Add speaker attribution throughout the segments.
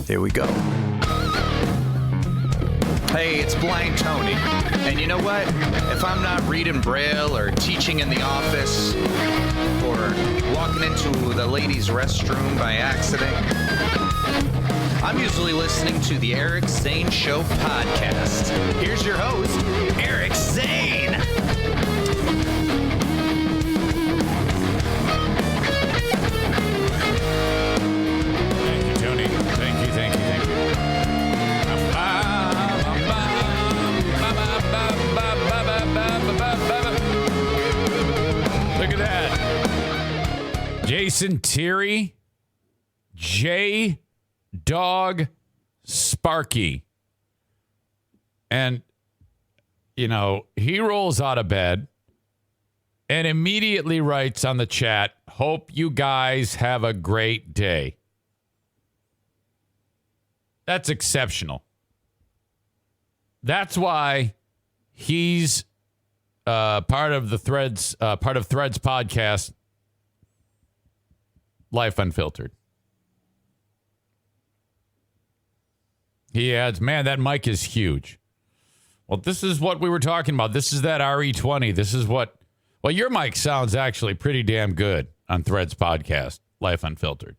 Speaker 1: There we go. Hey, it's Blind Tony. And you know what? If I'm not reading Braille or teaching in the office or walking into the ladies' restroom by accident, I'm usually listening to the Eric Zane Show podcast. Here's your host, Eric Zane.
Speaker 2: Thank you, Tony. Thank you. Look at that. Jason Terry, J. Dog Sparky. And, you know, he rolls out of bed and immediately writes on the chat, "Hope you guys have a great day." That's exceptional. That's why he's part of Threads podcast, Life Unfiltered. He adds, man, that mic is huge. Well, this is what we were talking about. This is that RE20. This is what, well, your mic sounds actually pretty damn good on Threads podcast, Life Unfiltered.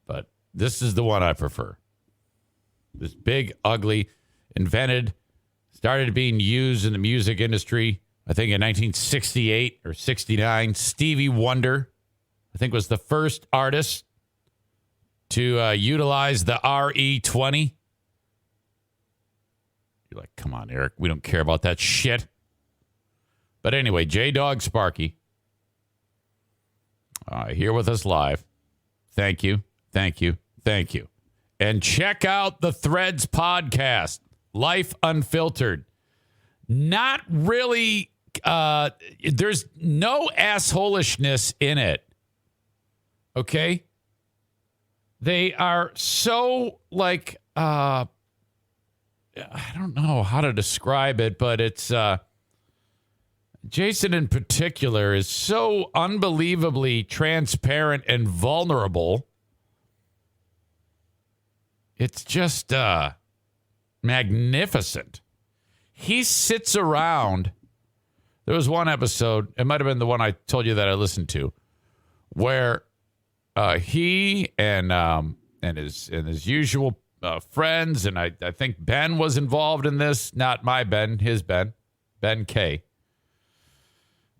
Speaker 2: But this is the one I prefer. This big, ugly, started being used in the music industry, I think in 1968 or 69. Stevie Wonder, I think, was the first artist to utilize the RE20. You're like, come on, Eric. We don't care about that shit. But anyway, J-Dog Sparky, here with us live. Thank you. And check out the Threads podcast, Life Unfiltered. Not really, there's no assholishness in it. Okay? They are so, like, I don't know how to describe it, but it's, Jason in particular is so unbelievably transparent and vulnerable. It's just, magnificent. He sits around. There was one episode, it might have been the one I told you that I listened to, where he and his usual friends, and I think Ben was involved in this. Not my Ben, his Ben K.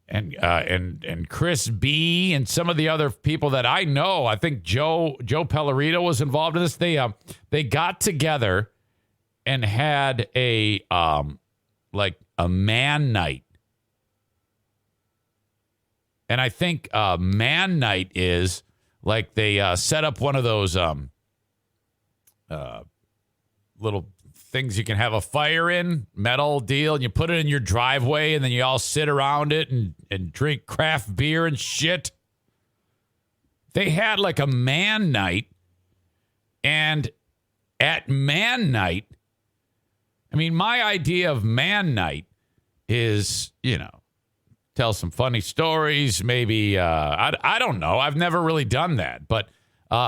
Speaker 2: And Chris B. and some of the other people that I know. I think Joe Pellerito was involved in this. They got together and had a man night. And I think man night is like they set up one of those little things you can have a fire in, metal deal, and you put it in your driveway, and then you all sit around it and drink craft beer and shit. They had like a man night, and at man night, I mean, my idea of man night is, you know, tell some funny stories, maybe, I don't know. I've never really done that. But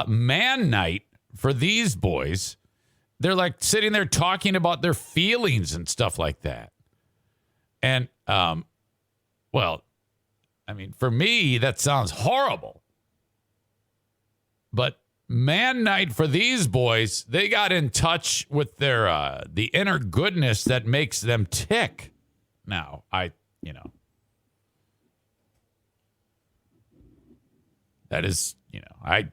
Speaker 2: man night for these boys, they're like sitting there talking about their feelings and stuff like that. And, well, I mean, for me, that sounds horrible. But man night for these boys, they got in touch with their the inner goodness that makes them tick. Now, that is, I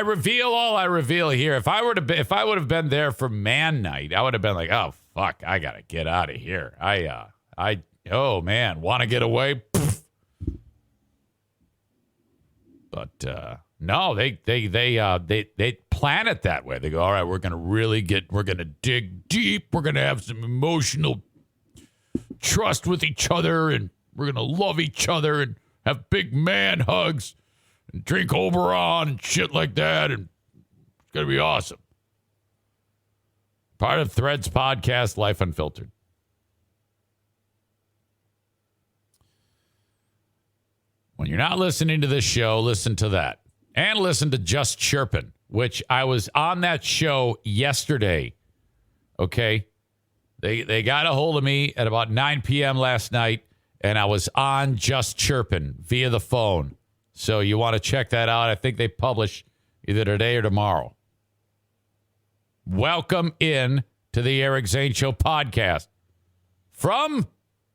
Speaker 2: reveal all I reveal here. If I would have been there for man night, I would have been like, oh fuck, I gotta get out of here. Oh man, want to get away? Poof. But no, they plan it that way. They go, all right, we're gonna dig deep. We're gonna have some emotional trust with each other, and we're gonna love each other and have big man hugs and drink Oberon and shit like that, and it's gonna be awesome. Part of Threads podcast, Life Unfiltered. When you're not listening to this show, listen to that. And listen to Just Chirpin'. which I was on that show yesterday. Okay. They got a hold of me at about 9 p.m. last night, and I was on Just Chirpin via the phone. So you want to check that out. I think they publish either today or tomorrow. Welcome in to the Eric Zane Show podcast from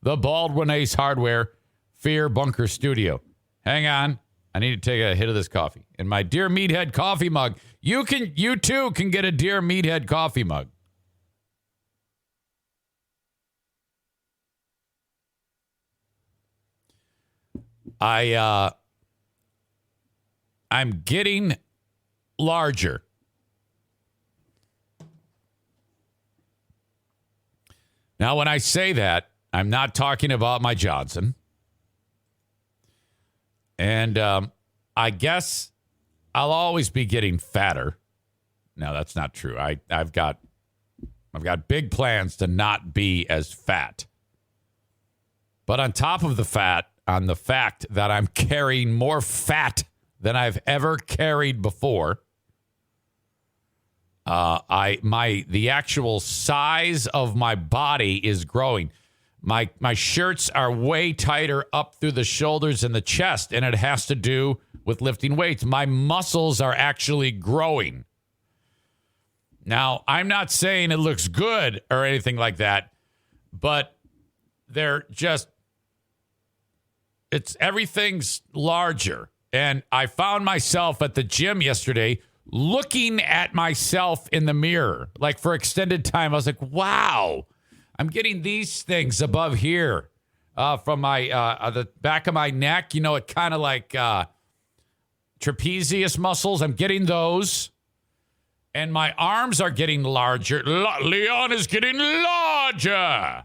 Speaker 2: the Baldwin Ace Hardware Fear Bunker Studio. Hang on. I need to take a hit of this coffee. In my Dear Meathead coffee mug. You too can get a Dear Meathead coffee mug. I'm getting larger. Now, when I say that, I'm not talking about my Johnson. And I guess I'll always be getting fatter. No, that's not true. I've got big plans to not be as fat. But on top of the fat, on the fact that I'm carrying more fat than I've ever carried before, the actual size of my body is growing. My shirts are way tighter up through the shoulders and the chest, and it has to do with lifting weights. My muscles are actually growing. Now, I'm not saying it looks good or anything like that, but everything's larger. And I found myself at the gym yesterday looking at myself in the mirror, like for extended time. I was like, wow, I'm getting these things above here from my the back of my neck. You know, it kind of like trapezius muscles. I'm getting those. And my arms are getting larger. Leon is getting larger.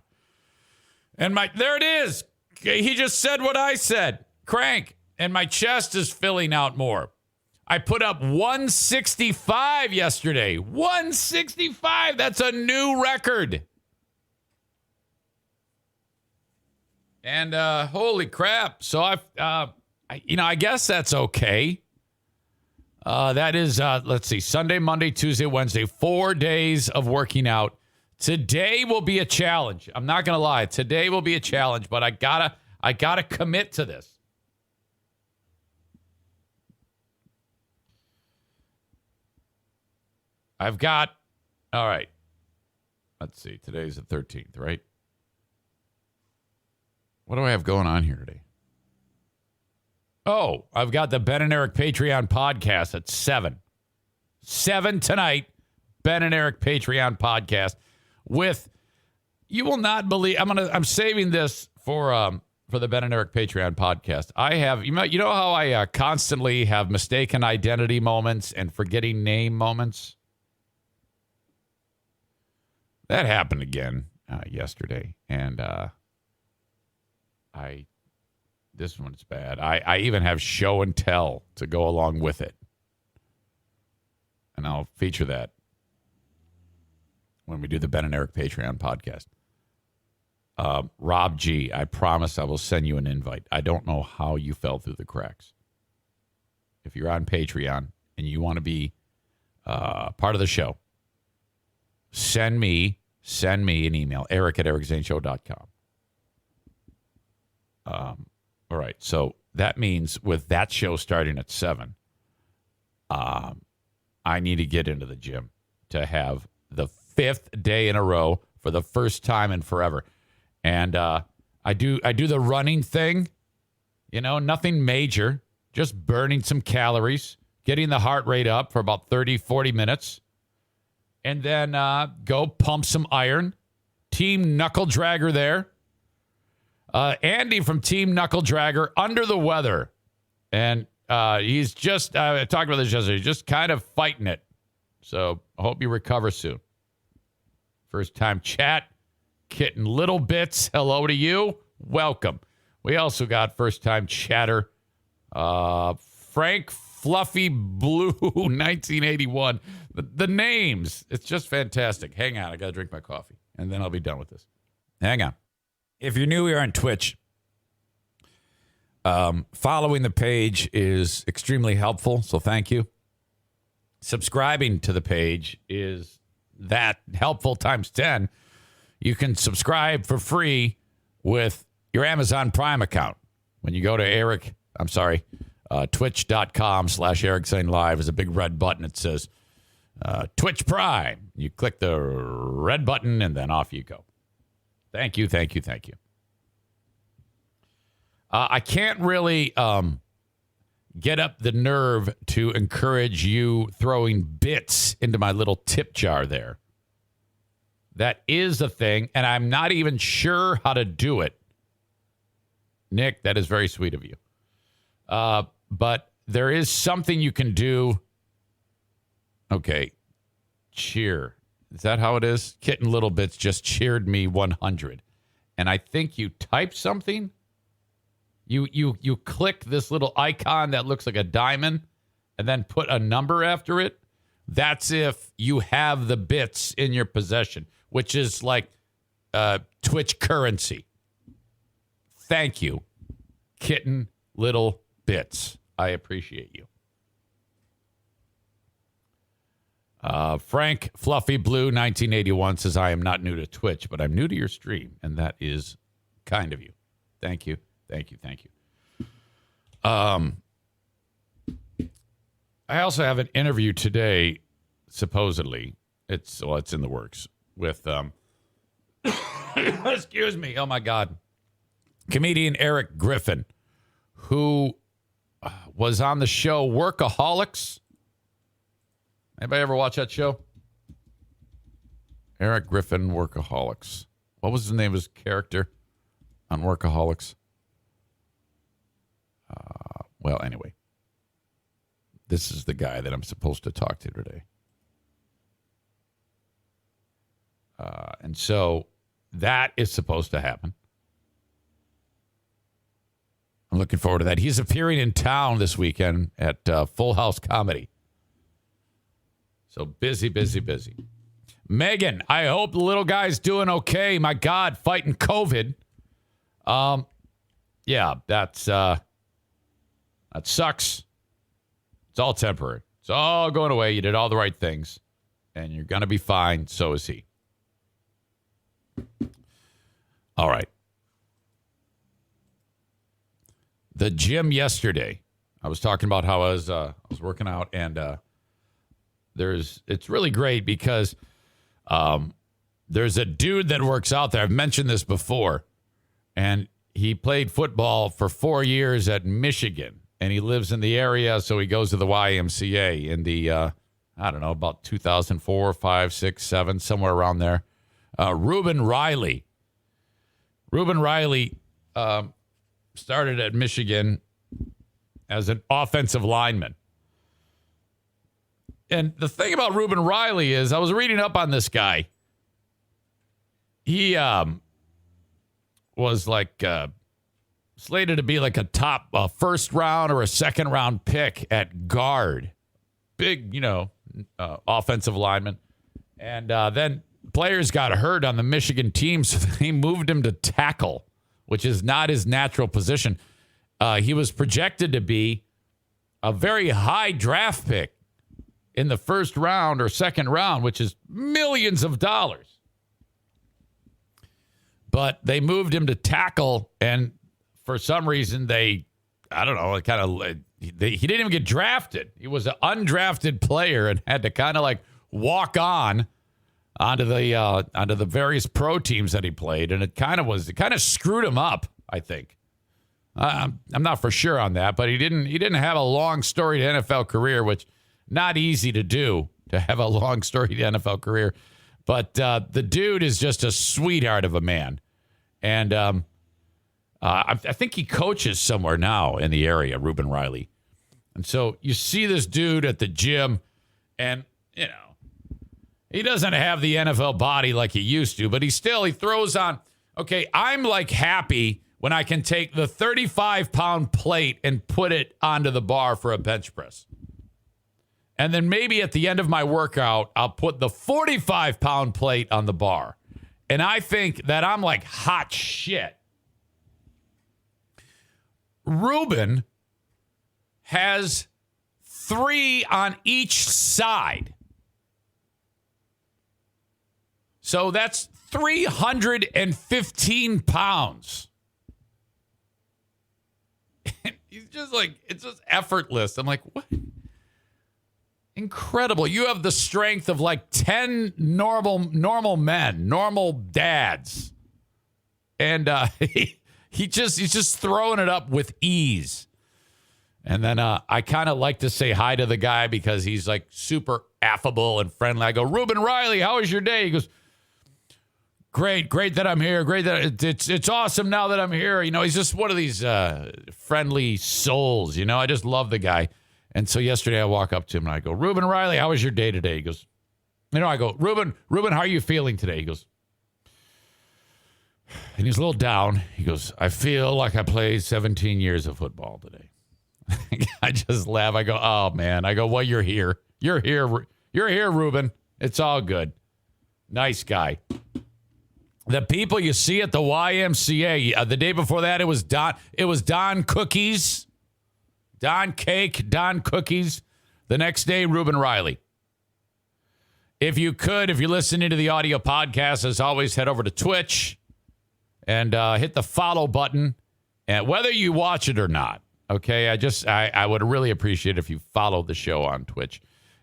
Speaker 2: And there it is. He just said what I said. Crank. And my chest is filling out more. I put up 165 yesterday. 165. That's a new record. And holy crap. So I guess that's okay. That is, let's see, Sunday, Monday, Tuesday, Wednesday, 4 days of working out. Today will be a challenge. I'm not going to lie. Today will be a challenge, but I gotta commit to this. All right. Let's see. Today's the 13th, right? What do I have going on here today? Oh, I've got the Ben and Eric Patreon podcast at 7. 7 tonight. Ben and Eric Patreon podcast with, you will not believe, I'm saving this for the Ben and Eric Patreon podcast. I have, you know how I constantly have mistaken identity moments and forgetting name moments? That happened again yesterday, and this one's bad. I even have show and tell to go along with it, and I'll feature that when we do the Ben and Eric Patreon podcast. Rob G, I promise I will send you an invite. I don't know how you fell through the cracks. If you're on Patreon and you want to be part of the show, send me an email, eric@ericzaneshow.com. All right, so that means with that show starting at 7, I need to get into the gym to have the 5th day in a row for the first time in forever. And I do the running thing, nothing major, just burning some calories, getting the heart rate up for about 30, 40 minutes. And then go pump some iron. Team Knuckle Dragger there. Andy from Team Knuckle Dragger under the weather. And he's just, I talked about this yesterday, just kind of fighting it. So I hope you recover soon. First time chat. Kitten Little Bits, hello to you. Welcome. We also got first time chatter. Frank Fluffy Blue 1981. The names, it's just fantastic. Hang on, I got to drink my coffee, and then I'll be done with this. Hang on. If you're new here on Twitch, following the page is extremely helpful, so thank you. subscribing to the page is that helpful times 10. You can subscribe for free with your Amazon Prime account. When you go to twitch.com/Eric Zane Live is a big red button. It says Twitch Prime. You click the red button and then off you go. Thank you. I can't really get up the nerve to encourage you throwing bits into my little tip jar there. That is a thing, and I'm not even sure how to do it. Nick, that is very sweet of you. But there is something you can do. Okay. Cheer. Is that how it is? Kitten Little Bits just cheered me 100. And I think you type something. You click this little icon that looks like a diamond and then put a number after it. That's if you have the bits in your possession, which is like Twitch currency. Thank you, Kitten Little Bits. I appreciate you. Frank Fluffy Blue 1981 says, I am not new to Twitch, but I'm new to your stream, and that is kind of you. Thank you. I also have an interview today, supposedly. It's in the works with excuse me. Oh my God. Comedian Eric Griffin, who was on the show Workaholics. Anybody ever watch that show? Eric Griffin, Workaholics. What was the name of his character on Workaholics? Well, anyway, this is the guy that I'm supposed to talk to today. And so that is supposed to happen. I'm looking forward to that. He's appearing in town this weekend at Full House Comedy. So busy. Megan, I hope the little guy's doing okay. My God, fighting COVID. Yeah, that sucks. It's all temporary. It's all going away. You did all the right things, and you're going to be fine. So is he. All right. The gym yesterday. I was talking about how I was working out, and it's really great because there's a dude that works out there. I've mentioned this before, and he played football for 4 years at Michigan, and he lives in the area, so he goes to the YMCA in the, I don't know, about 2004, 5, 6, 7, somewhere around there. Reuben Riley. Reuben Riley started at Michigan as an offensive lineman. And the thing about Reuben Riley is, I was reading up on this guy. He was like slated to be like a top first round or a second round pick at guard. Big, offensive lineman. And then players got hurt on the Michigan team, so they moved him to tackle, which is not his natural position. He was projected to be a very high draft pick in the first round or second round, which is millions of dollars. But they moved him to tackle, and for some reason he didn't even get drafted. He was an undrafted player and had to kind of like walk onto the various pro teams that he played, and it kind of screwed him up, I think. I'm not for sure on that, but he didn't have a long storied NFL career, which not easy to do, to have a long storied NFL career. But the dude is just a sweetheart of a man, and I think he coaches somewhere now in the area, Reuben Riley. And so you see this dude at the gym, and he doesn't have the NFL body like he used to, but he throws on. Okay, I'm like happy when I can take the 35-pound plate and put it onto the bar for a bench press. And then maybe at the end of my workout, I'll put the 45-pound plate on the bar. And I think that I'm like hot shit. Reuben has 3 on each side. So that's 315 pounds. He's just like, it's just effortless. I'm like, what? Incredible. You have the strength of like 10 normal men, normal dads. And he's just throwing it up with ease. And then I kind of like to say hi to the guy because he's like super affable and friendly. I go, Reuben Riley, how was your day? He goes, great that I'm here. Great that it's awesome now that I'm here. You know, he's just one of these friendly souls. You know, I just love the guy. And so yesterday I walk up to him and I go, Reuben Riley, how was your day today? He goes, I go, Reuben, how are you feeling today? He goes, and he's a little down. He goes, I feel like I played 17 years of football today. I just laugh. I go, oh man. I go, well, you're here. You're here, Reuben. It's all good. Nice guy. The people you see at the YMCA, the day before that, it was Don Cookies, Don Cake, Don Cookies. The next day, Reuben Riley. If you're listening to the audio podcast, as always, head over to Twitch and hit the follow button. And whether you watch it or not, okay, I would really appreciate it if you followed the show on Twitch.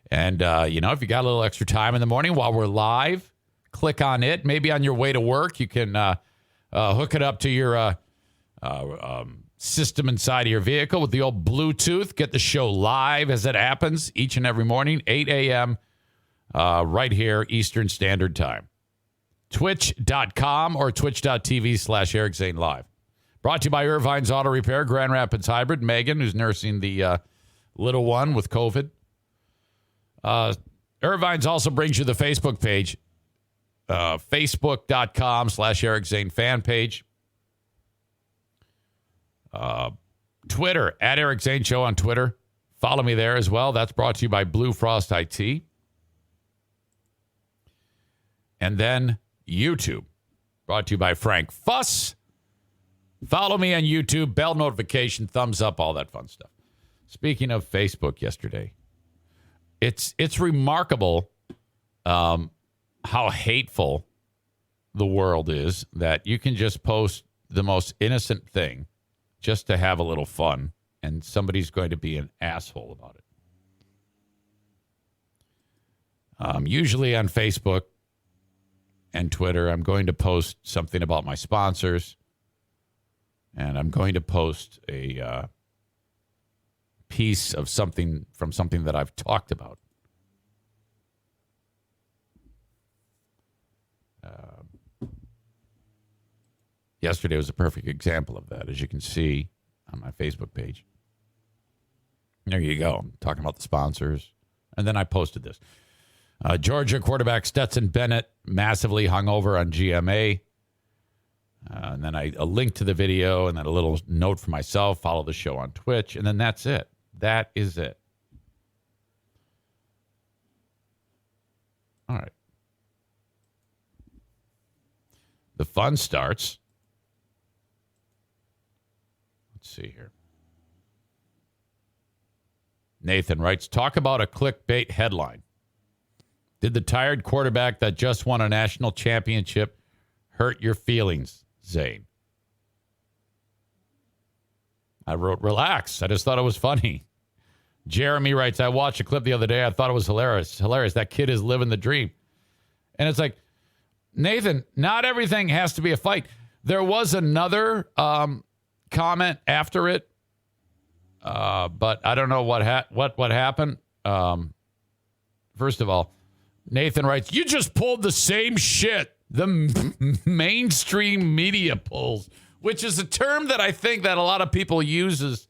Speaker 2: And, if you got a little extra time in the morning while we're live, click on it. Maybe on your way to work, you can hook it up to your system inside of your vehicle with the old Bluetooth. Get the show live as it happens each and every morning, 8 a.m., right here, Eastern Standard Time. Twitch.com or twitch.tv/Eric Zane Live. Brought to you by Irvine's Auto Repair, Grand Rapids Hybrid. Megan, who's nursing the little one with COVID. Irvine's also brings you the Facebook page. Facebook.com/Eric Zane fan page. Twitter, at Eric Zane Show on Twitter. Follow me there as well. That's brought to you by Blue Frost IT. And then YouTube, brought to you by Frank Fuss. Follow me on YouTube, bell notification, thumbs up, all that fun stuff. Speaking of Facebook yesterday, it's remarkable how hateful the world is that you can just post the most innocent thing just to have a little fun, and somebody's going to be an asshole about it. Usually on Facebook and Twitter, I'm going to post something about my sponsors, and I'm going to post a piece of something that I've talked about. Yesterday was a perfect example of that, as you can see on my Facebook page. There you go. I'm talking about the sponsors. And then I posted this. Georgia quarterback Stetson Bennett massively hungover on GMA. And then a link to the video and then a little note for myself. Follow the show on Twitch. And then that's it. That is it. All right. The fun starts. Let's see here. Nathan writes, talk about a clickbait headline. Did the tired quarterback that just won a national championship hurt your feelings, Zane? I wrote, relax. I just thought it was funny. Jeremy writes, I watched a clip the other day. I thought it was hilarious. Hilarious. That kid is living the dream. And it's like, Nathan, not everything has to be a fight. There was another comment after it, but I don't know what happened. First of all, Nathan writes, you just pulled the same shit the mainstream media pulls, which is a term that I think that a lot of people uses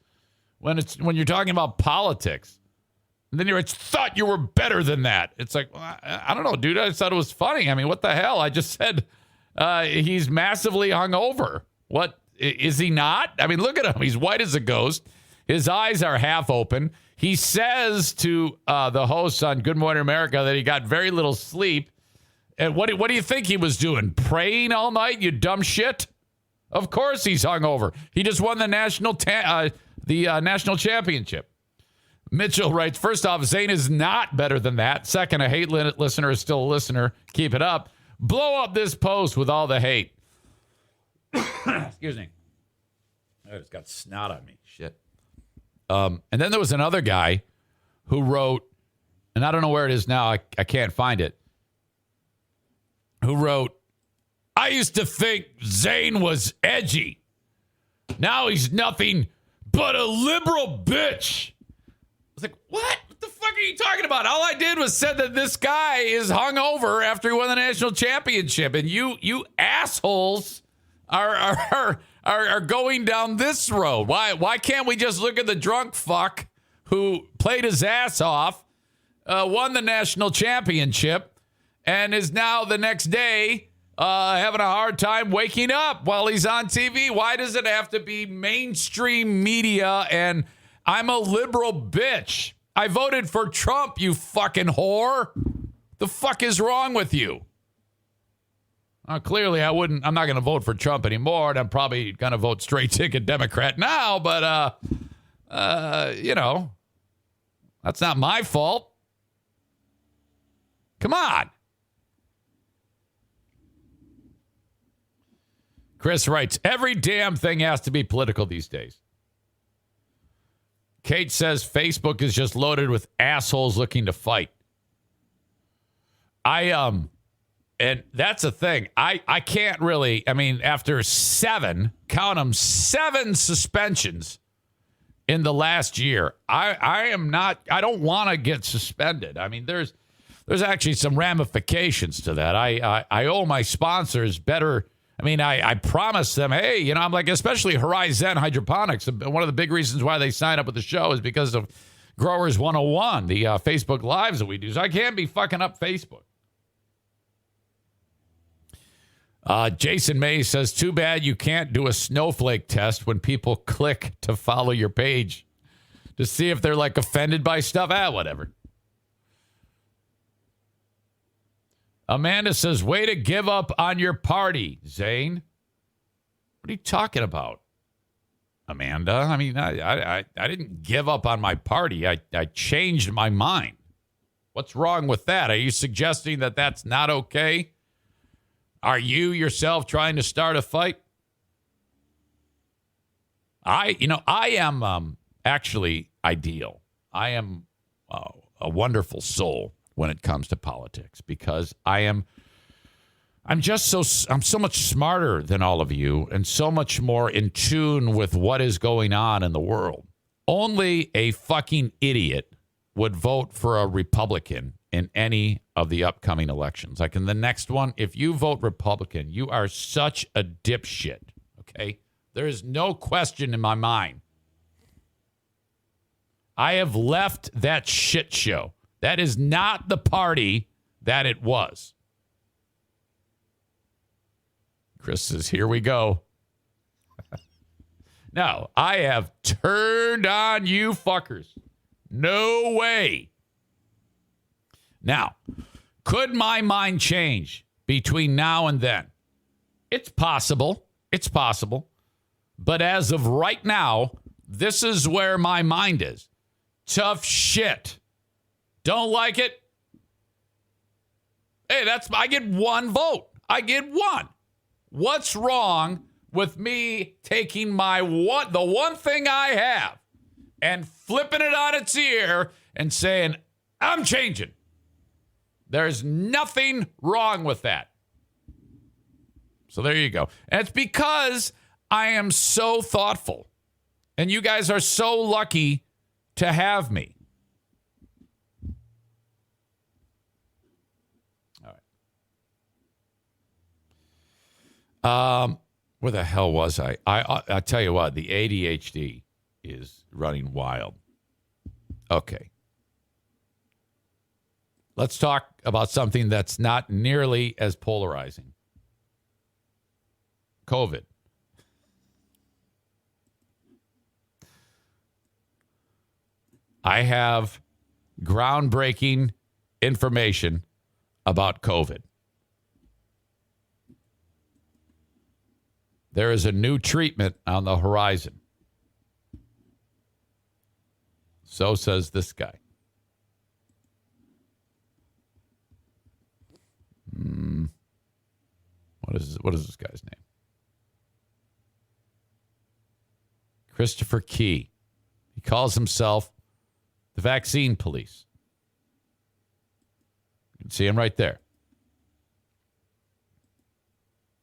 Speaker 2: when you're talking about politics. And then you're thought you were better than that. It's like, well, I don't know, dude. I just thought it was funny. I mean, what the hell? I just said he's massively hungover. What is he not? I mean, look at him. He's white as a ghost. His eyes are half open. He says to the hosts on Good Morning America that he got very little sleep. And what do you think he was doing? Praying all night, you dumb shit? Of course he's hungover. He just won the national championship. Mitchell writes, first off, Zane is not better than that. Second, a hate listener is still a listener. Keep it up. Blow up this post with all the hate. Excuse me. I just got snot on me. Shit. And then there was another guy who wrote, and I don't know where it is now. I can't find it. Who wrote, I used to think Zane was edgy. Now he's nothing but a liberal bitch. I was like, what? What the fuck are you talking about? All I did was said that this guy is hungover after he won the national championship, and you assholes are going down this road. Why can't we just look at the drunk fuck who played his ass off, won the national championship, and is now the next day having a hard time waking up while he's on TV? Why does it have to be mainstream media and I'm a liberal bitch? I voted for Trump, you fucking whore. The fuck is wrong with you? Clearly, I'm not going to vote for Trump anymore, and I'm probably going to vote straight ticket Democrat now, but, that's not my fault. Come on. Chris writes, every damn thing has to be political these days. Kate says Facebook is just loaded with assholes looking to fight. And that's the thing. I can't really, after 7 suspensions in the last year, I don't want to get suspended. There's actually some ramifications to that. I owe my sponsors better. I promised them, hey, I'm like, especially Horizon Hydroponics. One of the big reasons why they sign up with the show is because of Growers 101, the Facebook Lives that we do. So I can't be fucking up Facebook. Jason May says, too bad you can't do a snowflake test when people click to follow your page to see if they're like offended by stuff. Whatever. Amanda says, way to give up on your party, Zane. What are you talking about, Amanda? I didn't give up on my party. I changed my mind. What's wrong with that? Are you suggesting that that's not okay? Are you yourself trying to start a fight? I am actually ideal. I am a wonderful soul when it comes to politics because I'm so much smarter than all of you and so much more in tune with what is going on in the world. Only a fucking idiot would vote for a Republican in any of the upcoming elections. Like in the next one, if you vote Republican, you are such a dipshit, okay? There is no question in my mind. I have left that shit show. That is not the party that it was. Chris says, here we go. No, I have turned on you fuckers. No way. Now, could my mind change between now and then? It's possible. It's possible. But as of right now, this is where my mind is. Tough shit. Don't like it? Hey, I get one vote. I get one. What's wrong with me taking the one thing I have and flipping it on its ear and saying, I'm changing? There's nothing wrong with that. So there you go. And it's because I am so thoughtful. And you guys are so lucky to have me. Where the hell was I? I tell you what, the ADHD is running wild. Okay. Let's talk about something that's not nearly as polarizing. COVID. I have groundbreaking information about COVID. There is a new treatment on the horizon. So says this guy. What is this guy's name? Christopher Key. He calls himself the vaccine police. You can see him right there.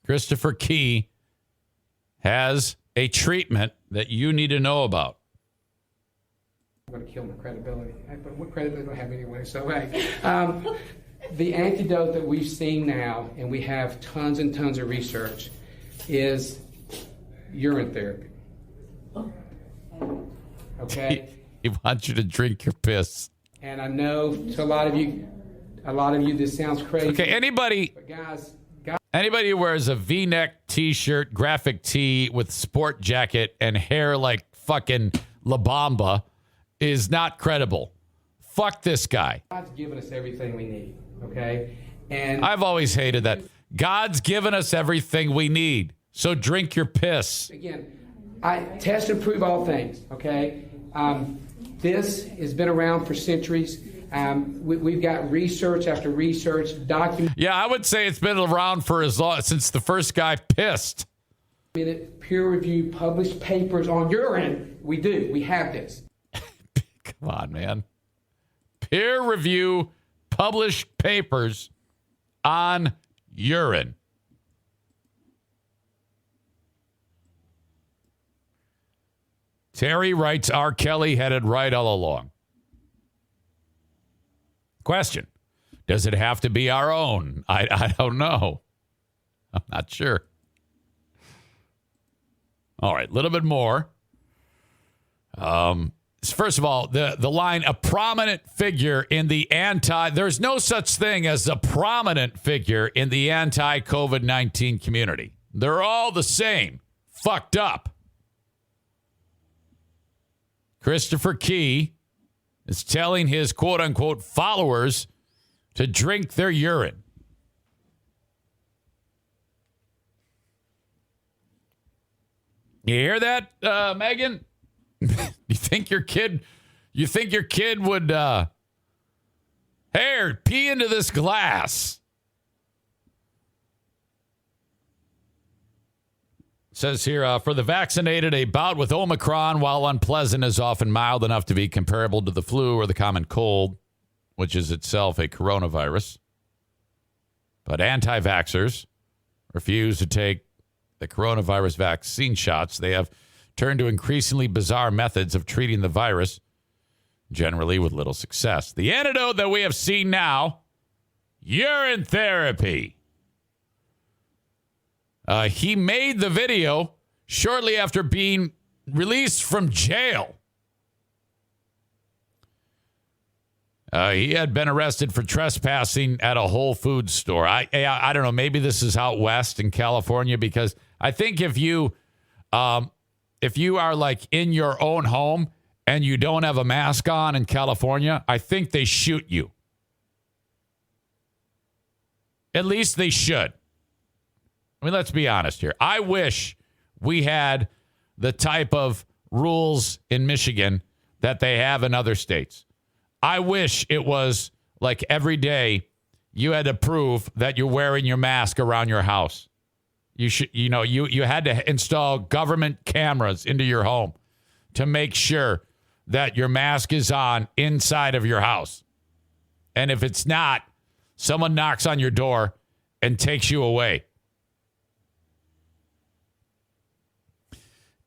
Speaker 2: Christopher Key has a treatment that you need to know about.
Speaker 3: I'm going to kill my credibility. But what credibility do I have anyway? So, hey, the antidote that we've seen now, and we have tons and tons of research, is urine therapy. Okay?
Speaker 2: He wants you to drink your piss.
Speaker 3: And I know to a lot of you, this sounds crazy.
Speaker 2: Okay, anybody
Speaker 3: But guys,
Speaker 2: who wears a V-neck T-shirt, graphic tee with sport jacket and hair like fucking La Bamba is not credible. Fuck this guy.
Speaker 3: God's given us everything we need, okay? And
Speaker 2: I've always hated that. God's given us everything we need. So drink your piss.
Speaker 3: again, I test and prove all things, okay? This has been around for centuries. We've got research after research, documented,
Speaker 2: Yeah, I would say it's been around for as long since the first guy pissed.
Speaker 3: peer-reviewed, published papers on urine. We do. We have this.
Speaker 2: Come on, man. Peer review published papers on urine. Terry writes, R. Kelly had it right all along. Question. Does it have to be our own? I don't know. I'm not sure. All right, a little bit more. First of all, the line, a prominent figure in the there's no such thing as a prominent figure in the anti-COVID-19 community. They're all the same. Fucked up. Christopher Key is telling his quote-unquote followers to drink their urine. You hear that, Megan? You think your kid would here, pee into this glass? It says here, for the vaccinated, a bout with Omicron, while unpleasant, is often mild enough to be comparable to the flu or the common cold, which is itself a coronavirus. But anti-vaxxers refuse to take the coronavirus vaccine shots. They have turned to increasingly bizarre methods of treating the virus, generally with little success. The antidote that we have seen now, urine therapy. He made the video shortly after being released from jail. He had been arrested for trespassing at a Whole Foods store. I don't know. Maybe this is out west in California, because I think if you are like in your own home and you don't have a mask on in California, I think they shoot you. At least they should. I mean, let's be honest here. I wish we had the type of rules in Michigan that they have in other states. I wish it was like every day you had to prove that you're wearing your mask around your house. You had to install government cameras into your home to make sure that your mask is on inside of your house. And if it's not, someone knocks on your door and takes you away.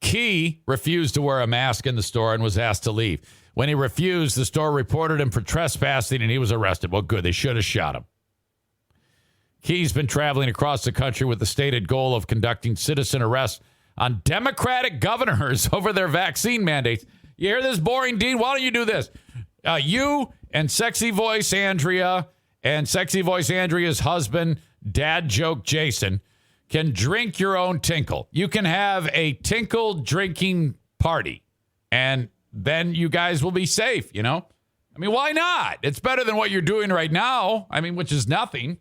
Speaker 2: Key refused to wear a mask in the store and was asked to leave. When he refused, the store reported him for trespassing and he was arrested. Well, good. They should have shot him. Key's been traveling across the country with the stated goal of conducting citizen arrests on Democratic governors over their vaccine mandates. You hear this, boring Dean? Why don't you do this? You and Sexy Voice Andrea and Sexy Voice Andrea's husband, Dad Joke Jason, can drink your own tinkle. You can have a tinkle drinking party, and then you guys will be safe, you know? I mean, why not? It's better than what you're doing right now. I mean, which is nothing,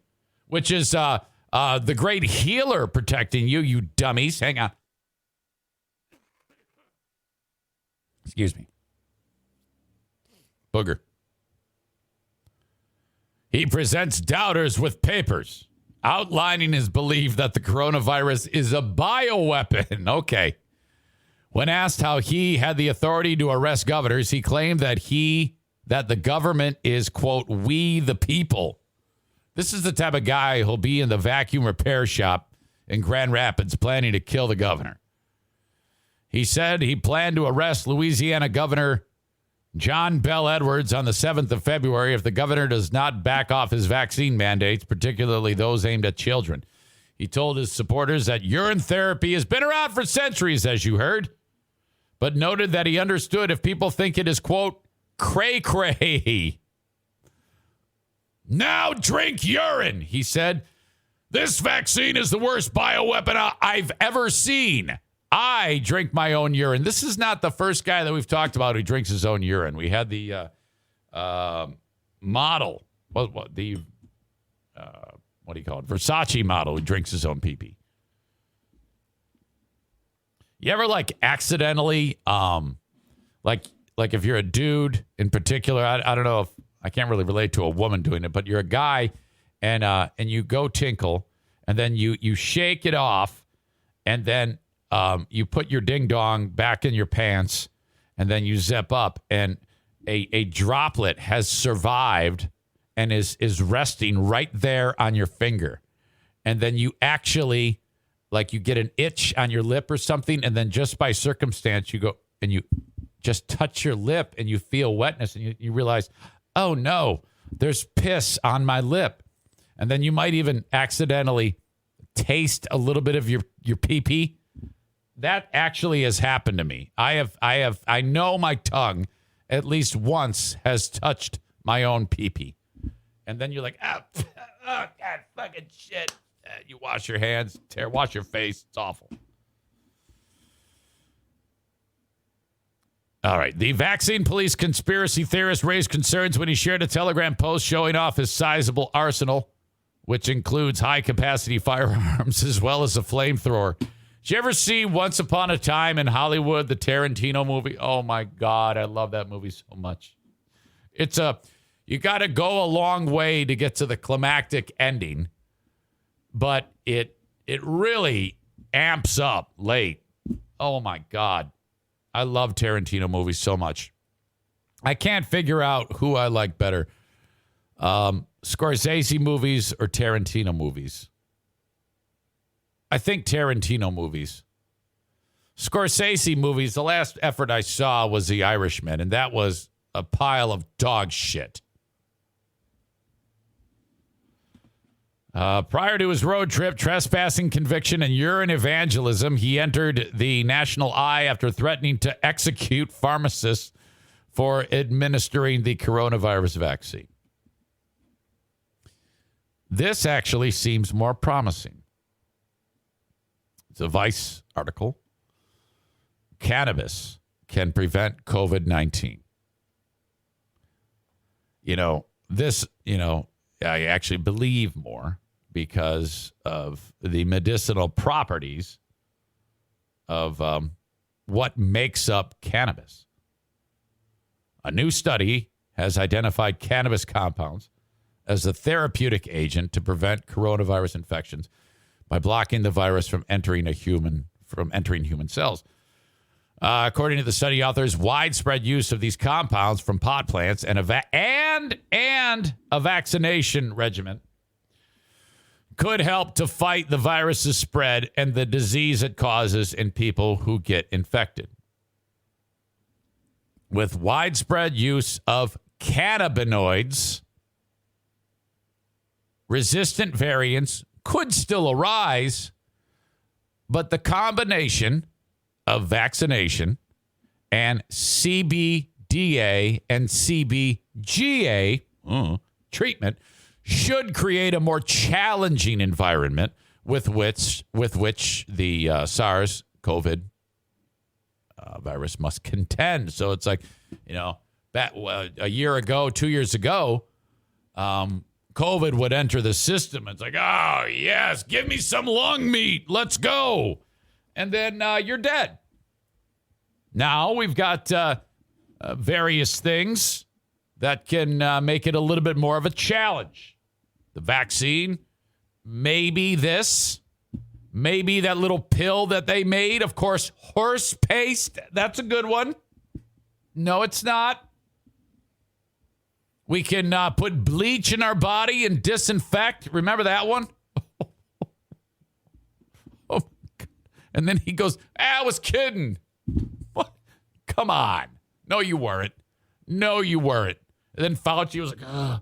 Speaker 2: which is the great healer protecting you, you dummies. Hang on. Excuse me. Booger. He presents doubters with papers outlining his belief that the coronavirus is a bioweapon. Okay. When asked how he had the authority to arrest governors, he claimed that the government is, quote, we the people. This is the type of guy who'll be in the vacuum repair shop in Grand Rapids planning to kill the governor. He said he planned to arrest Louisiana Governor John Bell Edwards on the 7th of February if the governor does not back off his vaccine mandates, particularly those aimed at children. He told his supporters that urine therapy has been around for centuries, as you heard, but noted that he understood if people think it is, quote, cray-cray. Now drink urine, he said. This vaccine is the worst bioweapon I've ever seen. I drink my own urine. This is not the first guy that we've talked about who drinks his own urine. We had the model. What do you call it? Versace model who drinks his own pee-pee. You ever accidentally, like if you're a dude in particular, I don't know if I can't really relate to a woman doing it, but you're a guy and you go tinkle and then you shake it off and then you put your ding dong back in your pants and then you zip up and a droplet has survived and is resting right there on your finger. And then you actually you get an itch on your lip or something. And then just by circumstance, you go and you just touch your lip and you feel wetness and you realize, oh no, there's piss on my lip. And then you might even accidentally taste a little bit of your pee-pee. That actually has happened to me. I know my tongue at least once has touched my own pee-pee. And then you're like, oh, God, fucking shit. You wash your hands, wash your face. It's awful. All right. The vaccine police conspiracy theorist raised concerns when he shared a Telegram post showing off his sizable arsenal, which includes high-capacity firearms as well as a flamethrower. Did you ever see Once Upon a Time in Hollywood, the Tarantino movie? Oh, my God. I love that movie so much. You got to go a long way to get to the climactic ending, but it really amps up late. Oh, my God. I love Tarantino movies so much. I can't figure out who I like better. Scorsese movies or Tarantino movies. I think Tarantino movies. Scorsese movies, the last effort I saw was The Irishman, and that was a pile of dog shit. Prior to his road trip, trespassing conviction, and urine evangelism, he entered the national eye after threatening to execute pharmacists for administering the coronavirus vaccine. This actually seems more promising. It's a Vice article. Cannabis can prevent COVID-19. I actually believe more because of the medicinal properties of what makes up cannabis. A new study has identified cannabis compounds as a therapeutic agent to prevent coronavirus infections by blocking the virus from entering human cells. According to the study authors, widespread use of these compounds from pot plants and a vaccination regimen could help to fight the virus's spread and the disease it causes in people who get infected. With widespread use of cannabinoids, resistant variants could still arise, but the combination of vaccination and CBDA and CBGA treatment should create a more challenging environment with which the SARS-CoV virus must contend. So it's like, a year ago, 2 years ago, COVID would enter the system. It's like, oh, yes, give me some lung meat. Let's go. And then you're dead. Now we've got various things that can make it a little bit more of a challenge. The vaccine, maybe this, maybe that little pill that they made. Of course, horse paste, that's a good one. No, it's not. We can put bleach in our body and disinfect. Remember that one? Oh, and then he goes, I was kidding. What? Come on. No, you weren't. No, you weren't. And then Fauci was like, oh,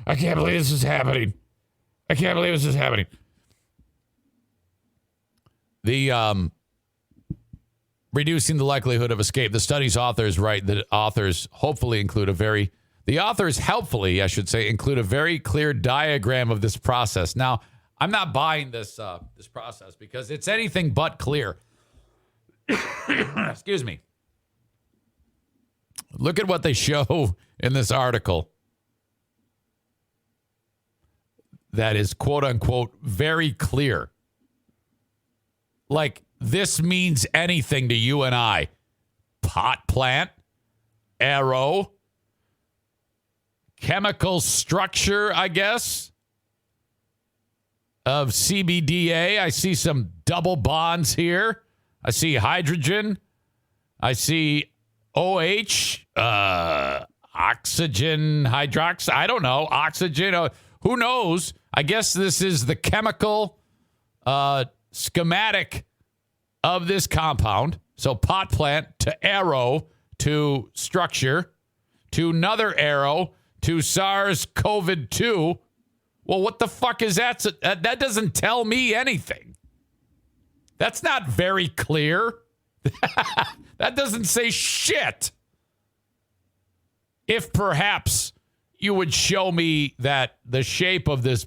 Speaker 2: I can't believe this is happening. I can't believe this is happening. The reducing the likelihood of escape. The study's authors write that authors hopefully include the authors helpfully, I should say, include a very clear diagram of this process. Now, I'm not buying this process because it's anything but clear. Excuse me. Look at what they show in this article. That is, quote unquote, very clear. Like this means anything to you and I. Pot plant, arrow, chemical structure, I guess, of CBDA. I see some double bonds here. I see hydrogen. I see OH, oxygen, hydroxide. I don't know. Oxygen. Who knows? I guess this is the chemical schematic of this compound. So pot plant to arrow to structure to another arrow to SARS-CoV-2. Well, what the fuck is that? That doesn't tell me anything. That's not very clear. That doesn't say shit. If perhaps you would show me that the shape of this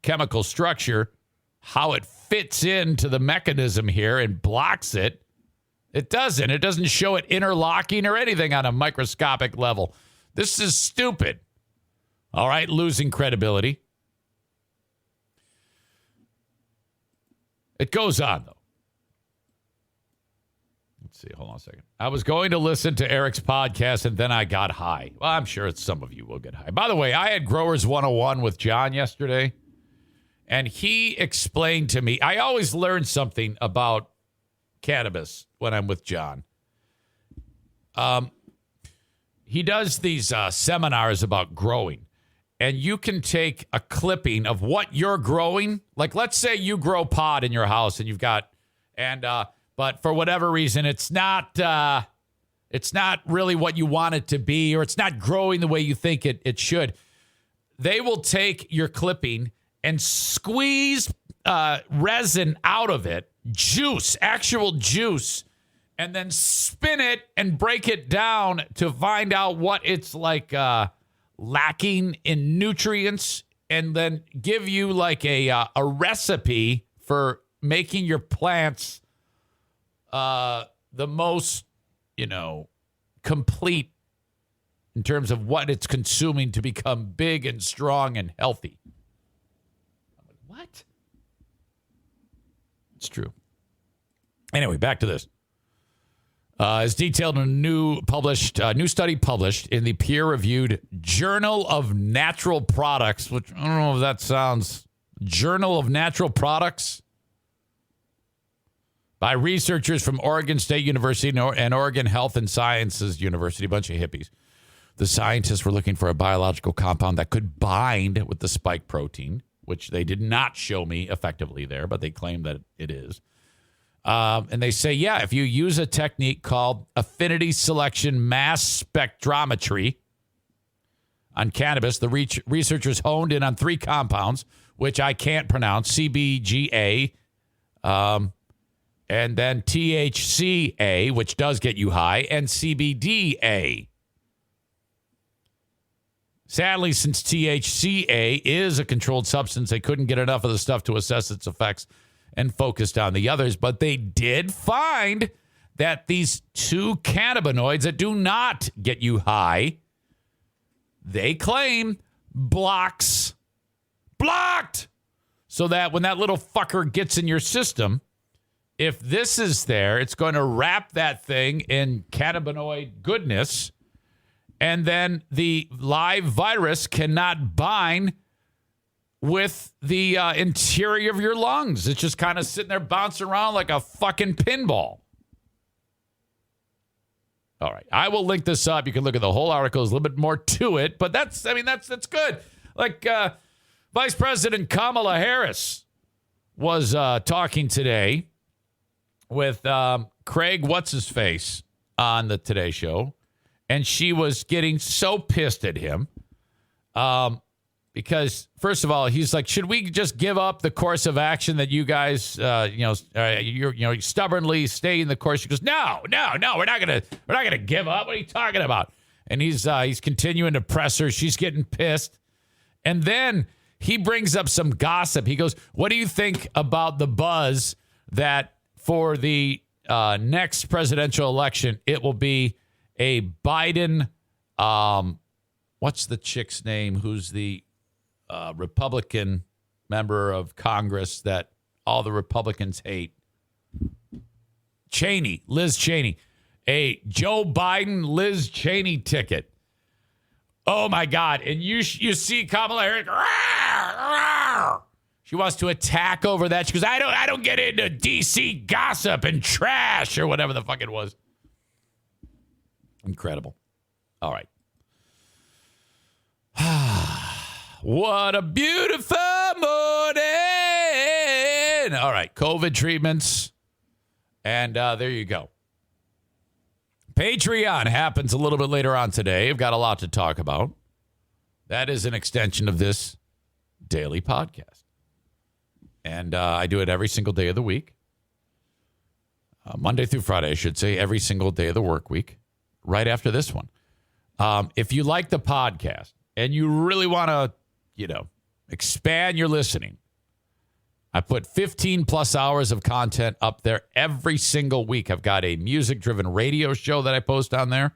Speaker 2: chemical structure, how it fits into the mechanism here and blocks it, it doesn't. It doesn't show it interlocking or anything on a microscopic level. This is stupid. All right, losing credibility. It goes on, though. Let's see. Hold on a second. I was going to listen to Eric's podcast, and then I got high. Well, I'm sure some of you will get high. By the way, I had Growers 101 with John yesterday, and he explained to me, I always learn something about cannabis when I'm with John. He does these seminars about growing, and you can take a clipping of what you're growing. Like, let's say you grow pot in your house, and you've got, but for whatever reason, it's not really what you want it to be, or it's not growing the way you think it should. They will take your clipping and squeeze resin out of it, juice, actual juice, and then spin it and break it down to find out what it's like lacking in nutrients, and then give you like a recipe for making your plants the most, complete in terms of what it's consuming to become big and strong and healthy. I'm like, what? It's true. Anyway, back to this. As detailed in a new study published in the peer-reviewed Journal of Natural Products, which I don't know if that sounds... Journal of Natural Products? By researchers from Oregon State University and Oregon Health and Sciences University, a bunch of hippies. The scientists were looking for a biological compound that could bind with the spike protein, which they did not show me effectively there, but they claim that it is. And they say, yeah, if you use a technique called affinity selection mass spectrometry on cannabis, the researchers honed in on 3 compounds, which I can't pronounce, CBGA, and then THCA, which does get you high, and CBDA. Sadly, since THCA is a controlled substance, they couldn't get enough of the stuff to assess its effects and focused on the others, but they did find that these 2 cannabinoids that do not get you high, they claim blocked, so that when that little fucker gets in your system, if this is there, it's going to wrap that thing in cannabinoid goodness, And then the live virus cannot bind with the interior of your lungs. It's just kind of sitting there bouncing around like a fucking pinball. All right. I will link this up. You can look at the whole article. There's a little bit more to it, but that's good. Like Vice President Kamala Harris was talking today with Craig What's-His-Face on the Today Show, and she was getting so pissed at him because, first of all, he's like, should we just give up the course of action that you guys, you stubbornly stay in the course? She goes, no, we're not gonna give up. What are you talking about? And he's continuing to press her. She's getting pissed, and then he brings up some gossip. He goes, what do you think about the buzz that for the next presidential election, it will be a Biden, what's the chick's name, who's the Republican member of Congress that all the Republicans hate? Liz Cheney. A Joe Biden, Liz Cheney ticket. Oh, my God. And you see Kamala Harris. She wants to attack over that. She goes, I don't get into D.C. gossip and trash or whatever the fuck it was. Incredible. All right. What a beautiful morning. All right. COVID treatments. And there you go. Patreon happens a little bit later on today. I've got a lot to talk about. That is an extension of this daily podcast. And I do it every single day of the week. Monday through Friday, I should say, every single day of the work week, right after this one. If you like the podcast and you really want to, expand your listening, I put 15 plus hours of content up there every single week. I've got a music-driven radio show that I post on there.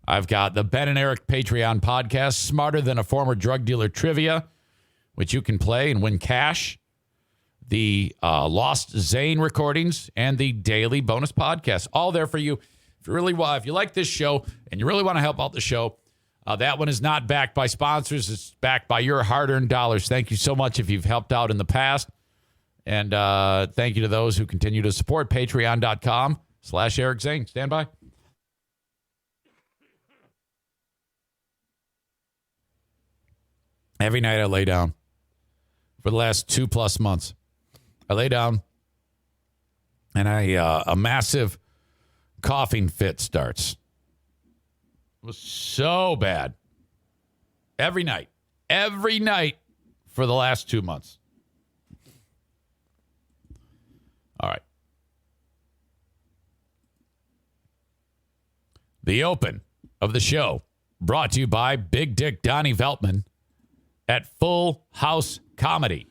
Speaker 2: I've got the Ben and Eric Patreon podcast, Smarter Than a Former Drug Dealer Trivia, which you can play and win cash. The Lost Zane recordings, and the daily bonus podcast. All there for you. If you like this show and you really want to help out the show, that one is not backed by sponsors. It's backed by your hard-earned dollars. Thank you so much if you've helped out in the past. And thank you to those who continue to support patreon.com/Eric Zane. Stand by. Every night I lay down for the last 2+ months. I lay down and a massive coughing fit starts. It was so bad. Every night for the last 2 months. All right. The open of the show brought to you by Big Dick Donnie Veltman at Full House Comedy.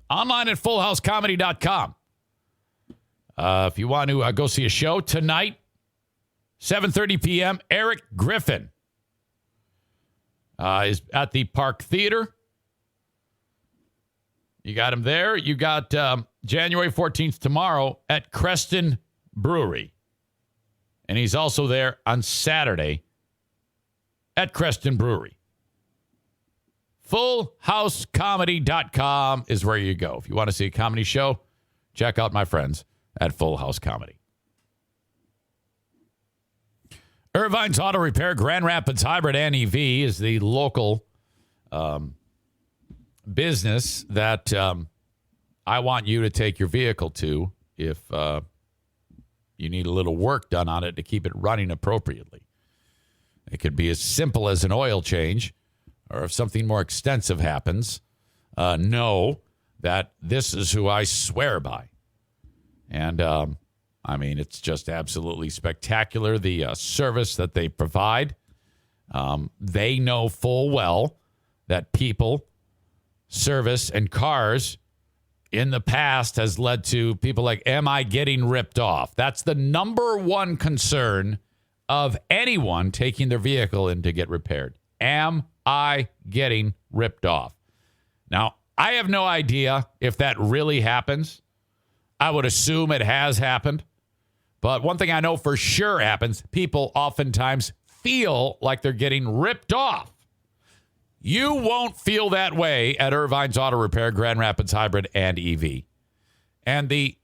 Speaker 2: Online at fullhousecomedy.com. If you want to go see a show tonight, 7:30 p.m., Eric Griffin is at the Park Theater. You got him there. You got January 14th tomorrow at Creston Brewery. And he's also there on Saturday at Creston Brewery. FullHouseComedy.com is where you go. If you want to see a comedy show, check out my friends at Full House Comedy. Irvine's Auto Repair, Grand Rapids Hybrid and EV is the local business that I want you to take your vehicle to if you need a little work done on it to keep it running appropriately. It could be as simple as an oil change, or if something more extensive happens, know that this is who I swear by. And, it's just absolutely spectacular, the service that they provide. They know full well that people, service, and cars in the past has led to people like, am I getting ripped off? That's the number one concern of anyone taking their vehicle in to get repaired. Am I getting ripped off? Now, I have no idea if that really happens. I would assume it has happened. But one thing I know for sure happens, people oftentimes feel like they're getting ripped off. You won't feel that way at Irvine's Auto Repair, Grand Rapids Hybrid and EV. And the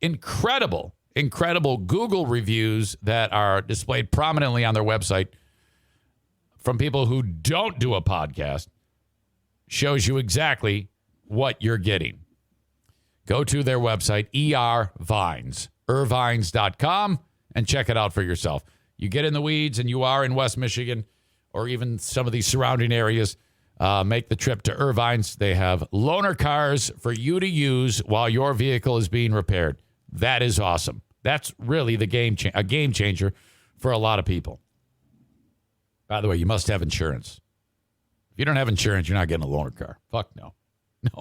Speaker 2: incredible Google reviews that are displayed prominently on their website from people who don't do a podcast shows you exactly what you're getting. Go to their website, irvines.com, and check it out for yourself. You get in the weeds and you are in West Michigan or even some of these surrounding areas, make the trip to Irvine's. They have loaner cars for you to use while your vehicle is being repaired. That is awesome. That's really a game changer for a lot of people. By the way, you must have insurance. If you don't have insurance, you're not getting a loaner car. Fuck no. No.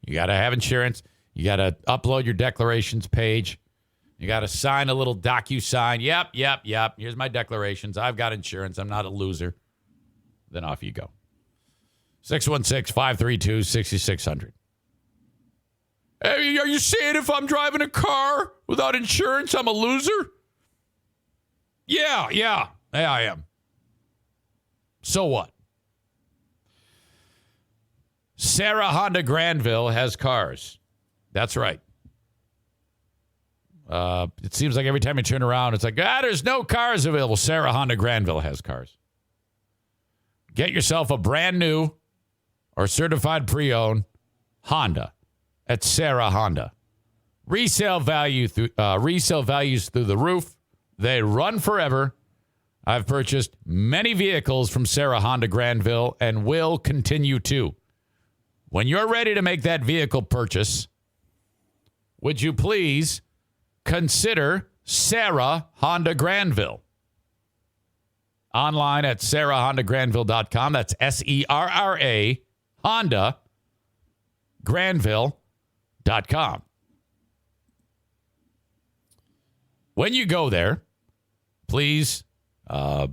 Speaker 2: You got to have insurance. You got to upload your declarations page. You got to sign a little DocuSign. Yep. Here's my declarations. I've got insurance. I'm not a loser. Then off you go. 616-532-6600. Hey, are you saying if I'm driving a car without insurance, I'm a loser? Yeah, I am. So what? Sarah Honda Granville has cars. That's right. It seems like every time you turn around, it's like, there's no cars available. Sarah Honda Granville has cars. Get yourself a brand new or certified pre-owned Honda at Sarah Honda. Resale values through the roof. They run forever. I've purchased many vehicles from Sarah Honda Granville and will continue to. When you're ready to make that vehicle purchase, would you please consider Sarah Honda Granville? Online at sarahhondagranville.com. That's SERRA Honda Granville.com. When you go there, please tap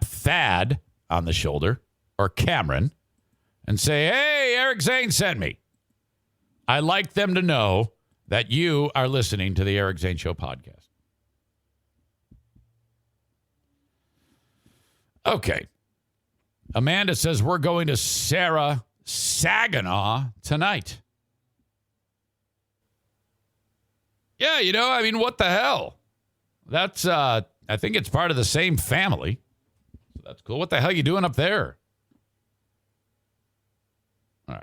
Speaker 2: Thad on the shoulder or Cameron and say, hey, Eric Zane sent me. I like them to know that you are listening to the Eric Zane Show podcast. Okay. Amanda says we're going to Sarah Saginaw tonight. Yeah, what the hell? That's, I think it's part of the same family. So that's cool. What the hell are you doing up there? All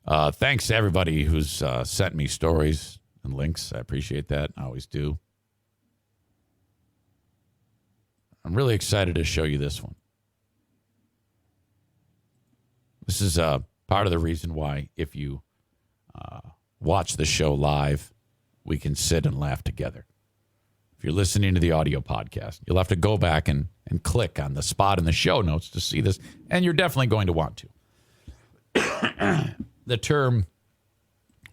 Speaker 2: right. Thanks to everybody who's sent me stories and links. I appreciate that. I always do. I'm really excited to show you this one. This is part of the reason why if you watch the show live, we can sit and laugh together. If you're listening to the audio podcast, you'll have to go back and click on the spot in the show notes to see this, and you're definitely going to want to. The term,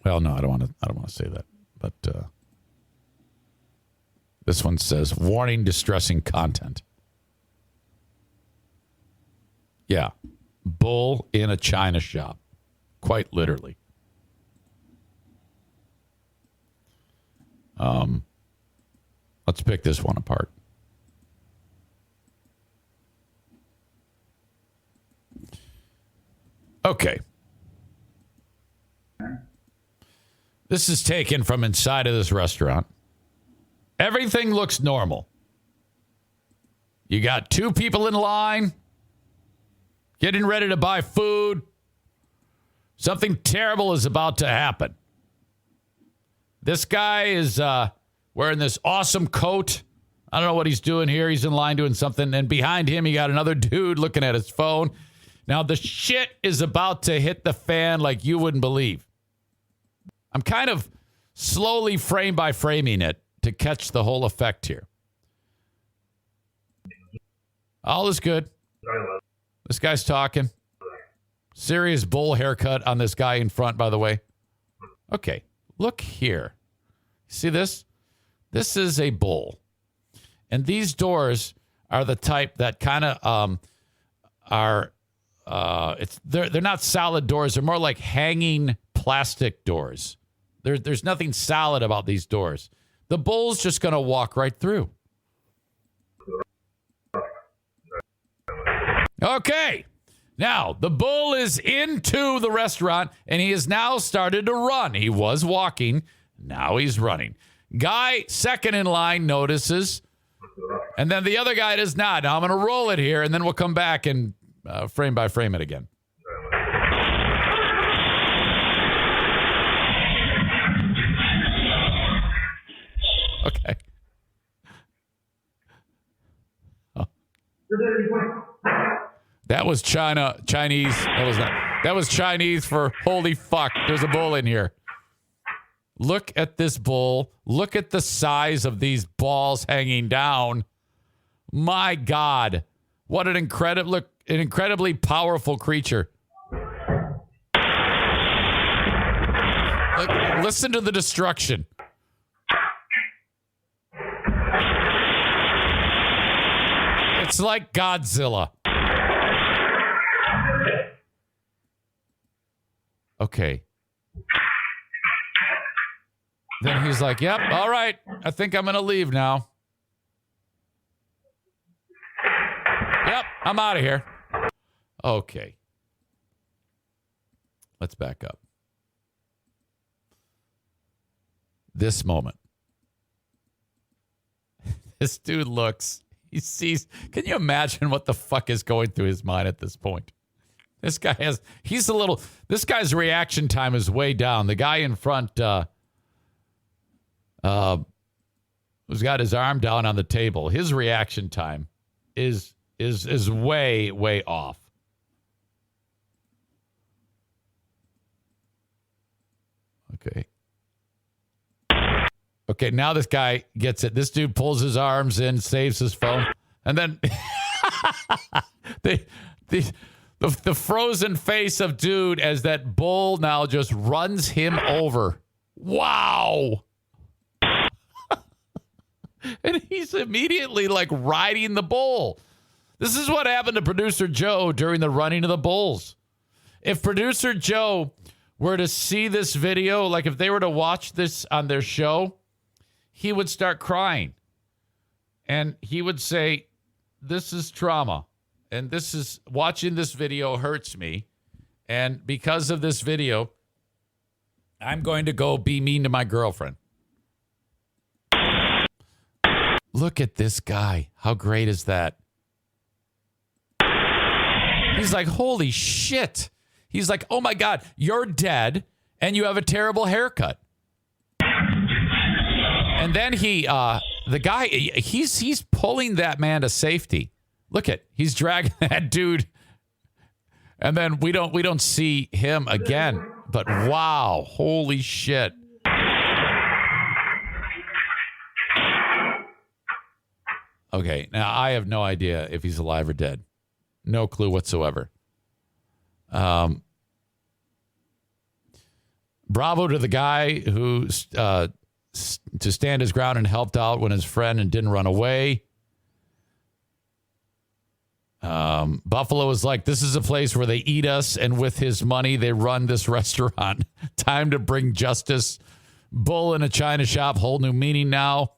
Speaker 2: well, no, I don't want to say that, but this one says warning distressing content. Yeah, bull in a china shop, quite literally. Let's pick this one apart. Okay. This is taken from inside of this restaurant. Everything looks normal. You got two people in line getting ready to buy food. Something terrible is about to happen. This guy is wearing this awesome coat. I don't know what he's doing here. He's in line doing something. And behind him, you got another dude looking at his phone. Now, the shit is about to hit the fan like you wouldn't believe. I'm kind of slowly frame by framing it to catch the whole effect here. All is good. This guy's talking. Serious bull haircut on this guy in front, by the way. Okay, look here. See this? This is a bull. And these doors are the type that kind of they're not solid doors. They're more like hanging plastic doors There's nothing solid about these doors. The bull's just going to walk right through. Okay. Now, the bull is into the restaurant, and he has now started to run. He was walking. Now he's running. Guy, second in line, notices. And then the other guy does not. Now, I'm going to roll it here, and then we'll come back and frame by frame it again. Okay. Oh. That was Chinese. That was Chinese for holy fuck. There's a bull in here. Look at this bull. Look at the size of these balls hanging down. My God. What an incredibly powerful creature. Listen to the destruction. It's like Godzilla. Okay. Then he's like, yep, all right. I think I'm going to leave now. Yep, I'm out of here. Okay. Let's back up. This moment. This dude looks, he sees, can you imagine what the fuck is going through his mind at this point? This guy's reaction time is way down. The guy in front, who's got his arm down on the table, his reaction time is way, way off. Okay, now this guy gets it. This dude pulls his arms in, saves his phone, and then the frozen face of dude as that bull now just runs him over. Wow. And he's immediately like riding the bull. This is what happened to producer Joe during the running of the bulls. If producer Joe were to see this video, like if they were to watch this on their show, he would start crying. And he would say, this is trauma. And watching this video hurts me. And because of this video, I'm going to go be mean to my girlfriend. Look at this guy. How great is that? He's like, holy shit. He's like, oh my God, you're dead and you have a terrible haircut. And then the guy, he's pulling that man to safety. Look at, he's dragging that dude. And then we don't see him again. But wow, holy shit. Okay, now I have no idea if he's alive or dead. No clue whatsoever. Bravo to the guy who to stand his ground and helped out when his friend and didn't run away. Buffalo is like, this is a place where they eat us, and with his money, they run this restaurant. Time to bring justice. Bull in a China shop, whole new meaning now.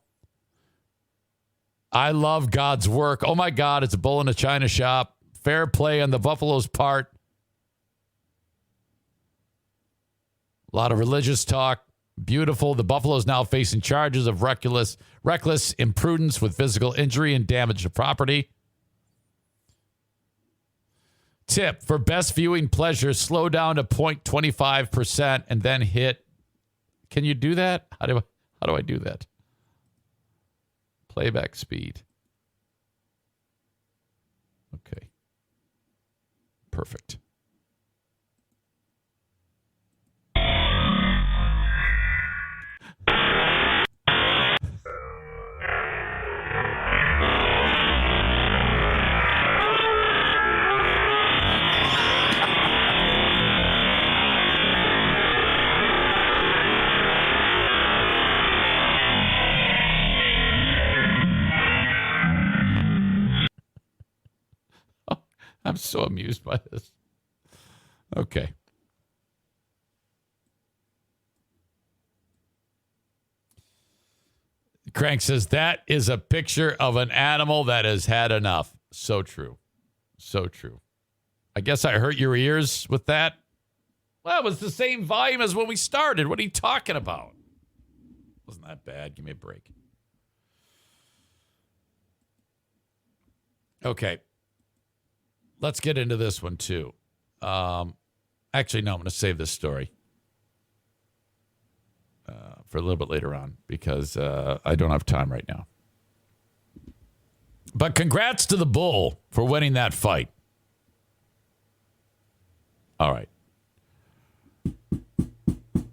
Speaker 2: I love God's work. Oh my God, it's a bull in a China shop. Fair play on the Buffalo's part. A lot of religious talk. Beautiful. The Buffalo's now facing charges of reckless imprudence with physical injury and damage to property. Tip for best viewing pleasure, slow down to 0.25% and then hit. Can you do that? How do I do that? Playback speed. Okay. Perfect. I'm so amused by this. Okay. Crank says, that is a picture of an animal that has had enough. So true. So true. I guess I hurt your ears with that. Well, it was the same volume as when we started. What are you talking about? Wasn't that bad? Give me a break. Okay. Let's get into this one, too. Actually, no, I'm going to save this story for a little bit later on because I don't have time right now. But congrats to the Bull for winning that fight. All right.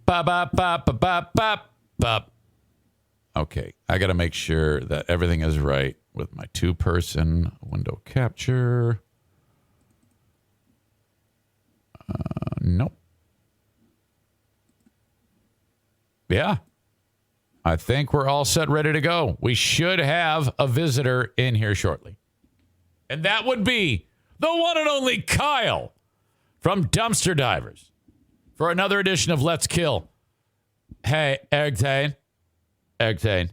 Speaker 2: Bop, bop, bop, bop, bop, bop, bop. Okay, I got to make sure that everything is right with my two-person window capture. Nope. Yeah. I think we're all set, ready to go. We should have a visitor in here shortly. And that would be the one and only Kyle from Dumpster Divers for another edition of Let's Kill. Hey, Eric Zane. Eric Zane.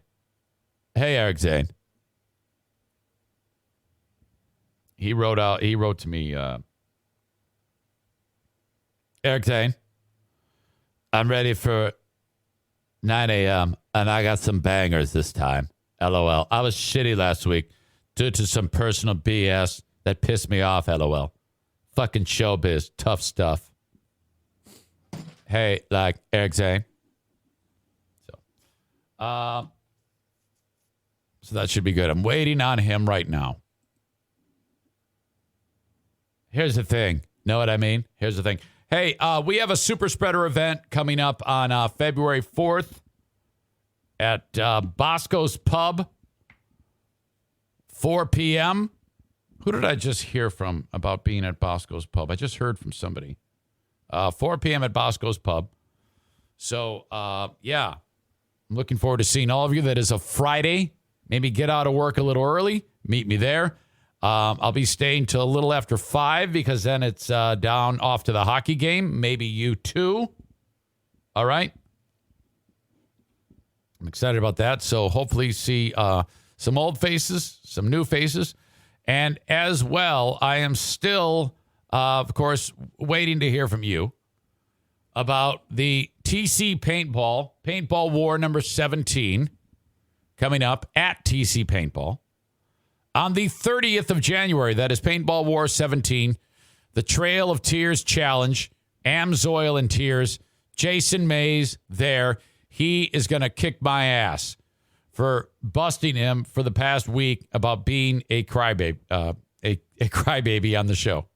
Speaker 2: Hey, Eric Zane. He wrote to me, Eric Zane, I'm ready for 9 a.m. and I got some bangers this time. LOL. I was shitty last week due to some personal BS that pissed me off. LOL. Fucking showbiz. Tough stuff. Hey, like Eric Zane. So that should be good. I'm waiting on him right now. Here's the thing. Know what I mean? Here's the thing. Hey, we have a super spreader event coming up on February 4th at Bosco's Pub, 4 p.m. Who did I just hear from about being at Bosco's Pub? I just heard from somebody. 4 p.m. at Bosco's Pub. So, yeah, I'm looking forward to seeing all of you. That is a Friday. Maybe get out of work a little early. Meet me there. I'll be staying till a little after 5 because then it's down off to the hockey game. Maybe you too. All right. I'm excited about that. So hopefully see some old faces, some new faces. And as well, I am still, of course, waiting to hear from you about the TC Paintball War number 17 coming up at TC Paintball. On the 30th of January, that is Paintball War 17, the Trail of Tears Challenge, Amsoil and Tears, Jason Mays there. He is going to kick my ass for busting him for the past week about being a crybaby, a crybaby on the show.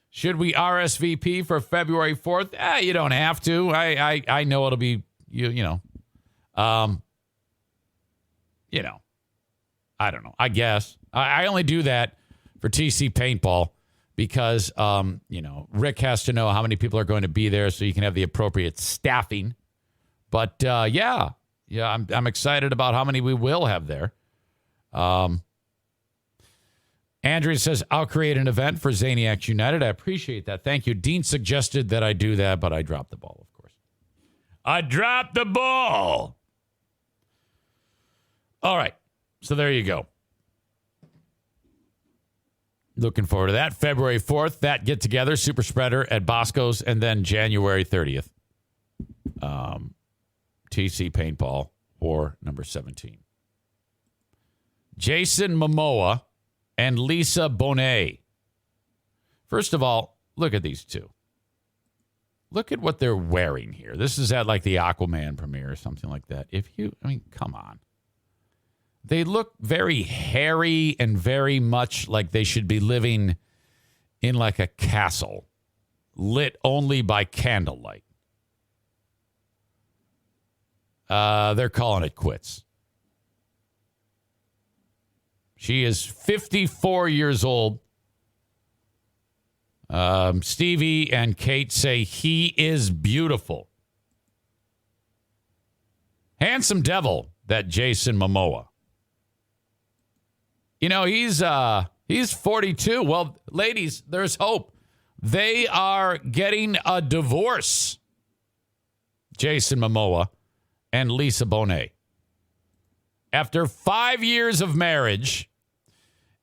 Speaker 2: Should we RSVP for February 4th? You don't have to. I know it'll be, you know. I don't know. I guess. I only do that for TC Paintball because, Rick has to know how many people are going to be there so you can have the appropriate staffing. But, yeah, I'm excited about how many we will have there. Andrea says, I'll create an event for Zaniacs United. I appreciate that. Thank you. Dean suggested that I do that, but I dropped the ball, of course. I dropped the ball. All right. So there you go. Looking forward to that. February 4th, that get together, super spreader at Bosco's, and then January 30th, TC Paintball War number 17. Jason Momoa and Lisa Bonet. First of all, look at these two. Look at what they're wearing here. This is at like the Aquaman premiere or something like that. Come on. They look very hairy and very much like they should be living in like a castle lit only by candlelight. They're calling it quits. She is 54 years old. Stevie and Kate say he is beautiful. Handsome devil, that Jason Momoa. You know, he's 42. Well, ladies, there's hope. They are getting a divorce. Jason Momoa and Lisa Bonet. after 5 years of marriage.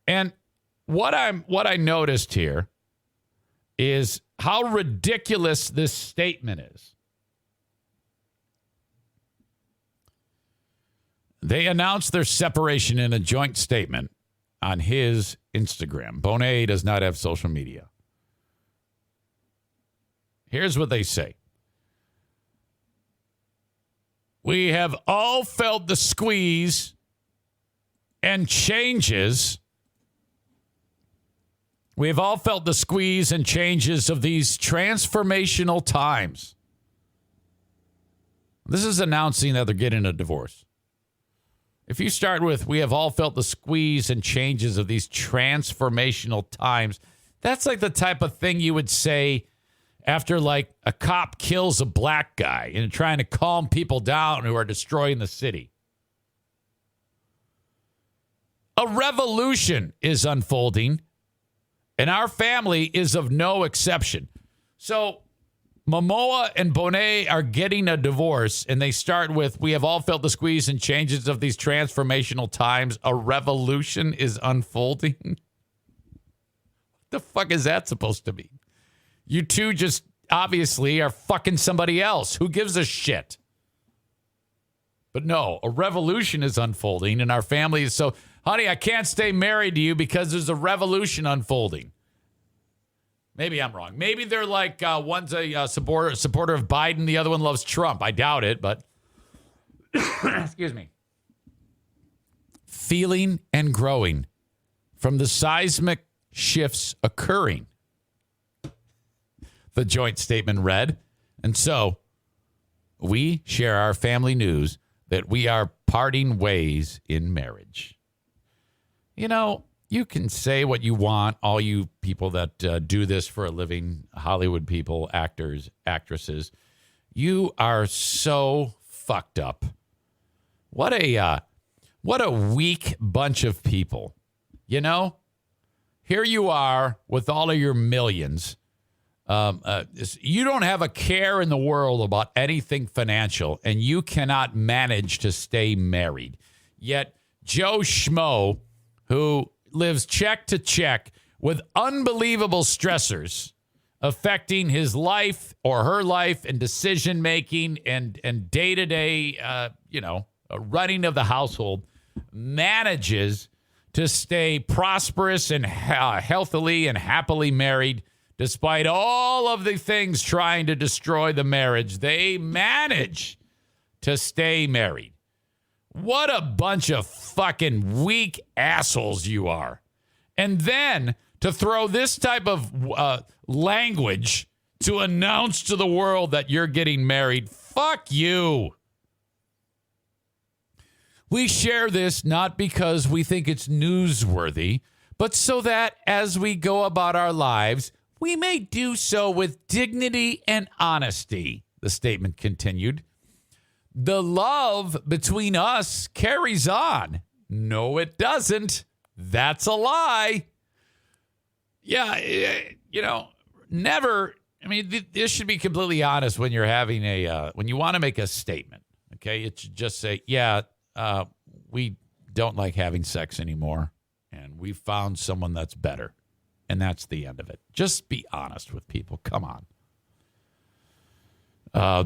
Speaker 2: And what I noticed here is how ridiculous this statement is. They announced their separation in a joint statement on his Instagram. Bonet does not have social media. Here's what they say. We have all felt the squeeze and changes. We have all felt the squeeze and changes of these transformational times. This is announcing that they're getting a divorce. If you start with, we have all felt the squeeze and changes of these transformational times, that's like the type of thing you would say after, like, a cop kills a black guy and trying to calm people down who are destroying the city. A revolution is unfolding, and our family is of no exception. So Momoa and Bonet are getting a divorce, and they start with, we have all felt the squeeze and changes of these transformational times. A revolution is unfolding. What the fuck is that supposed to mean? You two just obviously are fucking somebody else. Who gives a shit? But no, a revolution is unfolding, and our family is so, honey, I can't stay married to you because there's a revolution unfolding. Maybe I'm wrong. Maybe they're like, one's a supporter of Biden, the other one loves Trump. I doubt it, but excuse me. Feeling and growing from the seismic shifts occurring, the joint statement read. And so we share our family news that we are parting ways in marriage. You know, you can say what you want, all you people that do this for a living, Hollywood people, actors, actresses. You are so fucked up. What a weak bunch of people. You know, here you are with all of your millions. You don't have a care in the world about anything financial, and you cannot manage to stay married. Yet Joe Schmo, who lives check to check with unbelievable stressors affecting his life or her life and decision making and day-to-day, running of the household, manages to stay prosperous and healthily and happily married despite all of the things trying to destroy the marriage. They manage to stay married. What a bunch of fucking weak assholes you are. And then to throw this type of language to announce to the world that you're getting married, fuck you. We share this not because we think it's newsworthy, but so that as we go about our lives, we may do so with dignity and honesty, the statement continued. The love between us carries on. No, it doesn't. That's a lie. Yeah, never. I mean, this should be completely honest when you're having when you want to make a statement, okay? It should just say, we don't like having sex anymore, and we found someone that's better, and that's the end of it. Just be honest with people. Come on.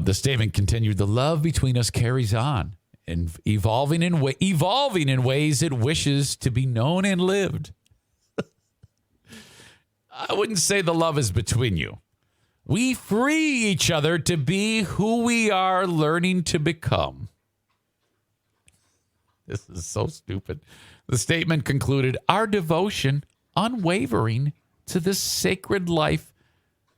Speaker 2: The statement continued, the love between us carries on and evolving in ways it wishes to be known and lived. I wouldn't say the love is between you. We free each other to be who we are learning to become. This is so stupid. The statement concluded, our devotion unwavering to this sacred life,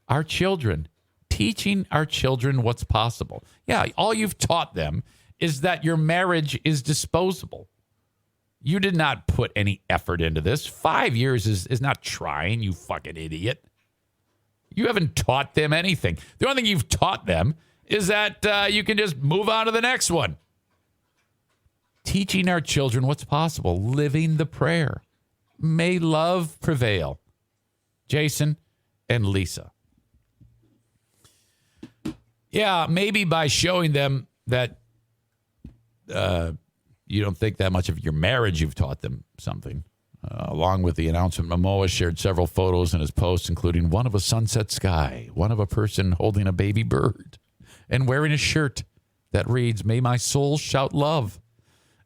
Speaker 2: our children. Teaching our children what's possible. Yeah, all you've taught them is that your marriage is disposable. You did not put any effort into this. 5 years is not trying, you fucking idiot. You haven't taught them anything. The only thing you've taught them is that you can just move on to the next one. Teaching our children what's possible. Living the prayer. May love prevail. Jason and Lisa. Yeah, maybe by showing them that, you don't think that much of your marriage, you've taught them something. Along with the announcement, Momoa shared several photos in his posts, including one of a sunset sky, one of a person holding a baby bird, and wearing a shirt that reads, "May my soul shout love,"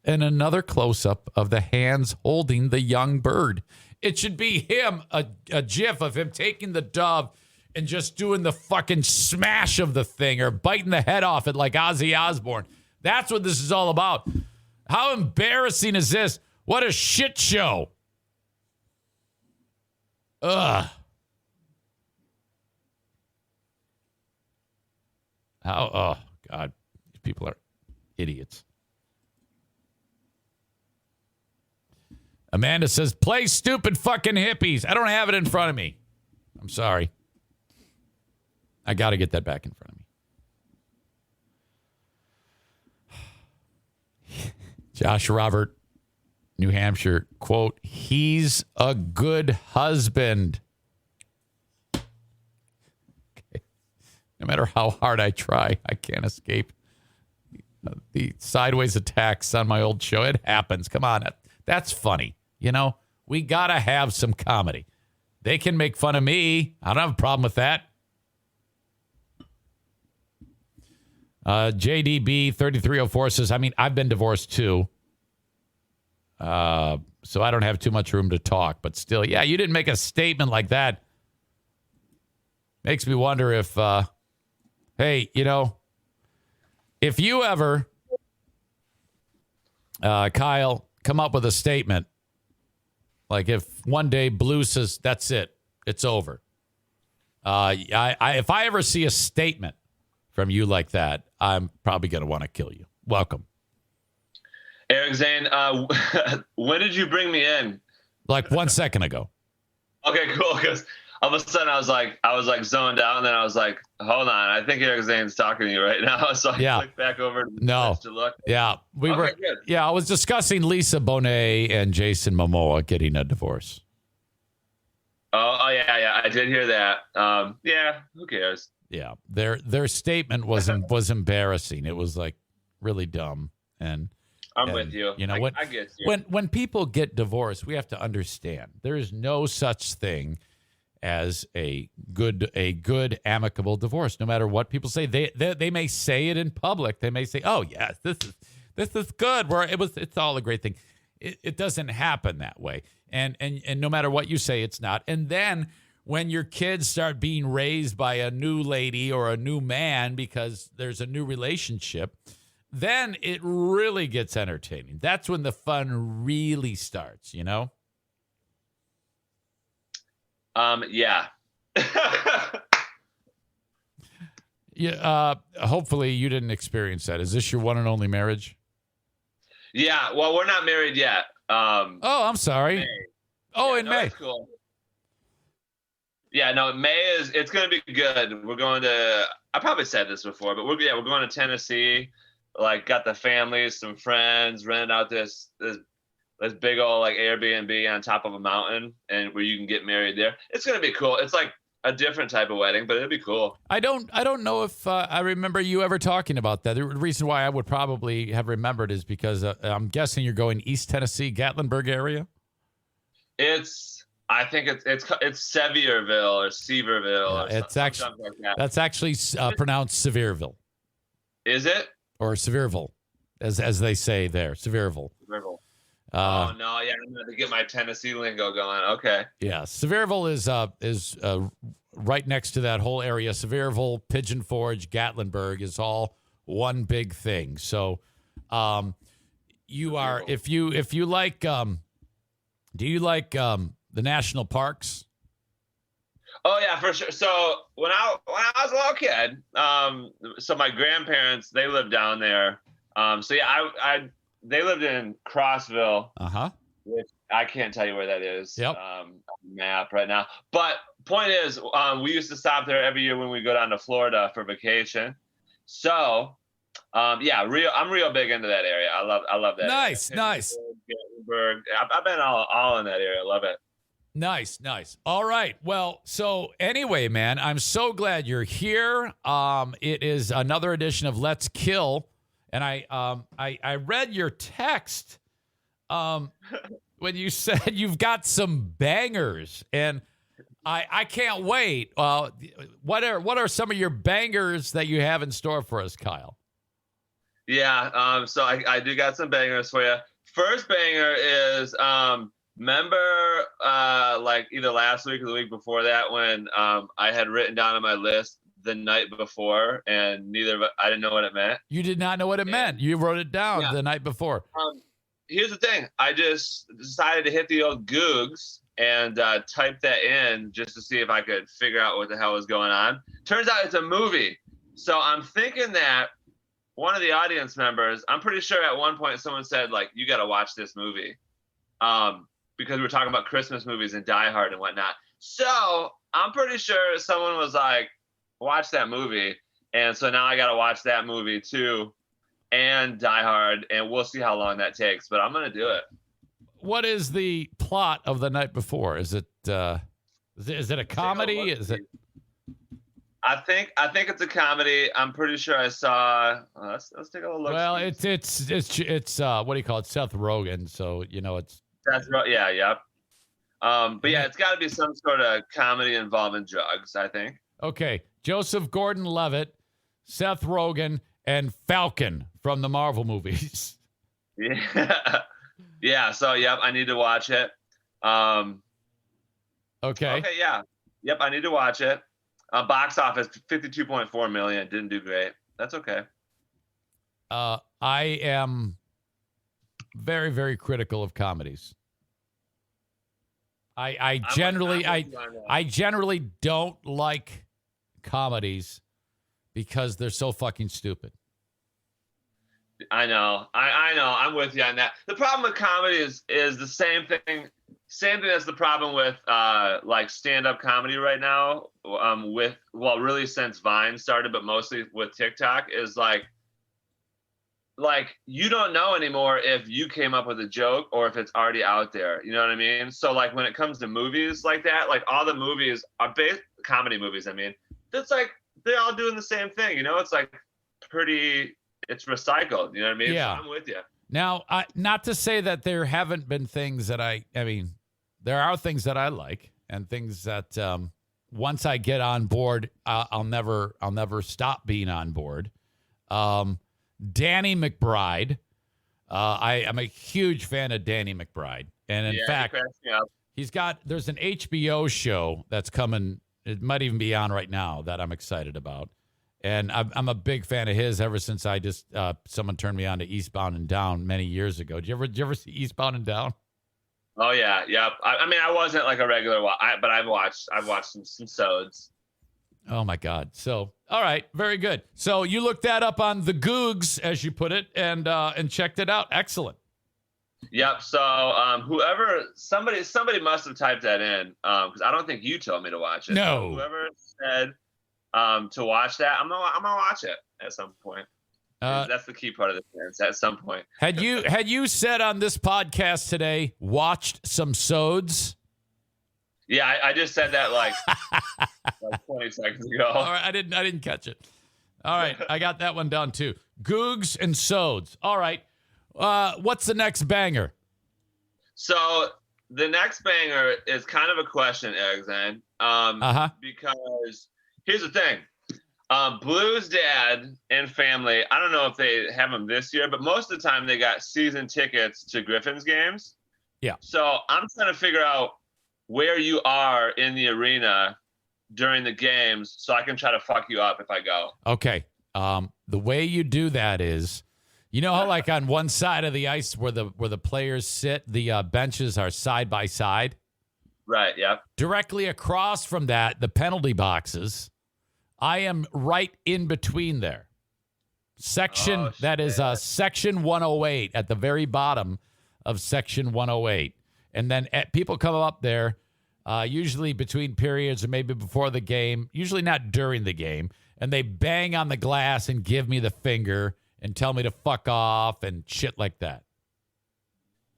Speaker 2: and another close-up of the hands holding the young bird. It should be him, a gif of him taking the dove and just doing the fucking smash of the thing or biting the head off it like Ozzy Osbourne. That's what this is all about. How embarrassing is this? What a shit show. Ugh. Oh, God. These people are idiots. Amanda says, play stupid fucking hippies. I don't have it in front of me. I'm sorry. I got to get that back in front of me. Josh Robert, New Hampshire, quote, "He's a good husband." Okay. No matter how hard I try, I can't escape the sideways attacks on my old show. It happens. Come on. That's funny. You know, we got to have some comedy. They can make fun of me. I don't have a problem with that. JDB 3304 says, I mean, I've been divorced too. So I don't have too much room to talk, but still, yeah, you didn't make a statement like that. Makes me wonder if, hey, you know, if you ever, Kyle, come up with a statement, like if one day Blue says, that's it, it's over. If I ever see a statement from you like that, I'm probably going to want to kill you. Welcome.
Speaker 4: Eric Zane, when did you bring me in?
Speaker 2: Like 1 second ago.
Speaker 4: Okay, cool. Because all of a sudden I was like zoned out, and then I was like, hold on, I think Eric Zane's talking to you right now. So I clicked back over to look.
Speaker 2: Yeah, good. Yeah, I was discussing Lisa Bonet and Jason Momoa getting a divorce.
Speaker 4: Oh yeah, I did hear that. Yeah, who cares?
Speaker 2: Yeah, their statement was embarrassing. It was like really dumb, and
Speaker 4: I'm with you.
Speaker 2: You know,
Speaker 4: I get you.
Speaker 2: When people get divorced, we have to understand there is no such thing as a good amicable divorce. No matter what people say, they may say it in public. They may say, "Oh yes, this is good." It's all a great thing. It doesn't happen that way, and no matter what you say, it's not. And then when your kids start being raised by a new lady or a new man because there's a new relationship, then it really gets entertaining. That's when the fun really starts, you know?
Speaker 4: Yeah.
Speaker 2: Yeah. Hopefully you didn't experience that. Is this your one and only marriage?
Speaker 4: Yeah. Well, we're not married yet.
Speaker 2: Oh, I'm sorry.
Speaker 4: May.
Speaker 2: Oh,
Speaker 4: yeah,
Speaker 2: in May.
Speaker 4: That's cool. Yeah, no, May it's going to be good. We're going to, I probably said this before, but we're going to Tennessee. Like, got the family, some friends, rented out this big old like Airbnb on top of a mountain, and where you can get married there. It's going to be cool. It's like a different type of wedding, but it'll be cool.
Speaker 2: I don't know if I remember you ever talking about that. The reason why I would probably have remembered is because I'm guessing you're going East Tennessee, Gatlinburg area.
Speaker 4: I think it's Sevierville or Seaverville.
Speaker 2: Yeah,
Speaker 4: or something like that.
Speaker 2: That's actually pronounced Sevierville.
Speaker 4: Is it?
Speaker 2: Or Sevierville, as they say there, Sevierville.
Speaker 4: Sevierville. Oh no, yeah, I'm going to get my Tennessee lingo going. Okay.
Speaker 2: Yeah, Sevierville is right next to that whole area. Sevierville, Pigeon Forge, Gatlinburg is all one big thing. So, you are if you like, do you like the national parks?
Speaker 4: Oh yeah, for sure. So when I was a little kid, so my grandparents, they lived down there. So yeah, they lived in Crossville. Which I can't tell you where that is.
Speaker 2: Yep.
Speaker 4: Map right now. But point is, we used to stop there every year when we go down to Florida for vacation. So yeah, I'm real big into that area. I love that.
Speaker 2: Nice.
Speaker 4: I've been all in that area. I love it.
Speaker 2: Nice. All right. Well, so anyway, man, I'm so glad you're here. It is another edition of Let's Kill. And I read your text when you said you've got some bangers, and I can't wait. What are some of your bangers that you have in store for us, Kyle?
Speaker 4: Yeah, so I do got some bangers for you. First banger is remember like either last week or the week before that when I had written down on my list the night before and I didn't know what it meant.
Speaker 2: You did not know what it meant. You wrote it down the night before.
Speaker 4: Here's the thing. I just decided to hit the old Googs and type that in just to see if I could figure out what the hell was going on. Turns out it's a movie. So I'm thinking that one of the audience members, I'm pretty sure at one point someone said, like, you got to watch this movie. Because we're talking about Christmas movies and Die Hard and whatnot. So I'm pretty sure someone was like, watch that movie. And so now I got to watch that movie too and Die Hard. And we'll see how long that takes. But I'm going to do it.
Speaker 2: What is the plot of The Night Before? Is it a comedy? Is it?
Speaker 4: I think it's a comedy. I'm pretty sure I saw. Let's take a look.
Speaker 2: Well, it's what do you call it? Seth Rogen. So it's.
Speaker 4: That's right. Yeah, yep. But yeah, it's got to be some sort of comedy involving drugs, I think.
Speaker 2: Okay, Joseph Gordon-Levitt, Seth Rogen, and Falcon from the Marvel movies.
Speaker 4: Yeah. Yeah. So yep, I need to watch it.
Speaker 2: Okay.
Speaker 4: Okay. Yeah. Yep, I need to watch it. Box office 52.4 million. Didn't do great. That's okay.
Speaker 2: I am very, very critical of comedies. I generally don't like comedies because they're so fucking stupid.
Speaker 4: I know. I know. I'm with you on that. The problem with comedy is the same thing. Same thing as the problem with like stand-up comedy right now. Really since Vine started, but mostly with TikTok, is like you don't know anymore if you came up with a joke or if it's already out there. You know what I mean? So like when it comes to movies like that, like all the movies are comedy movies. I mean, it's like they're all doing the same thing. It's like it's recycled. You know what I mean?
Speaker 2: Yeah.
Speaker 4: So I'm with you.
Speaker 2: Now, not to say that there haven't been things that I mean, there are things that I like and things that once I get on board, I'll never stop being on board. Danny McBride. I'm a huge fan of Danny McBride. And in fact, there's an HBO show that's coming. It might even be on right now that I'm excited about. And I'm a big fan of his ever since someone turned me on to Eastbound and Down many years ago. Did you ever see Eastbound and Down?
Speaker 4: Oh yeah. Yep. I mean, I wasn't like a regular but I've watched some sods.
Speaker 2: Oh my God. So, all right. Very good. So you looked that up on the Googs, as you put it, and checked it out. Excellent.
Speaker 4: Yep. So somebody must have typed that in because I don't think you told me to watch it.
Speaker 2: No.
Speaker 4: So whoever said to watch that, I'm gonna watch it at some point. That's the key part of the dance. At some point.
Speaker 2: Had you said on this podcast today, watched some sods?
Speaker 4: Yeah, I just said that like 20 seconds ago.
Speaker 2: All right, I didn't catch it. All right, I got that one down too. Googs and sods. All right, what's the next banger?
Speaker 4: So the next banger is kind of a question, Zane. Because here's the thing. Blues Dad and family, I don't know if they have them this year, but most of the time they got season tickets to Griffins games.
Speaker 2: Yeah. So
Speaker 4: I'm trying to figure out where you are in the arena during the games so I can try to fuck you up if I go.
Speaker 2: Okay. The way you do that is, how like on one side of the ice where the players sit, the benches are side by side?
Speaker 4: Right, yep.
Speaker 2: Directly across from that, the penalty boxes, I am right in between there. Section 108 at the very bottom of section 108. And then people come up there, usually between periods or maybe before the game, usually not during the game, and they bang on the glass and give me the finger and tell me to fuck off and shit like that.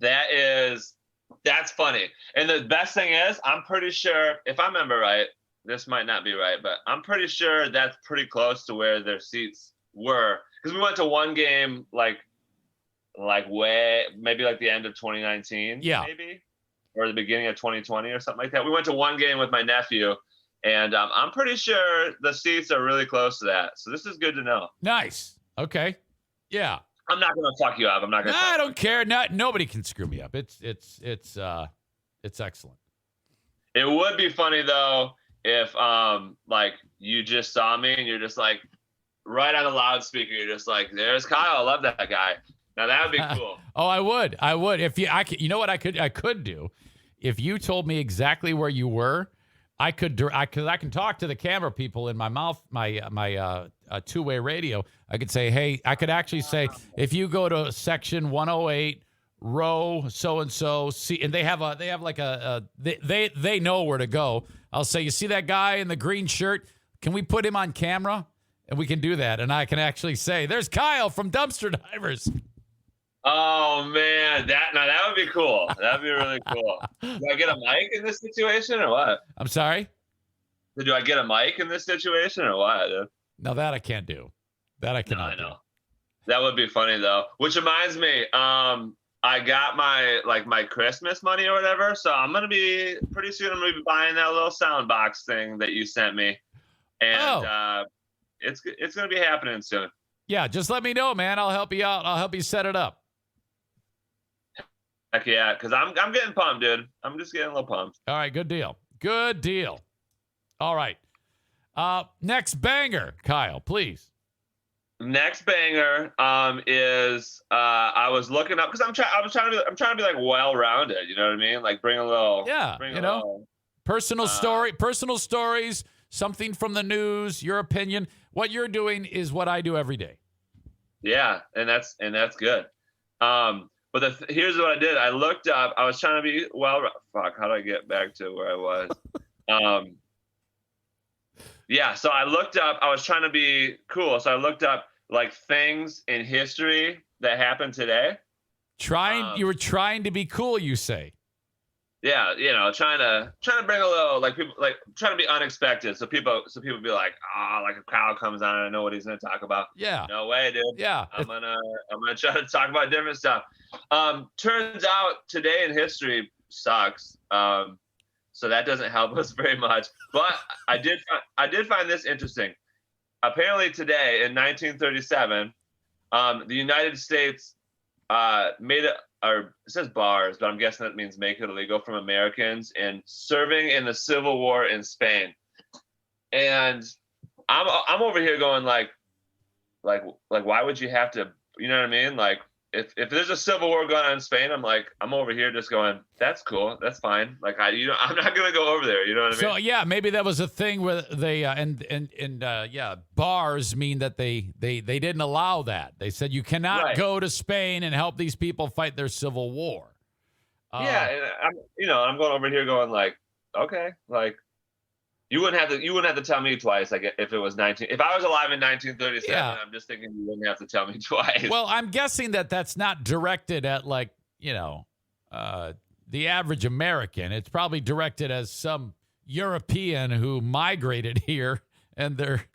Speaker 4: That's funny. And the best thing is, I'm pretty sure, if I remember right, this might not be right, but I'm pretty sure that's pretty close to where their seats were. because we went to one game like way maybe like the end of 2019, maybe, or the beginning of 2020 or something like that. We went to one game with my nephew, and I'm pretty sure the seats are really close to that. So this is good to know.
Speaker 2: Nice. Okay. Yeah.
Speaker 4: I'm not gonna fuck you up. I'm not gonna.
Speaker 2: I don't care. Nobody can screw me up. It's excellent.
Speaker 4: It would be funny though if like you just saw me and you're just like right on the loudspeaker. You're just like, "There's Kyle. I love that guy." Now that would be cool.
Speaker 2: Oh, I would. If you know what I could do, if you told me exactly where you were, I can talk to the camera people in my mouth, my two-way radio. I could say, hey, I could actually say, if you go to section 108, row so and so, see, and they have like they know where to go. I'll say, you see that guy in the green shirt? Can we put him on camera? And we can do that, and I can actually say, there's Kyle from Dumpster Divers.
Speaker 4: Oh man, that would be cool. That'd be really cool. Do I get a mic in this situation or what?
Speaker 2: I'm sorry?
Speaker 4: Do I get a mic in this situation or what?
Speaker 2: No, that I can't do. That I cannot.
Speaker 4: No, I know. That would be funny though. Which reminds me, I got my Christmas money or whatever, so pretty soon I'm gonna be buying that little sound box thing that you sent me, and it's gonna be happening soon.
Speaker 2: Yeah, just let me know, man. I'll help you out. I'll help you set it up.
Speaker 4: Heck yeah, because I'm getting pumped, dude. I'm just getting a little pumped.
Speaker 2: All right, good deal. Good deal. All right. Next banger, Kyle, please.
Speaker 4: Next banger is I was looking up because I'm trying to be like well-rounded. You know what I mean? Like bring a little
Speaker 2: personal stories, something from the news, your opinion. What you're doing is what I do every day.
Speaker 4: Yeah, and that's good. But here's what I did. I looked up. I was trying to be Fuck. How do I get back to where I was? Yeah. So I looked up. I was trying to be cool. So I looked up like things in history that happened today.
Speaker 2: You were trying to be cool, you say?
Speaker 4: Yeah, trying to bring a little like people like trying to be unexpected, so people be like, like a Kyle comes on and I know what he's gonna talk about.
Speaker 2: Yeah.
Speaker 4: No way, dude.
Speaker 2: Yeah.
Speaker 4: I'm gonna try to talk about different stuff. Turns out today in history sucks. So that doesn't help us very much. But I did find this interesting. Apparently today in 1937, the United States it says bars, but I'm guessing that means make it illegal from Americans and serving in the Civil War in Spain. And I'm over here going like why would you have to, you know what I mean? Like if there's a civil war going on in Spain, I'm over here just going, that's cool, that's fine. Like I'm not gonna go over there. You know what I mean?
Speaker 2: So yeah, maybe that was a thing where they bars mean that they didn't allow that. They said you cannot go to Spain and help these people fight their civil war.
Speaker 4: Yeah, and I'm going over here going like, okay, like you wouldn't have to tell me twice. Like if it was if I was alive in 1937, I'm just thinking you wouldn't have to tell me twice.
Speaker 2: Well, I'm guessing that's not directed at like, the average American. It's probably directed as some European who migrated here and they're,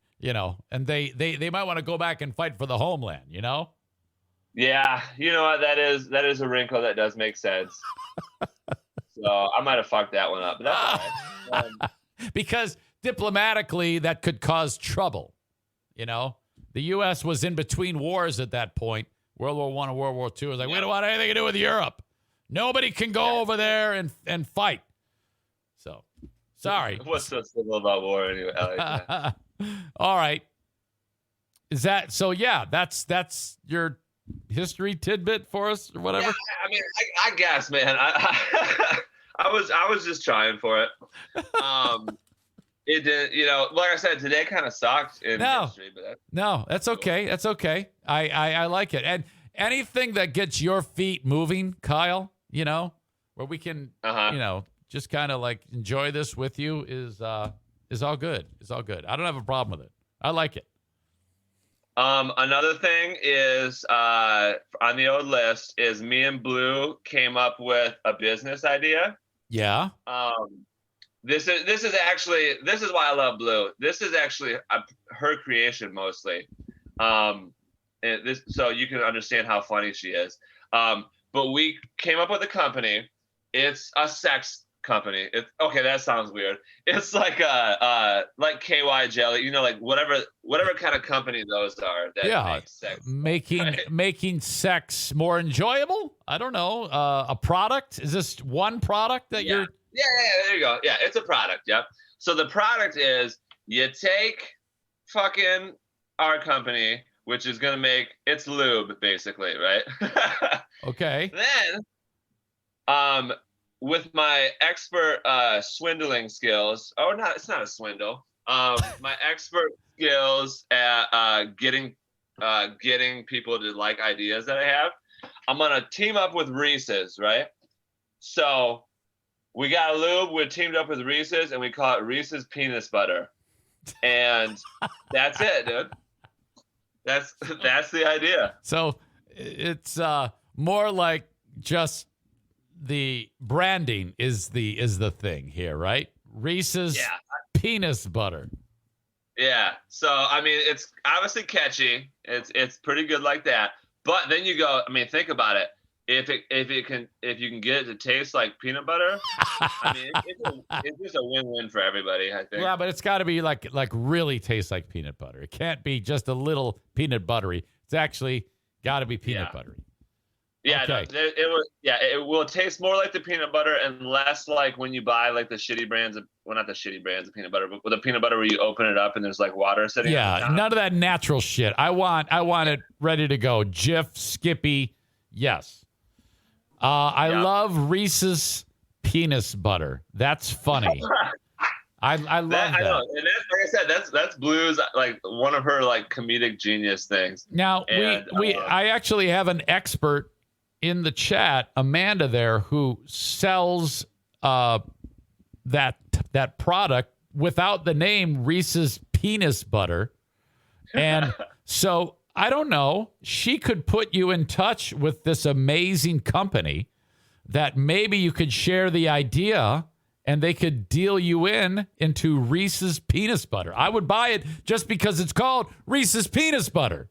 Speaker 2: and they might want to go back and fight for the homeland,
Speaker 4: Yeah, you know what? That is a wrinkle that does make sense. So I might have fucked that one up, but that's all right.
Speaker 2: Because diplomatically, that could cause trouble. The U.S. was in between wars at that point. World War I and World War II. It was like, we don't want anything to do with Europe. Nobody can go over there and fight. So, sorry.
Speaker 4: What's so simple about war anyway?
Speaker 2: All right. Is that so? Yeah, that's your history tidbit for us or whatever.
Speaker 4: Yeah, I mean, I guess, man. I was just trying for it. It did, like I said, today kind of sucked in history, but
Speaker 2: that's okay. That's okay. I like it. And anything that gets your feet moving, Kyle, where we can, just kind of like enjoy this with you is all good. It's all good. I don't have a problem with it. I like it.
Speaker 4: Another thing is on the old list is me and Blue came up with a business idea.
Speaker 2: Yeah.
Speaker 4: This is why I love Blue. This is actually her creation mostly. so you can understand how funny she is. But we came up with a company. It's a sex company. It's okay. That sounds weird. It's like like KY jelly. You know, like whatever kind of company those are that make sex.
Speaker 2: Making sex more enjoyable. I don't know. A product. Is this one product that you're?
Speaker 4: Yeah. There you go. Yeah, it's a product. Yep. So the product is you take fucking our company, which is gonna make it's lube basically, right?
Speaker 2: Okay.
Speaker 4: Then, with my expert swindling skills, it's not a swindle. My expert skills at getting people to like ideas that I have, I'm gonna team up with Reese's, right? So we got a lube, we're teamed up with Reese's, and we call it Reese's Penis Butter. And that's it, dude. That's the idea.
Speaker 2: So it's more like just the branding is the thing here, right? Reese's Penis Butter.
Speaker 4: Yeah. So I mean, it's obviously catchy. It's pretty good like that. But then you go, I mean, think about it. If you can get it to taste like peanut butter, I mean, it's just a win-win for everybody, I think.
Speaker 2: Yeah, but it's got to be like really taste like peanut butter. It can't be just a little peanut buttery. It's actually got to be peanut buttery.
Speaker 4: Yeah,
Speaker 2: okay.
Speaker 4: No, it will taste more like the peanut butter and less like when you buy like the shitty brands of, well, not the shitty brands of peanut butter, but with the peanut butter where you open it up and there's like water sitting on top.
Speaker 2: None of that natural shit. I want it ready to go. Jif, Skippy, yes. I love Reese's Penis Butter. That's funny. I love that. I know.
Speaker 4: And that's, like I said, that's Blue's like one of her like comedic genius things.
Speaker 2: Now I actually have an expert in the chat, Amanda there, who sells that product without the name Reese's Penis Butter. And so I don't know. She could put you in touch with this amazing company that maybe you could share the idea and they could deal you into Reese's Penis Butter. I would buy it just because it's called Reese's Penis Butter.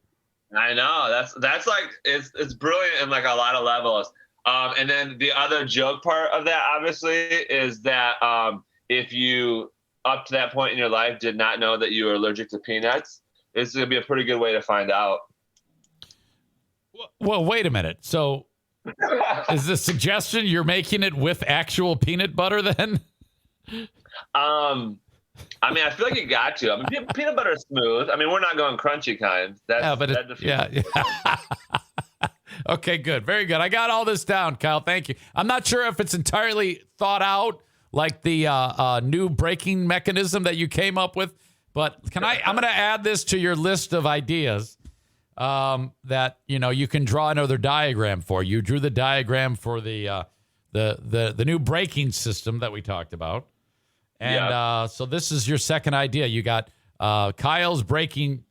Speaker 4: I know. That's like it's brilliant in like a lot of levels. And then the other joke part of that obviously is that if you up to that point in your life did not know that you were allergic to peanuts, it's going to be a pretty good way to find out.
Speaker 2: Well, wait a minute. So is the suggestion you're making it with actual peanut butter then?
Speaker 4: I mean, I feel like you got to. I mean, peanut butter is smooth. I mean, we're not going crunchy kind. Okay, good. Very good. I got all this down, Kyle. Thank you. I'm not sure if it's entirely thought out, like the new braking mechanism that you came up with. But I'm going to add this to your list of ideas that, you can draw another diagram for. You drew the diagram for the new braking system that we talked about. And so this is your second idea. You got Kyle's braking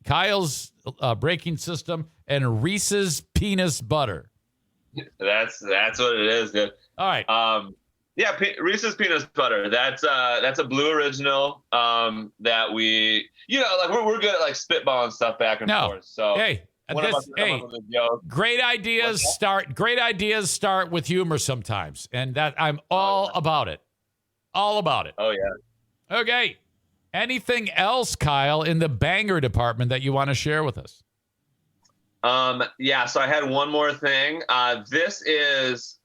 Speaker 4: system and Reese's Penis Butter. That's what it is, dude.
Speaker 2: All right.
Speaker 4: Yeah, Reese's Peanut Butter. That's a Blue original. That we, like we're good at like spitballing stuff back and forth. So
Speaker 2: great ideas start with humor sometimes, and that I'm all about it. All about it.
Speaker 4: Oh yeah.
Speaker 2: Okay. Anything else, Kyle, in the banger department that you want to share with us?
Speaker 4: Yeah. So I had one more thing. This is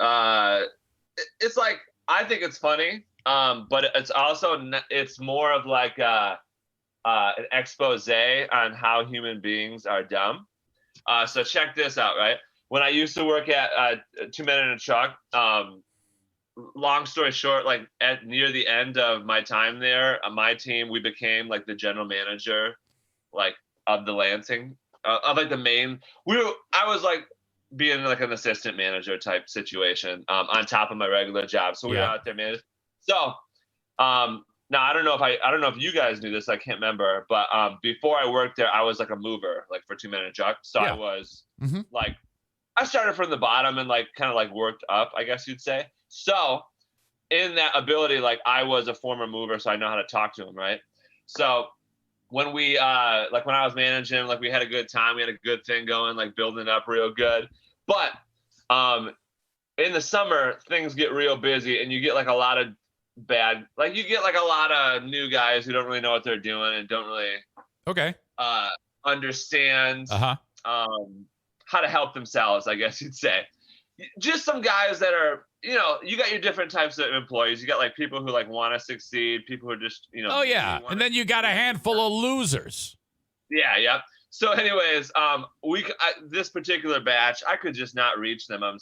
Speaker 4: it's like. I think it's funny, but it's also it's more of like an expose on how human beings are dumb. So check this out, right? When I used to work at 2 Men in a Truck, long story short, like near the end of my time there, my team, we became like the general manager, like of the Lansing, of like the main. I was like being like an assistant manager type situation on top of my regular job. So we were out there managing. So now I don't know if you guys knew this, I can't remember, but before I worked there, I was like a mover, like for 2 Men in a Truck. So I was like, I started from the bottom and like kind of like worked up, I guess you'd say. So in that ability, like I was a former mover, so I know how to talk to them, right? So when we like when I was managing, like we had a good time, we had a good thing going, like building it up real good. But in the summer, things get real busy, and you get like a lot of you get like a lot of new guys who don't really know what they're doing and don't really understand how to help themselves, I guess you'd say. Just some guys that are, you got your different types of employees. You got like people who like want to succeed, people who are just,
Speaker 2: Oh yeah, and then you got a handful of losers.
Speaker 4: Yeah. So, anyways, this particular batch, I could just not reach them on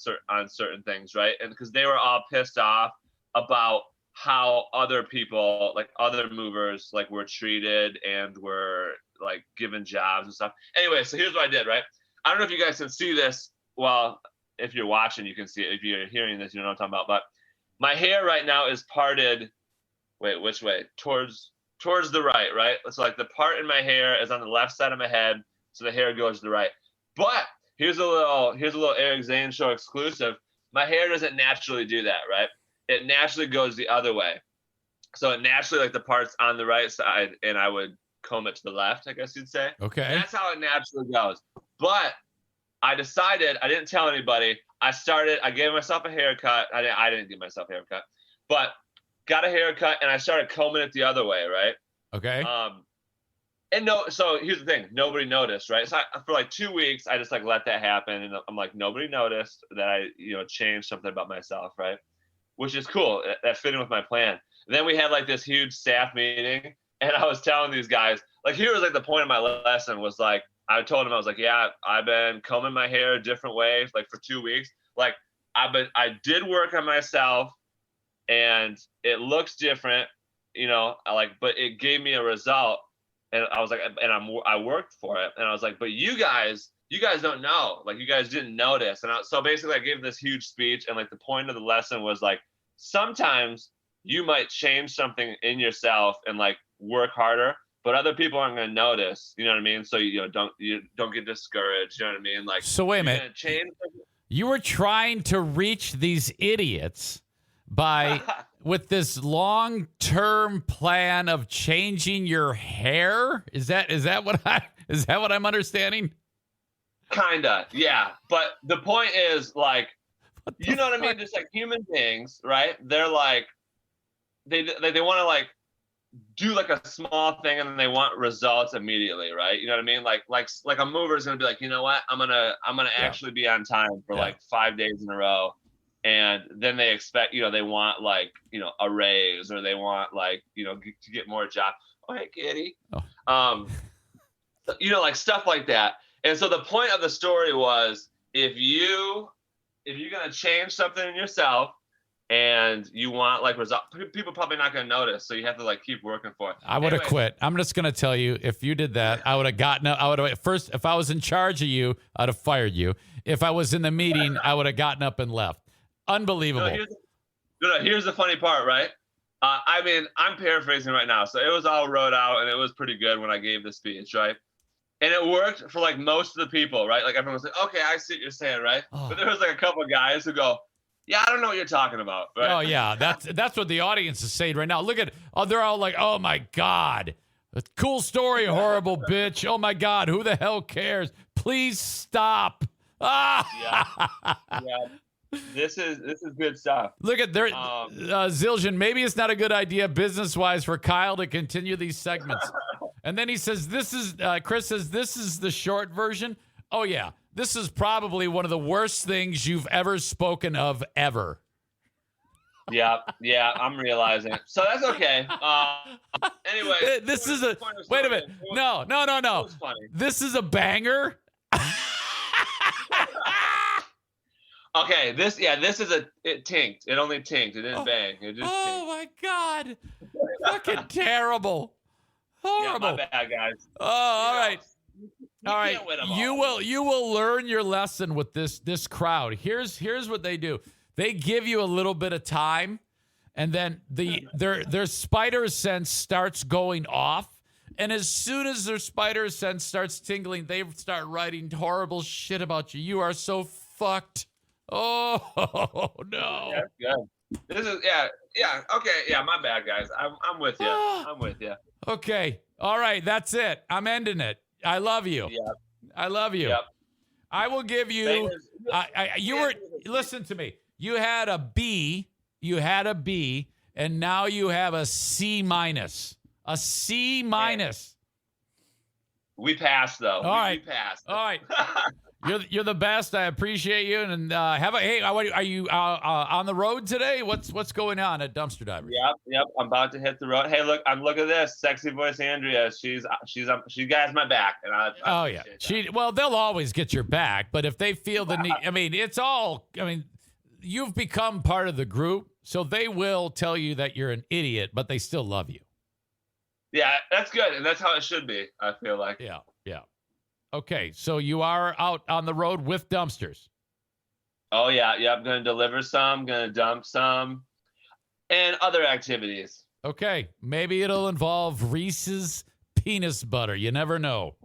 Speaker 4: certain things, right? And because they were all pissed off about how other people, like other movers, like were treated and were like given jobs and stuff. Anyway, so here's what I did, right? I don't know if you guys can see this. Well, if you're watching, you can see it. If you're hearing this, you know what I'm talking about. But my hair right now is parted. Wait, which way? Towards the right? So like the part in my hair is on the left side of my head, so the hair goes to the right. But here's a little Eric Zane show exclusive. My hair doesn't naturally do that, right? It naturally goes the other way. So it naturally, like the parts on the right side, and I would comb it to the left, I guess you'd say.
Speaker 2: Okay.
Speaker 4: That's how it naturally goes. But I decided, I didn't tell anybody. I gave myself a haircut. I didn't give myself a haircut, but got a haircut, and I started combing it the other way, right?
Speaker 2: Okay.
Speaker 4: So here's the thing. Nobody noticed, right? So for like 2 weeks, I just like let that happen. And I'm like, nobody noticed that I, changed something about myself, right? Which is cool. That fit in with my plan. Then we had like this huge staff meeting, and I was telling these guys, like, here was like the point of my lesson was like, I told him, I was like, yeah, I've been combing my hair a different way, like for 2 weeks. Like I did work on myself, and it looks different, but it gave me a result. And I was like, and I worked for it. And I was like, but you guys don't know, like you guys didn't notice. And so basically I gave this huge speech, and like the point of the lesson was like, sometimes you might change something in yourself and like work harder, but other people aren't going to notice. You know what I mean? So you don't get discouraged. You know what I mean? Like,
Speaker 2: so wait a minute. You were trying to reach these idiots by with this long-term plan of changing your hair. Is that what I'm understanding?
Speaker 4: Kinda, yeah. But the point is, like, you know what I mean? Just like human beings, right? They're like, they want to like do like a small thing, and then they want results immediately, right? You know what I mean? Like a mover is gonna be like, you know what? I'm gonna actually be on time for like 5 days in a row, and then they expect, they want like, a raise, or they want like, to get more jobs. Oh, hey, kitty. Oh. Like stuff like that. And so the point of the story was, if you're gonna change something in yourself, and you want like result, people probably not going to notice, so you have to like keep working for it.
Speaker 2: I would have quit. I'm just going to tell you, if you did that, I would have gotten up. I would have first, if I was in charge of you, I'd have fired you. If I was in the meeting, I would have gotten up and left. Unbelievable.
Speaker 4: Here's the funny part, right? I mean, I'm paraphrasing right now, so it was all wrote out, and it was pretty good when I gave the speech, right? And it worked for like most of the people, right? Like everyone was like, okay, I see what you're saying, right? Oh. But there was like a couple of guys who go, yeah, I don't know what you're talking about. Right?
Speaker 2: Oh, yeah. That's what the audience is saying right now. Look at, they're all like, oh, my God. Cool story, horrible bitch. Oh, my God. Who the hell cares? Please stop. Ah.
Speaker 4: Yeah. This is good stuff.
Speaker 2: Look at there, Zildjian. Maybe it's not a good idea business-wise for Kyle to continue these segments. And then he says, Chris says, this is the short version. Oh, yeah. This is probably one of the worst things you've ever spoken of ever.
Speaker 4: Yeah, I'm realizing it. So that's okay. Anyway.
Speaker 2: This is a, wait a minute. No. This is a banger.
Speaker 4: Okay, this is it tinked. It only tinked. It didn't bang. It just tinked.
Speaker 2: My God. Fucking terrible. Horrible.
Speaker 4: Yeah, my bad, guys.
Speaker 2: Oh, all right. All right, you will learn your lesson with this crowd. Here's what they do. They give you a little bit of time, and then their spider sense starts going off. And as soon as their spider sense starts tingling, they start writing horrible shit about you. You are so fucked. Oh no.
Speaker 4: That's good. Yeah. Okay. Yeah. My bad, guys. I'm with you. I'm with you.
Speaker 2: Okay. All right. That's it. I'm ending it. I love you.
Speaker 4: Yeah.
Speaker 2: I love you.
Speaker 4: Yep.
Speaker 2: I will give you. You were. Listen to me. You had a B. You had a B, and now you have a C minus. A C minus.
Speaker 4: We passed though.
Speaker 2: All right.
Speaker 4: We passed.
Speaker 2: All right. You're the best. I appreciate you. And hey, are you on the road today? What's going on at Dumpster Divers?
Speaker 4: Yep. I'm about to hit the road. Hey, look at this sexy voice, Andrea. She got my back, and I
Speaker 2: yeah. They'll always get your back, but if they feel the need, I mean, you've become part of the group, so they will tell you that you're an idiot, but they still love you.
Speaker 4: Yeah, that's good, and that's how it should be. I feel like.
Speaker 2: Yeah. Okay, so you are out on the road with dumpsters.
Speaker 4: Oh, yeah. I'm going to deliver some, going to dump some, and other activities.
Speaker 2: Okay, maybe it'll involve Reese's penis butter. You never know.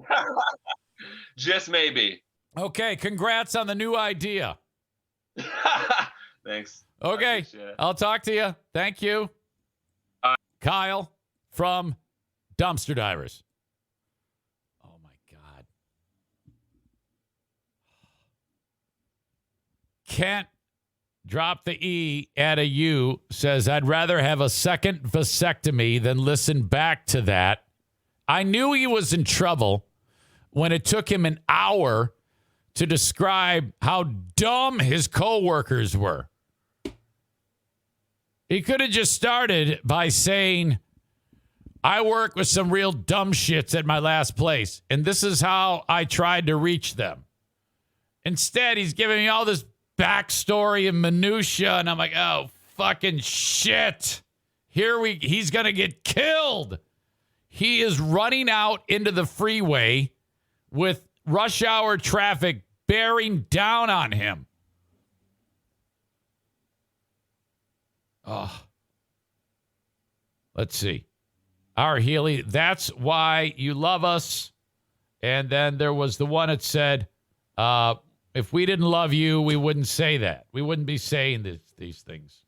Speaker 4: Just maybe.
Speaker 2: Okay, congrats on the new idea.
Speaker 4: Thanks.
Speaker 2: Okay, I'll talk to you. Thank you. Kyle from Dumpster Divers. Can't drop the E at a U says, I'd rather have a second vasectomy than listen back to that. I knew he was in trouble when it took him an hour to describe how dumb his coworkers were. He could have just started by saying, I work with some real dumb shits at my last place, and this is how I tried to reach them. Instead, he's giving me all this backstory and minutia, and I'm like, oh, fucking shit. He's going to get killed. He is running out into the freeway with rush hour traffic bearing down on him. Oh. Let's see. Our Healy, that's why you love us. And then there was the one that said, if we didn't love you, we wouldn't say that. We wouldn't be saying these things.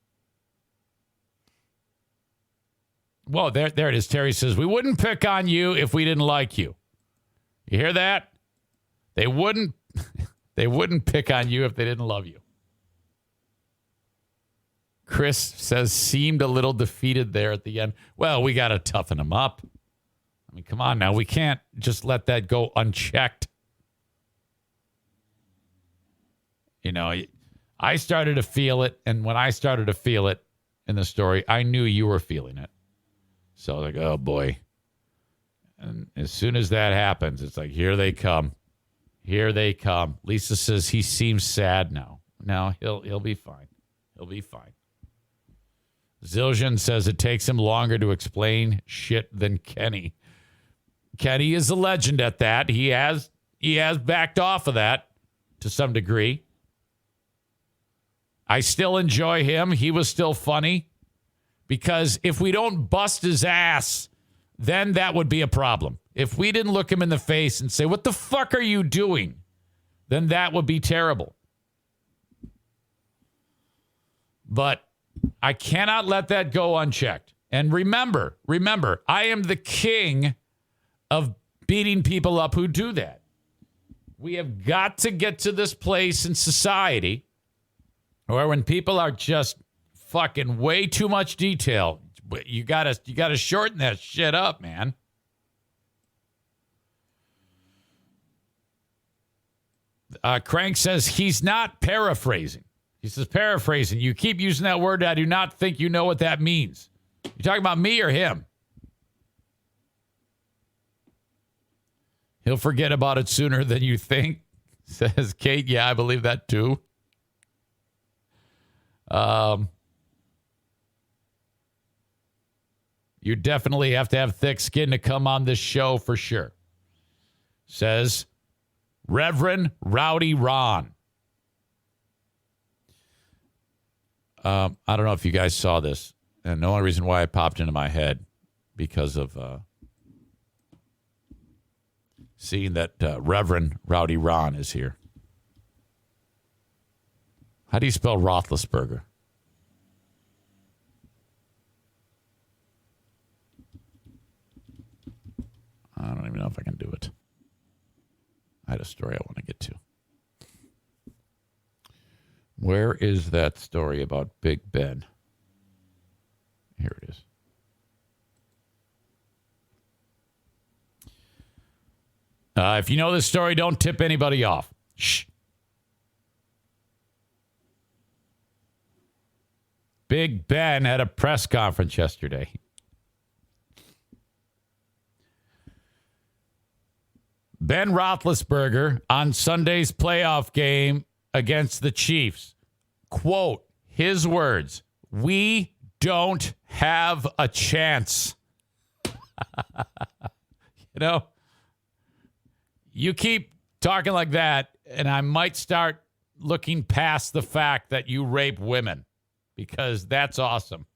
Speaker 2: Well, there it is. Terry says, we wouldn't pick on you if we didn't like you. You hear that? They wouldn't pick on you if they didn't love you. Chris says, seemed a little defeated there at the end. Well, we got to toughen him up. I mean, come on now. We can't just let that go unchecked. You know, I started to feel it, and when I started to feel it in the story, I knew you were feeling it. So I was like, oh, boy. And as soon as that happens, it's like, here they come. Here they come. Lisa says he seems sad now. No, he'll be fine. He'll be fine. Zildjian says it takes him longer to explain shit than Kenny. Kenny is a legend at that. He has backed off of that to some degree. I still enjoy him. He was still funny. Because if we don't bust his ass, then that would be a problem. If we didn't look him in the face and say, what the fuck are you doing? Then that would be terrible. But I cannot let that go unchecked. And remember, I am the king of beating people up who do that. We have got to get to this place in society where when people are just fucking way too much detail, you gotta shorten that shit up, man. Crank says he's not paraphrasing. He says paraphrasing. You keep using that word. I do not think you know what that means. You talking about me or him? He'll forget about it sooner than you think, says Kate. Yeah, I believe that too. You definitely have to have thick skin to come on this show for sure, says Reverend Rowdy Ron. I don't know if you guys saw this, and the only reason why it popped into my head because of seeing that Reverend Rowdy Ron is here. How do you spell Roethlisberger? even know if I can do it. I had a story I want to get to. Where is that story about Big Ben? Here it is. If you know this story, don't tip anybody off. Shh. Big Ben had a press conference yesterday. Ben Roethlisberger on Sunday's playoff game against the Chiefs. Quote, his words, "We don't have a chance." You know, you keep talking like that, and I might start looking past the fact that you rape women, because that's awesome.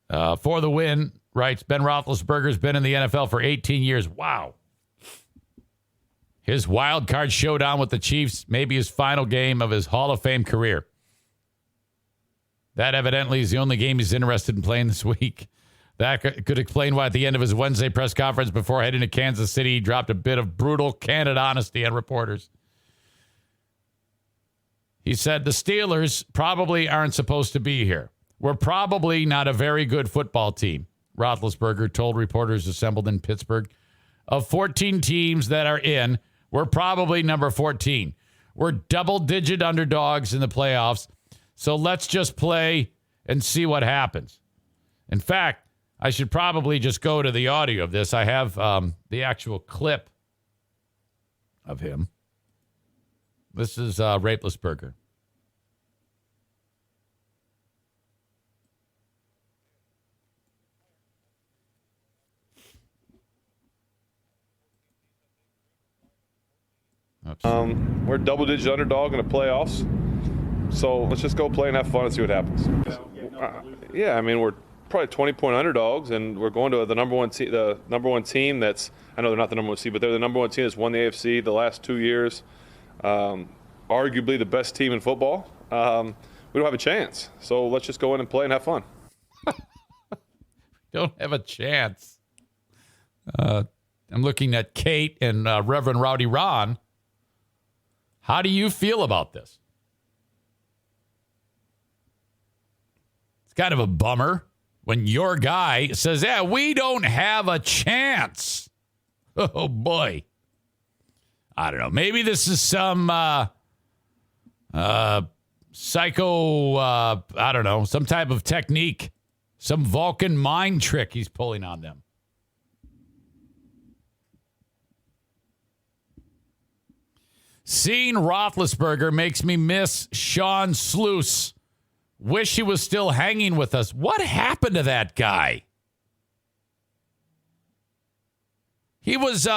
Speaker 2: For the win, writes Ben Roethlisberger's been in the NFL for 18 years. Wow. His wild card showdown with the Chiefs may be his final game of his Hall of Fame career. That evidently is the only game he's interested in playing this week. That could explain why at the end of his Wednesday press conference before heading to Kansas City, he dropped a bit of brutal, candid honesty on reporters. He said, the Steelers probably aren't supposed to be here. We're probably not a very good football team, Roethlisberger told reporters assembled in Pittsburgh. Of 14 teams that are in, we're probably number 14. We're double-digit underdogs in the playoffs, so let's just play and see what happens. In fact, I should probably just go to the audio of this. I have the actual clip of him. This is Roethlisberger.
Speaker 5: We're a double-digit underdog in the playoffs, so let's just go play and have fun and see what happens. Yeah, I mean, we're probably 20-point underdogs, and we're going to the number one team that's, I know they're not the number one seed, but they're the number one team that's won the AFC the last 2 years. Arguably the best team in football. We don't have a chance, so let's just go in and play and have fun.
Speaker 2: Don't have a chance. I'm looking at Kate and Reverend Rowdy Ron. How do you feel about this? It's kind of a bummer when your guy says, yeah, we don't have a chance. Oh, boy. I don't know. Maybe this is some psycho, I don't know, some type of technique, some Vulcan mind trick he's pulling on them. Seeing Roethlisberger makes me miss Sean Sluice. Wish he was still hanging with us. What happened to that guy? He was,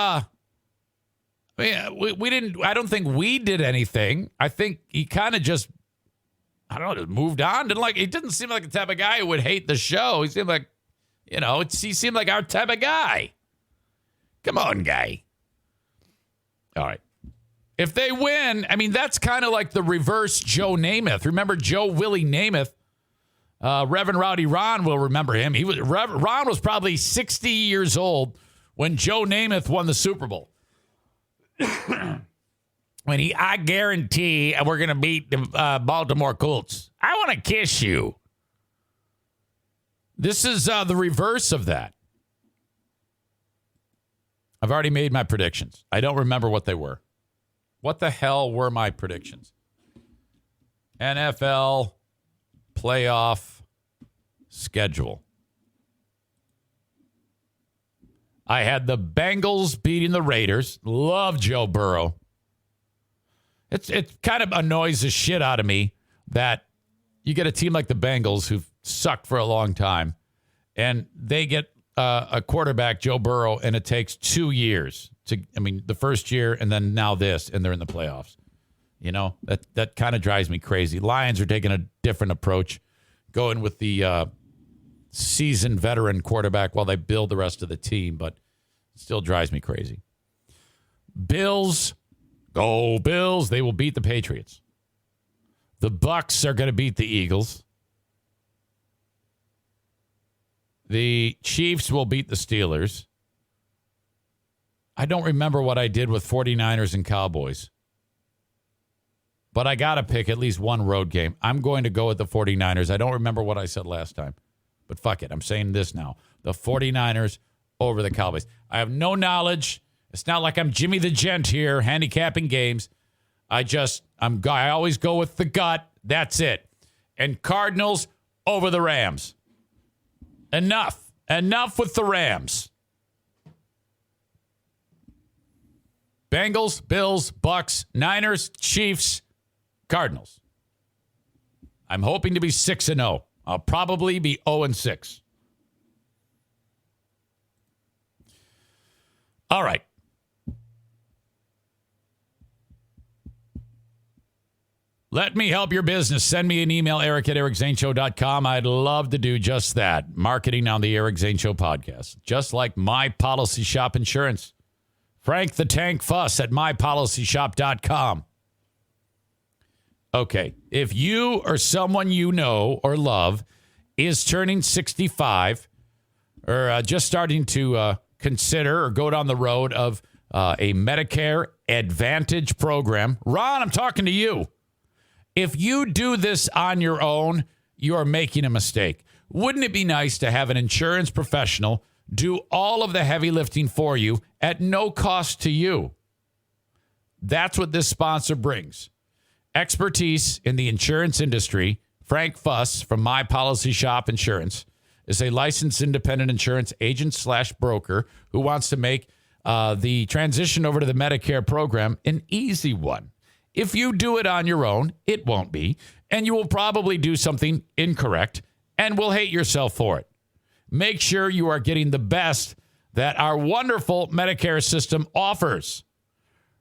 Speaker 2: we didn't, I don't think we did anything. I think he kind of just, I don't know, just moved on. He didn't seem like the type of guy who would hate the show. He seemed like, he seemed like our type of guy. Come on, guy. All right. If they win, I mean, that's kind of like the reverse Joe Namath. Remember Joe Willie Namath? Reverend Rowdy Ron will remember him. Ron was probably 60 years old when Joe Namath won the Super Bowl. I guarantee we're going to beat the Baltimore Colts. I want to kiss you. This is the reverse of that. I've already made my predictions. I don't remember what they were. What the hell were my predictions? NFL playoff schedule. I had the Bengals beating the Raiders. Love Joe Burrow. It kind of annoys the shit out of me that you get a team like the Bengals who've sucked for a long time, and they get a quarterback, Joe Burrow, and it takes 2 years the first year and then now this, and they're in the playoffs. That kind of drives me crazy. Lions are taking a different approach, going with the seasoned veteran quarterback while they build the rest of the team, but it still drives me crazy. Bills, go Bills. They will beat the Patriots. The Bucks are going to beat the Eagles. The Chiefs will beat the Steelers. I don't remember what I did with 49ers and Cowboys. But I got to pick at least one road game. I'm going to go with the 49ers. I don't remember what I said last time. But fuck it. I'm saying this now. The 49ers over the Cowboys. I have no knowledge. It's not like I'm Jimmy the Gent here handicapping games. I always go with the gut. That's it. And Cardinals over the Rams. Enough with the Rams. Bengals, Bills, Bucks, Niners, Chiefs, Cardinals. I'm hoping to be 6-0. I'll probably be 0-6. All right. Let me help your business. Send me an email, eric@ericzaneshow.com. I'd love to do just that. Marketing on the Eric Zane Show podcast. Just like My Policy Shop Insurance. Frank the Tank Fuss at mypolicyshop.com. Okay. If you or someone you know or love is turning 65 or just starting to consider or go down the road of a Medicare Advantage program, Ron, I'm talking to you. If you do this on your own, you are making a mistake. Wouldn't it be nice to have an insurance professional do all of the heavy lifting for you at no cost to you? That's what this sponsor brings. Expertise in the insurance industry. Frank Fuss from My Policy Shop Insurance is a licensed independent insurance agent / broker who wants to make the transition over to the Medicare program an easy one. If you do it on your own, it won't be, and you will probably do something incorrect and will hate yourself for it. Make sure you are getting the best that our wonderful Medicare system offers.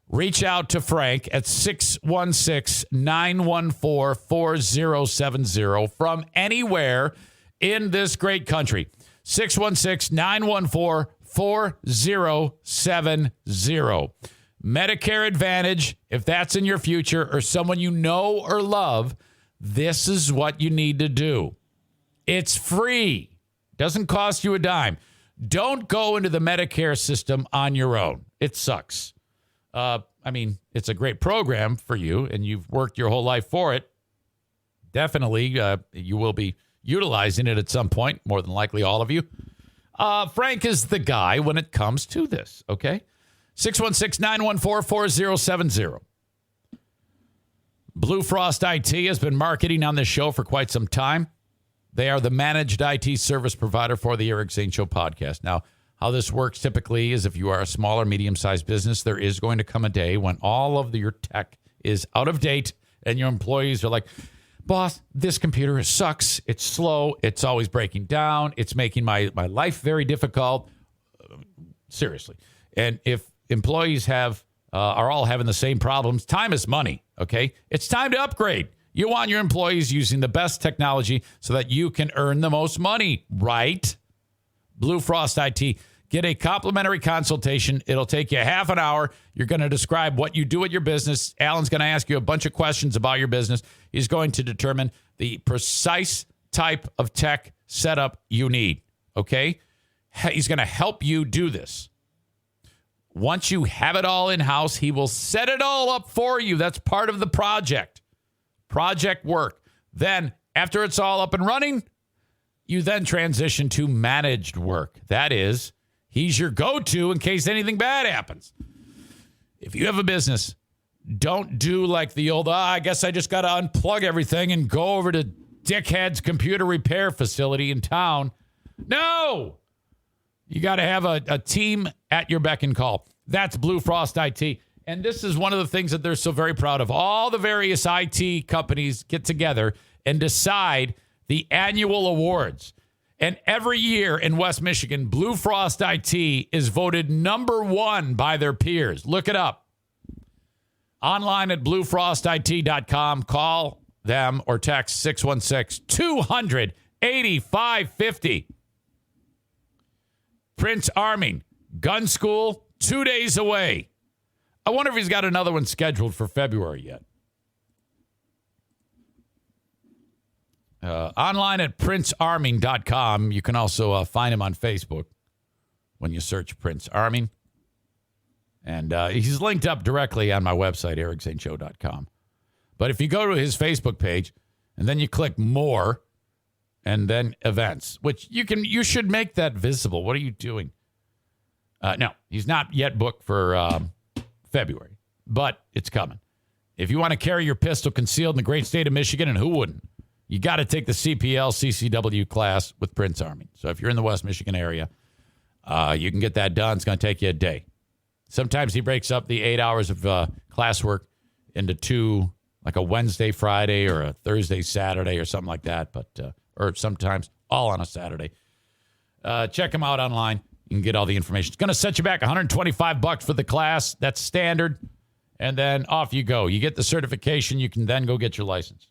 Speaker 2: Reach out to Frank at 616-914-4070 from anywhere in this great country. 616-914-4070. Medicare Advantage, if that's in your future or someone you know or love, this is what you need to do. It's free. Doesn't cost you a dime. Don't go into the Medicare system on your own. It sucks. It's a great program for you, and you've worked your whole life for it. Definitely, you will be utilizing it at some point, more than likely all of you. Frank is the guy when it comes to this, okay? 616-914-4070. Blue Frost IT has been marketing on this show for quite some time. They are the managed IT service provider for the Eric Zane Show podcast. Now, how this works typically is if you are a small or medium-sized business, there is going to come a day when all of your tech is out of date and your employees are like, boss, this computer sucks. It's slow. It's always breaking down. It's making my life very difficult. Seriously. And if employees are all having the same problems, time is money, okay? It's time to upgrade. You want your employees using the best technology so that you can earn the most money, right? Blue Frost IT. Get a complimentary consultation. It'll take you half an hour. You're going to describe what you do at your business. Alan's going to ask you a bunch of questions about your business. He's going to determine the precise type of tech setup you need, okay? He's going to help you do this. Once you have it all in-house, he will set it all up for you. That's part of the project work. Then, after it's all up and running, you then transition to managed work. That is, he's your go-to in case anything bad happens. If you have a business, don't do like the old, I guess I just got to unplug everything and go over to Dickhead's computer repair facility in town. No! You got to have a team at your beck and call. That's Blue Frost IT. And this is one of the things that they're so very proud of. All the various IT companies get together and decide the annual awards. And every year in West Michigan, Blue Frost IT is voted number one by their peers. Look it up. Online at bluefrostit.com. Call them or text 616-200-8550. Prince Arming, gun school, 2 days away. I wonder if he's got another one scheduled for February yet. Online at princearming.com. You can also find him on Facebook when you search Prince Arming. And he's linked up directly on my website, ericzaneshow.com. But if you go to his Facebook page and then you click more and then events, which you should make that visible. What are you doing? No, he's not yet booked for February, but it's coming. If you want to carry your pistol concealed in the great state of Michigan, and who wouldn't, you got to take the CPL CCW class with Prince Arming. So if you're in the West Michigan area, you can get that done. It's going to take you a day. Sometimes he breaks up the 8 hours of classwork into two, like a Wednesday, Friday, or a Thursday, Saturday, or something like that. But or sometimes all on a Saturday. Check him out online. You can get all the information. It's going to set you back $125 for the class. That's standard. And then off you go. You get the certification. You can then go get your license.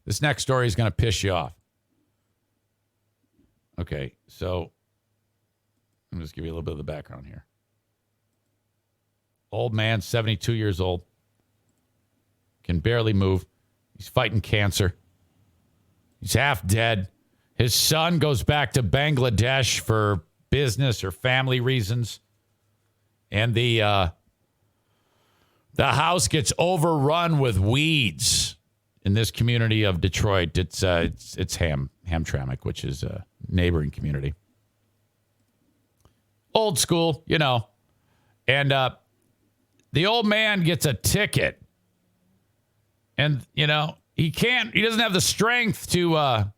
Speaker 2: This next story is going to piss you off. Okay, so let me just give you a little bit of the background here. Old man, 72 years old. Can barely move. He's fighting cancer. He's half dead. His son goes back to Bangladesh for business or family reasons. And the house gets overrun with weeds in this community of Detroit. It's Hamtramck, which is a neighboring community. Old school, you know. And the old man gets a ticket. And, you know, he doesn't have the strength to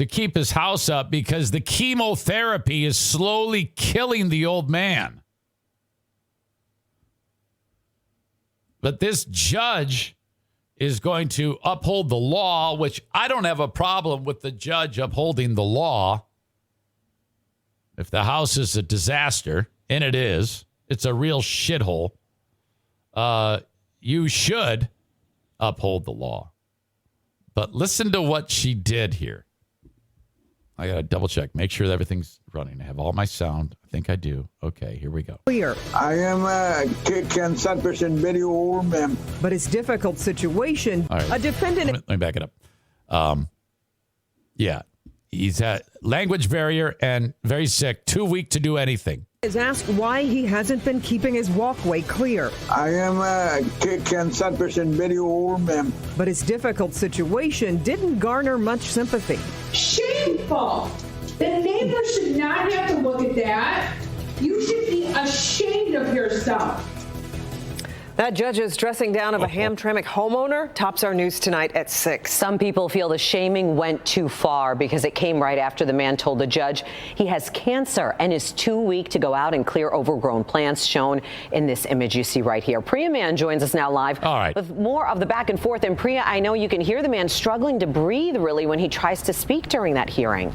Speaker 2: keep his house up because the chemotherapy is slowly killing the old man. But this judge is going to uphold the law, which I don't have a problem with the judge upholding the law. If the house is a disaster, and it is, it's a real shithole, you should uphold the law. But listen to what she did here. I got to double check, make sure that everything's running. I have all my sound. I think I do. Okay, here we go.
Speaker 6: Clear.
Speaker 7: I am a cancer patient, very old man.
Speaker 6: But it's difficult situation.
Speaker 2: All right.
Speaker 6: A defendant.
Speaker 2: Let me back it up. Yeah, he's had language barrier and very sick, too weak to do anything.
Speaker 6: Is asked why he hasn't been keeping his walkway clear.
Speaker 7: I am a cancer patient, very old man.
Speaker 6: But his difficult situation didn't garner much sympathy.
Speaker 8: Shameful. The neighbors should not have to look at that. You should be ashamed of yourself.
Speaker 9: That judge's dressing down of a Hamtramck homeowner tops our news tonight at 6.
Speaker 10: Some people feel the shaming went too far because it came right after the man told the judge he has cancer and is too weak to go out and clear overgrown plants, shown in this image you see right here. Priya Man joins us now live with more of the back and forth. And Priya, I know you can hear the man struggling to breathe really when he tries to speak during that hearing.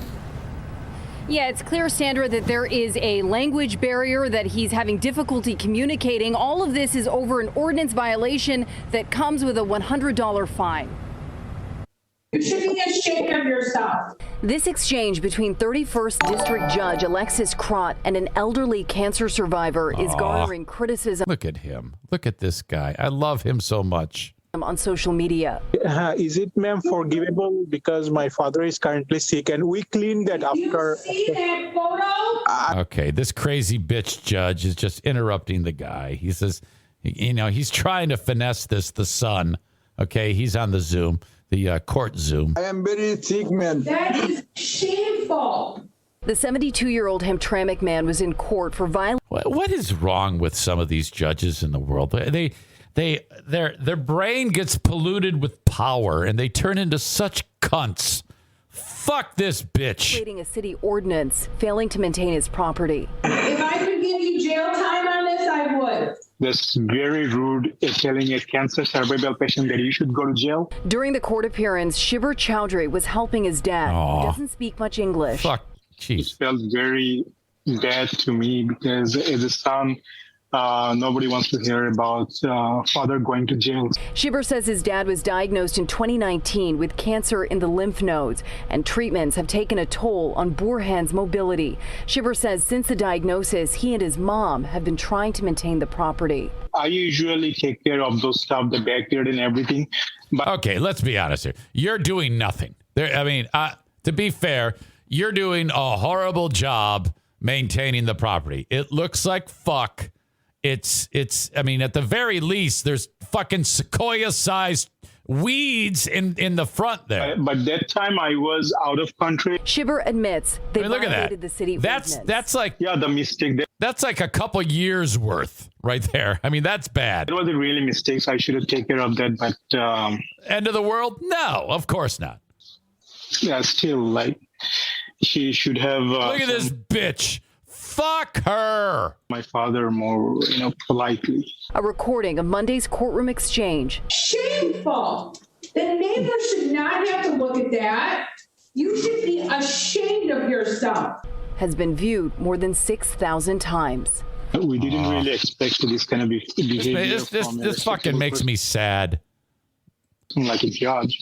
Speaker 11: Yeah, it's clear, Sandra, that there is a language barrier, that he's having difficulty communicating. All of this is over an ordinance violation that comes with a $100 fine.
Speaker 8: You should be ashamed of yourself.
Speaker 11: This exchange between 31st District Judge Alexis Crott and an elderly cancer survivor is garnering criticism.
Speaker 2: Look at him. Look at this guy. I love him so much.
Speaker 11: On social media.
Speaker 12: Is it, ma'am, forgivable because my father is currently sick and we cleaned that after?
Speaker 8: You see that photo?
Speaker 2: Okay, this crazy bitch judge is just interrupting the guy. He says, you know, he's trying to finesse the son. Okay, he's on the Zoom, the court Zoom.
Speaker 7: I am very sick, man.
Speaker 8: That is shameful.
Speaker 11: The 72-year-old Hamtramck man was in court for violence.
Speaker 2: What is wrong with some of these judges in the world? Their brain gets polluted with power, and they turn into such cunts. Fuck this bitch.
Speaker 11: Violating a city ordinance, failing to maintain his property.
Speaker 8: If I could give you jail time on this, I would.
Speaker 12: That's very rude, telling a cancer survival patient that you should go to jail.
Speaker 11: During the court appearance, Shibir Chowdhury was helping his dad, who doesn't speak much English.
Speaker 2: Fuck, jeez.
Speaker 12: It felt very bad to me because as a son, nobody wants to hear about father going to jail.
Speaker 11: Shibir says his dad was diagnosed in 2019 with cancer in the lymph nodes, and treatments have taken a toll on Burhan's mobility. Shibir says since the diagnosis, he and his mom have been trying to maintain the property.
Speaker 12: I usually take care of those stuff, the backyard and everything.
Speaker 2: Okay, let's be honest here. You're doing nothing. To be fair, you're doing a horrible job maintaining the property. It looks like fuck. At the very least, there's fucking sequoia-sized weeds in the front there.
Speaker 12: But that time I was out of country.
Speaker 11: Shibber admits they
Speaker 2: look at
Speaker 11: violated
Speaker 2: that.
Speaker 11: the city ordinance.
Speaker 2: That's like
Speaker 12: the mistake.
Speaker 2: That's like a couple years worth right there. I mean, that's bad.
Speaker 12: It was a really mistake. So I should have taken care of that. But
Speaker 2: end of the world? No, of course not.
Speaker 12: Yeah, still like she should have.
Speaker 2: Look at this bitch. Fuck her.
Speaker 12: My father more, politely.
Speaker 11: A recording of Monday's courtroom exchange.
Speaker 8: Shameful. The neighbor should not have to look at that. You should be ashamed of yourself.
Speaker 11: Has been viewed more than 6,000 times.
Speaker 12: We didn't really expect this kind of behavior.
Speaker 2: This fucking makes me sad.
Speaker 12: Like a judge.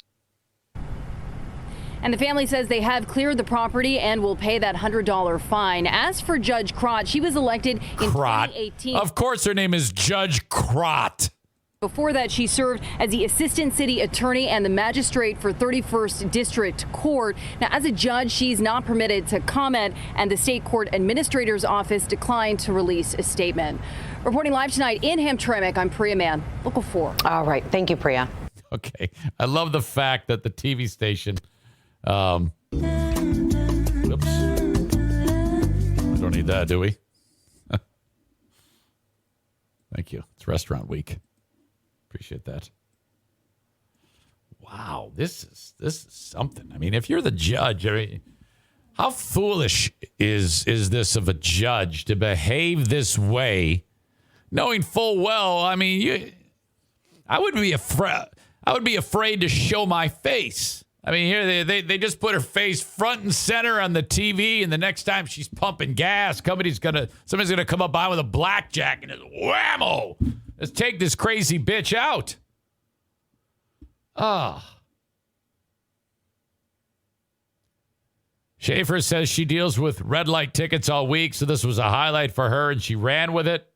Speaker 11: And the family says they have cleared the property and will pay that $100 fine. As for Judge Crott, she was elected in 2018.
Speaker 2: Of course her name is Judge Crott.
Speaker 11: Before that, she served as the assistant city attorney and the magistrate for 31st District Court. Now, as a judge, she's not permitted to comment, and the state court administrator's office declined to release a statement. Reporting live tonight in Hamtramck, I'm Priya Mann, Local 4.
Speaker 10: All right. Thank you, Priya.
Speaker 2: Okay. I love the fact that the TV station... Whoops. We don't need that, do we? Thank you. It's restaurant week. Appreciate that. Wow, this is something. I mean, if you're the judge, how foolish is this of a judge to behave this way, knowing full well? I mean, I would be afraid to show my face. I mean, here they just put her face front and center on the TV, and the next time she's pumping gas, somebody's gonna come up by with a blackjack and just whammo. Let's take this crazy bitch out. Schaefer says she deals with red light tickets all week, so this was a highlight for her, and she ran with it.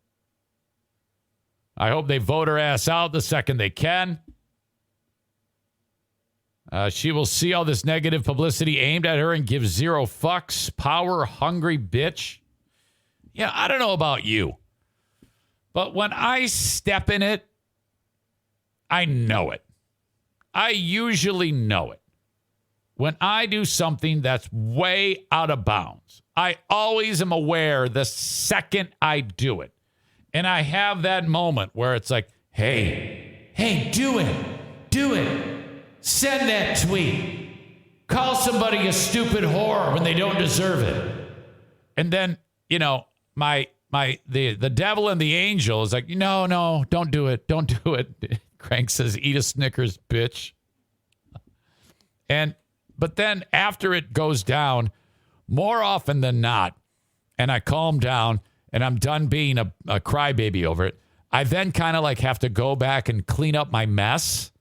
Speaker 2: I hope they vote her ass out the second they can. She will see all this negative publicity aimed at her and give zero fucks. Power-hungry bitch. Yeah, I don't know about you, but when I step in it, I know it. I usually know it. When I do something that's way out of bounds, I always am aware the second I do it. And I have that moment where it's like, hey, do it. Send that tweet. Call somebody a stupid whore when they don't deserve it. And then, the devil and the angel is like, no, don't do it. Don't do it. Crank says, eat a Snickers, bitch. But then after it goes down, more often than not, and I calm down and I'm done being a crybaby over it, I then kind of like have to go back and clean up my mess.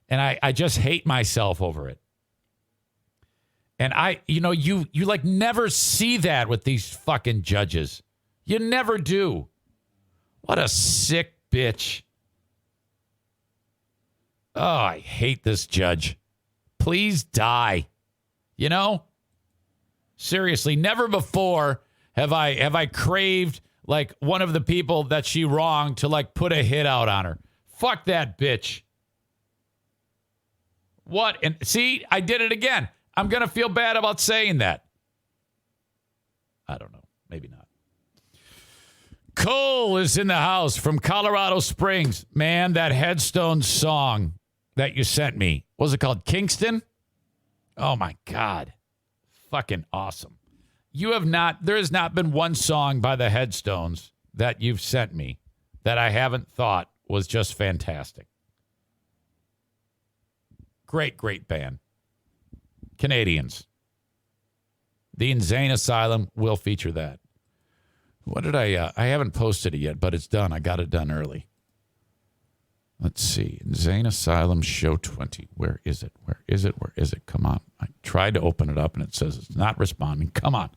Speaker 2: And I just hate myself over it. And you like never see that with these fucking judges. You never do. What a sick bitch. Oh, I hate this judge. Please die. Seriously, never before have I craved like one of the people that she wronged to like put a hit out on her. Fuck that bitch. What? And see, I did it again. I'm going to feel bad about saying that. I don't know. Maybe not. Cole is in the house from Colorado Springs. Man, that Headstone song that you sent me. What was it called? Kingston? Oh, my God. Fucking awesome. There has not been one song by the Headstones that you've sent me that I haven't thought was just fantastic. Great band. Canadians. The Insane Asylum will feature that. What did I haven't posted it yet, but it's done. I got it done early. Let's see. Insane Asylum Show 20. Where is it? Come on. I tried to open it up, and it says it's not responding. Come on.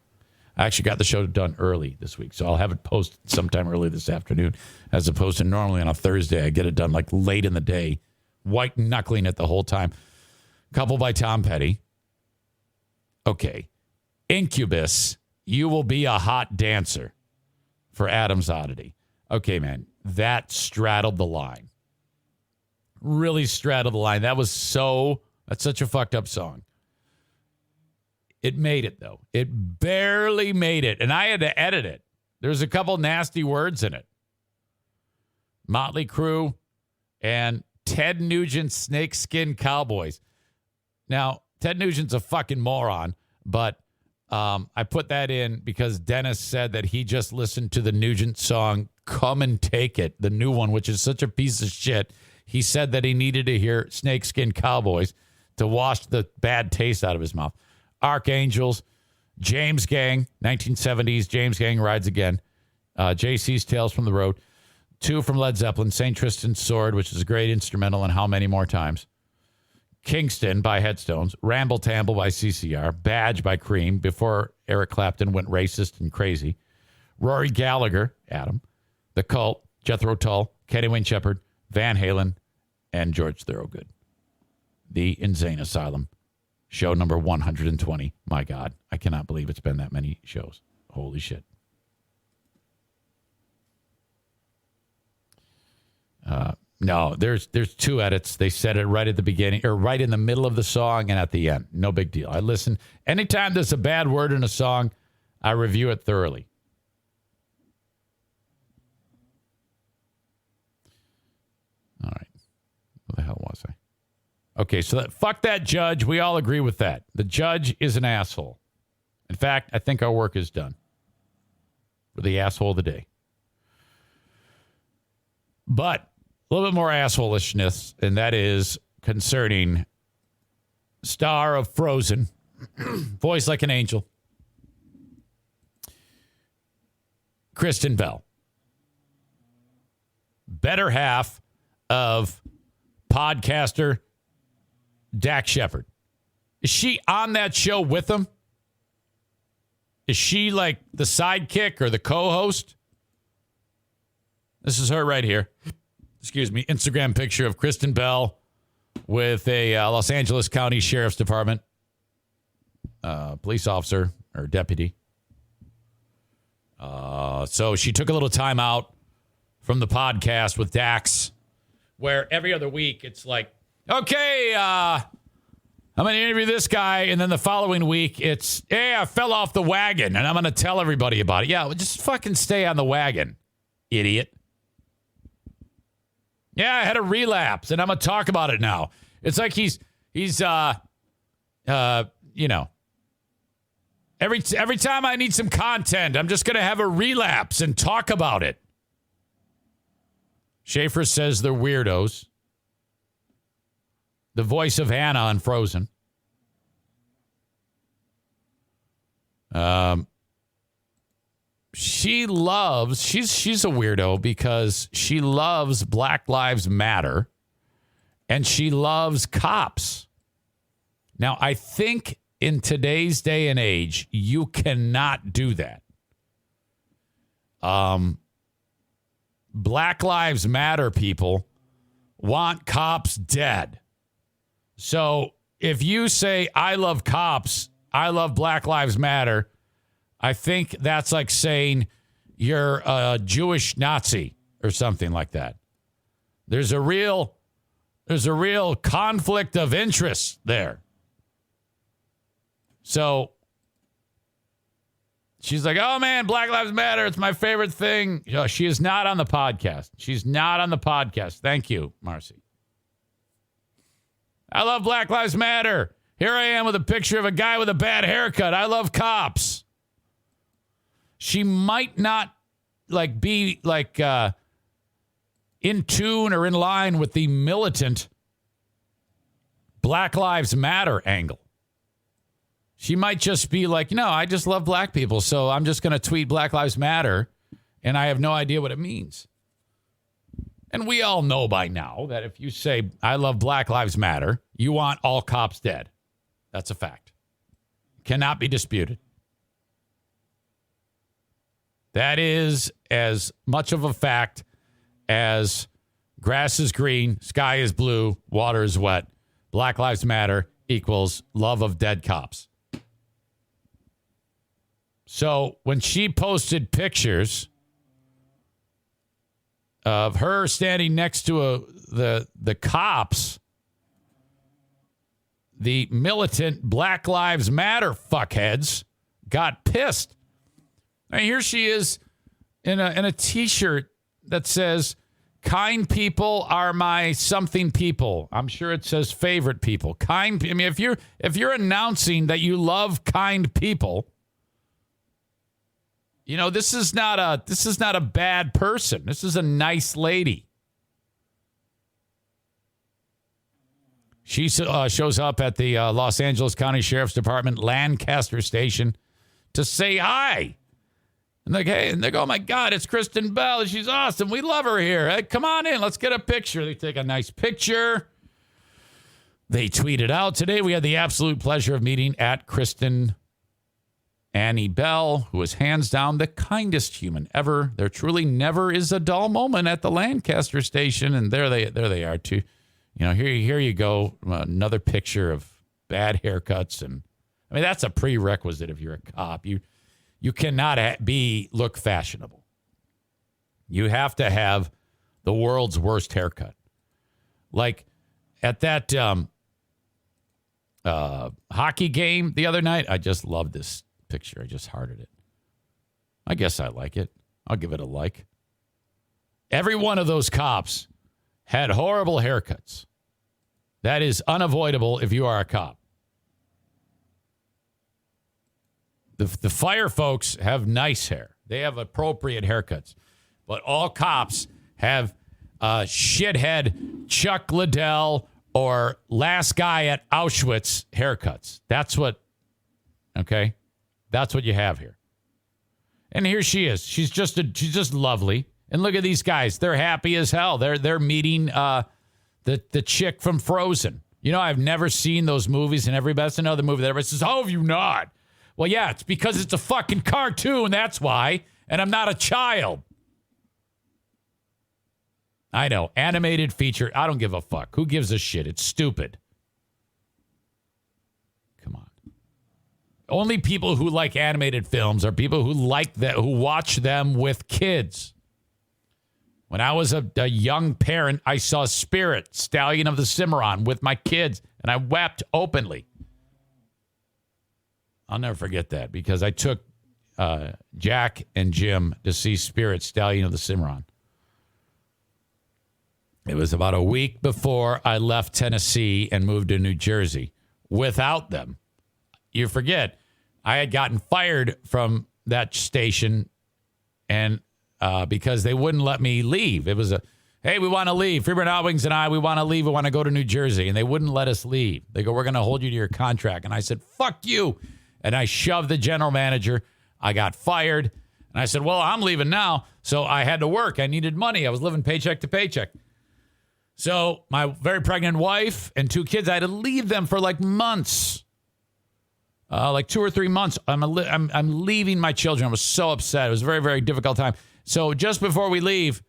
Speaker 2: I actually got the show done early this week, so I'll have it posted sometime early this afternoon, as opposed to normally on a Thursday. I get it done like late in the day white knuckling it the whole time. Couple by Tom Petty. Okay. Incubus, You Will Be a Hot Dancer for Adam's Oddity. Okay, man, that straddled the line. Really straddled the line. That's such a fucked up song. It made it, though. It barely made it, and I had to edit it. There's a couple nasty words in it. Motley Crue and Ted Nugent's Snakeskin Cowboys. Now, Ted Nugent's a fucking moron, but I put that in because Dennis said that he just listened to the Nugent song Come and Take It, the new one, which is such a piece of shit. He said that he needed to hear Snakeskin Cowboys to wash the bad taste out of his mouth. Archangels, James Gang, 1970s, James Gang Rides Again, JC's Tales from the Road, 2 from Led Zeppelin, St. Tristan's Sword, which is a great instrumental, and How Many More Times, Kingston by Headstones, Ramble Tamble by CCR, Badge by Cream, before Eric Clapton went racist and crazy, Rory Gallagher, Adam, The Cult, Jethro Tull, Kenny Wayne Shepherd, Van Halen, and George Thorogood. The Insane Asylum. Show number 120. My God, I cannot believe it's been that many shows. Holy shit. No, there's 2 edits. They said it right at the beginning, or right in the middle of the song and at the end. No big deal. I listen. Anytime there's a bad word in a song, I review it thoroughly. All right. Where the hell was I? Okay, so fuck that judge. We all agree with that. The judge is an asshole. In fact, I think our work is done. We're the asshole of the day. But a little bit more assholishness, and that is concerning star of Frozen, voice like an angel, Kristen Bell. Better half of podcaster Dax Shepard. Is she on that show with him? Is she like the sidekick or the co-host? This is her right here. Excuse me. Instagram picture of Kristen Bell with a Los Angeles County Sheriff's Department police officer or deputy. So she took a little time out from the podcast with Dax, where every other week it's like, okay, I'm going to interview this guy. And then the following week, it's, hey, I fell off the wagon and I'm going to tell everybody about it. Yeah, well, just fucking stay on the wagon, idiot. Yeah, I had a relapse and I'm going to talk about it now. It's like he's you know, every time I need some content, I'm just going to have a relapse and talk about it. Schaefer says they're weirdos. The voice of Hannah on Frozen. She's a weirdo because she loves Black Lives Matter and she loves cops. Now, I think in today's day and age, you cannot do that. Black Lives Matter people want cops dead. So if you say, I love cops, I love Black Lives Matter, I think that's like saying you're a Jewish Nazi or something like that. There's a real conflict of interest there. So she's like, oh, man, Black Lives Matter. It's my favorite thing. She is not on the podcast. She's not on the podcast. Thank you, Marcy. I love Black Lives Matter. Here I am with a picture of a guy with a bad haircut. I love cops. She might not be in tune or in line with the militant Black Lives Matter angle. She might just be like, no, I just love black people, so I'm just going to tweet Black Lives Matter, and I have no idea what it means. And we all know by now that if you say, I love Black Lives Matter, you want all cops dead. That's a fact. Cannot be disputed. That is as much of a fact as grass is green, sky is blue, water is wet. Black Lives Matter equals love of dead cops. So when she posted pictures of her standing next to the cops, the militant Black Lives Matter fuckheads got pissed. Now here she is in a T-shirt that says, "Kind people are my something people." I'm sure it says favorite people. I mean, if you're announcing that you love kind people, you know, this is not a bad person. This is a nice lady. She shows up at the Los Angeles County Sheriff's Department Lancaster Station to say hi. And they go, "Oh my God, it's Kristen Bell. She's awesome. We love her here. Hey, come on in. Let's get a picture." They take a nice picture. They tweet it out. "Today we had the absolute pleasure of meeting at Kristen Annie Bell, who is hands down the kindest human ever. There truly never is a dull moment at the Lancaster Station." And there they are too. You know, here you go. Another picture of bad haircuts. And I mean, that's a prerequisite if you're a cop. You cannot look fashionable. You have to have the world's worst haircut. Like at that hockey game the other night, I just loved this picture. I just hearted it. I guess I like it. I'll give it a like. Every one of those cops had horrible haircuts. That is unavoidable if you are a cop. The fire folks have nice hair. They have appropriate haircuts. But all cops have shithead Chuck Liddell or last guy at Auschwitz haircuts. That's what you have here. And here she is. She's just lovely. And look at these guys. They're happy as hell. They're meeting the chick from Frozen. You know, I've never seen those movies, and that's another movie that everybody says, "How have you not?" Well, yeah, it's because it's a fucking cartoon. That's why. And I'm not a child. I know. Animated feature. I don't give a fuck. Who gives a shit? It's stupid. Come on. Only people who like animated films are people who who watch them with kids. When I was a young parent, I saw Spirit, Stallion of the Cimarron, with my kids, and I wept openly. I'll never forget that because I took Jack and Jim to see Spirit, Stallion of the Cimarron. It was about a week before I left Tennessee and moved to New Jersey. Without them, you forget, I had gotten fired from that station, and because they wouldn't let me leave. It was hey, we want to leave. Freeburn Hot Wings and we want to leave. We want to go to New Jersey. And they wouldn't let us leave. They go, "We're going to hold you to your contract." And I said, "Fuck you." And I shoved the general manager. I got fired. And I said, "Well, I'm leaving now." So I had to work. I needed money. I was living paycheck to paycheck. So my very pregnant wife and 2 kids, I had to leave them for like months. Like 2 or 3 months. I'm leaving my children. I was so upset. It was a very, very difficult time. So just before I leave,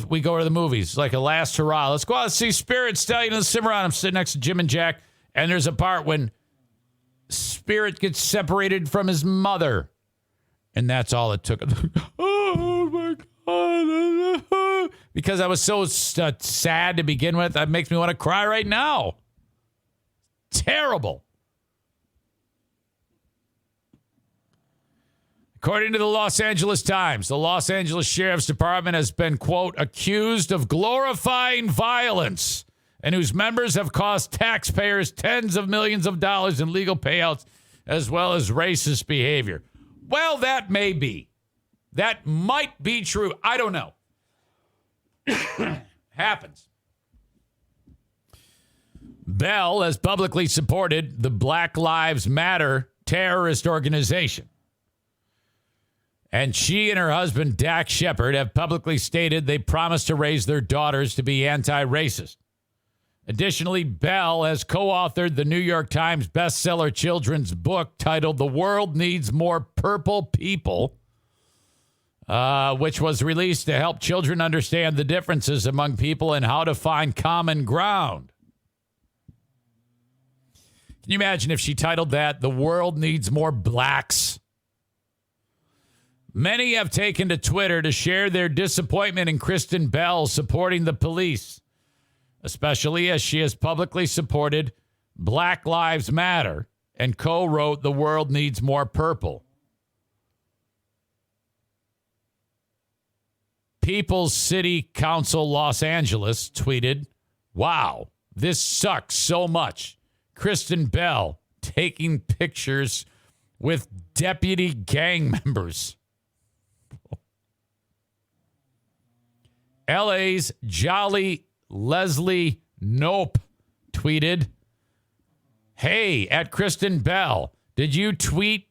Speaker 2: we go to the movies. Like a last hurrah. Let's go out and see Spirit, Stallion of the Cimarron. I'm sitting next to Jim and Jack. And there's a part when Spirit gets separated from his mother. And that's all it took. Oh, my God. Because I was so sad to begin with. That makes me want to cry right now. Terrible. According to the Los Angeles Times, the Los Angeles Sheriff's Department has been, quote, accused of glorifying violence and whose members have cost taxpayers tens of millions of dollars in legal payouts as well as racist behavior. Well, that may be. That might be true. I don't know. Happens. Bell has publicly supported the Black Lives Matter terrorist organization. And she and her husband, Dak Shepard, have publicly stated they promise to raise their daughters to be anti-racist. Additionally, Bell has co-authored the New York Times bestseller children's book titled The World Needs More Purple People. which was released to help children understand the differences among people and how to find common ground. Can you imagine if she titled that, "The World Needs More Blacks"? Many have taken to Twitter to share their disappointment in Kristen Bell supporting the police, especially as she has publicly supported Black Lives Matter and co-wrote "The World Needs More Purple." People's City Council Los Angeles tweeted, "Wow, this sucks so much. Kristen Bell taking pictures with deputy gang members." LA's Jolly Leslie Nope tweeted, "Hey, at Kristen Bell, did you tweet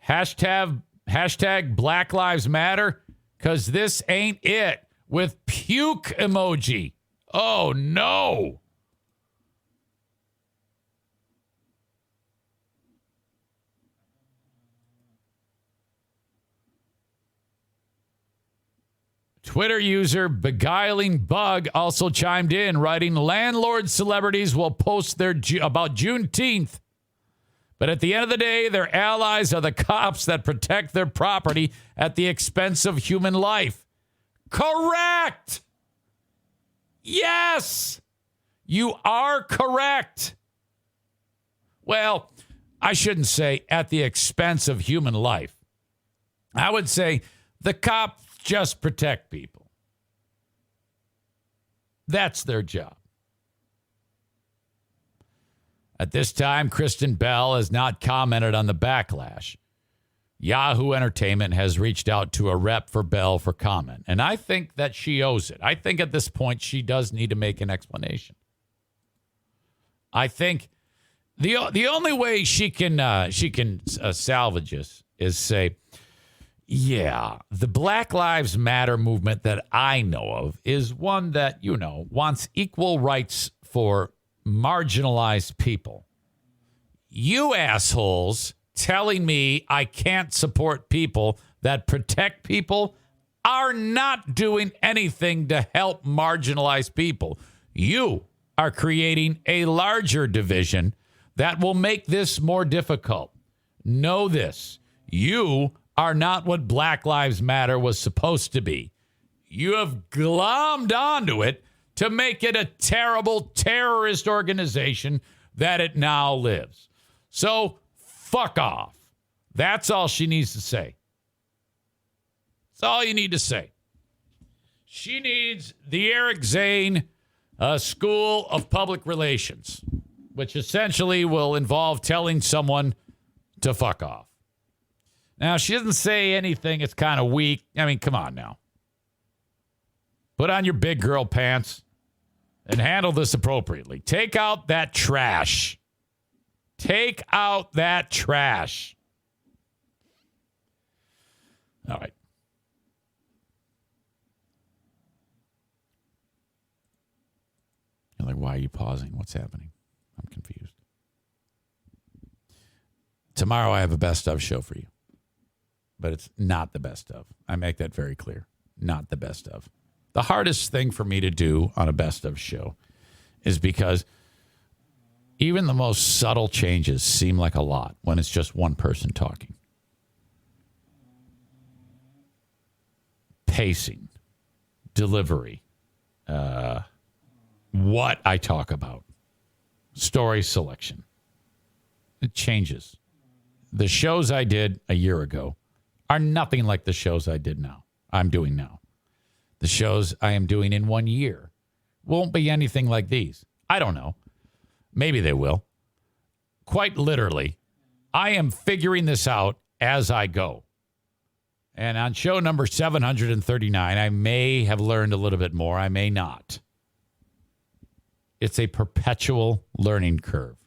Speaker 2: hashtag Black Lives Matter? Because this ain't it," with puke emoji. Oh, no. Twitter user Beguiling Bug also chimed in, writing, "Landlord celebrities will post their about Juneteenth. But at the end of the day, their allies are the cops that protect their property at the expense of human life." Correct. Yes, you are correct. Well, I shouldn't say at the expense of human life. I would say the cops just protect people. That's their job. At this time, Kristen Bell has not commented on the backlash. Yahoo Entertainment has reached out to a rep for Bell for comment, and I think that she owes it. I think at this point she does need to make an explanation. I think the only way she can salvage this is say, yeah, the Black Lives Matter movement that I know of is one that, wants equal rights for marginalized people. You assholes telling me I can't support people that protect people are not doing anything to help marginalized people. You are creating a larger division that will make this more difficult. Know this. You are not what Black Lives Matter was supposed to be. You have glommed onto it to make it a terrible terrorist organization that it now lives. So fuck off. That's all she needs to say. That's all you need to say. She needs the Eric Zane School of Public Relations, which essentially will involve telling someone to fuck off. Now, she doesn't say anything. It's kind of weak. I mean, come on now. Put on your big girl pants and handle this appropriately. Take out that trash. Take out that trash. All right. You're like, why are you pausing? What's happening? I'm confused. Tomorrow I have a best of show for you. But it's not the best of. I make that very clear. Not the best of. The hardest thing for me to do on a best of show is because even the most subtle changes seem like a lot when it's just one person talking. Pacing, delivery, what I talk about, story selection. It changes. The shows I did a year ago are nothing like the shows I'm doing now. The shows I am doing in 1 year won't be anything like these. I don't know. Maybe they will. Quite literally, I am figuring this out as I go. And on show number 739, I may have learned a little bit more. I may not. It's a perpetual learning curve.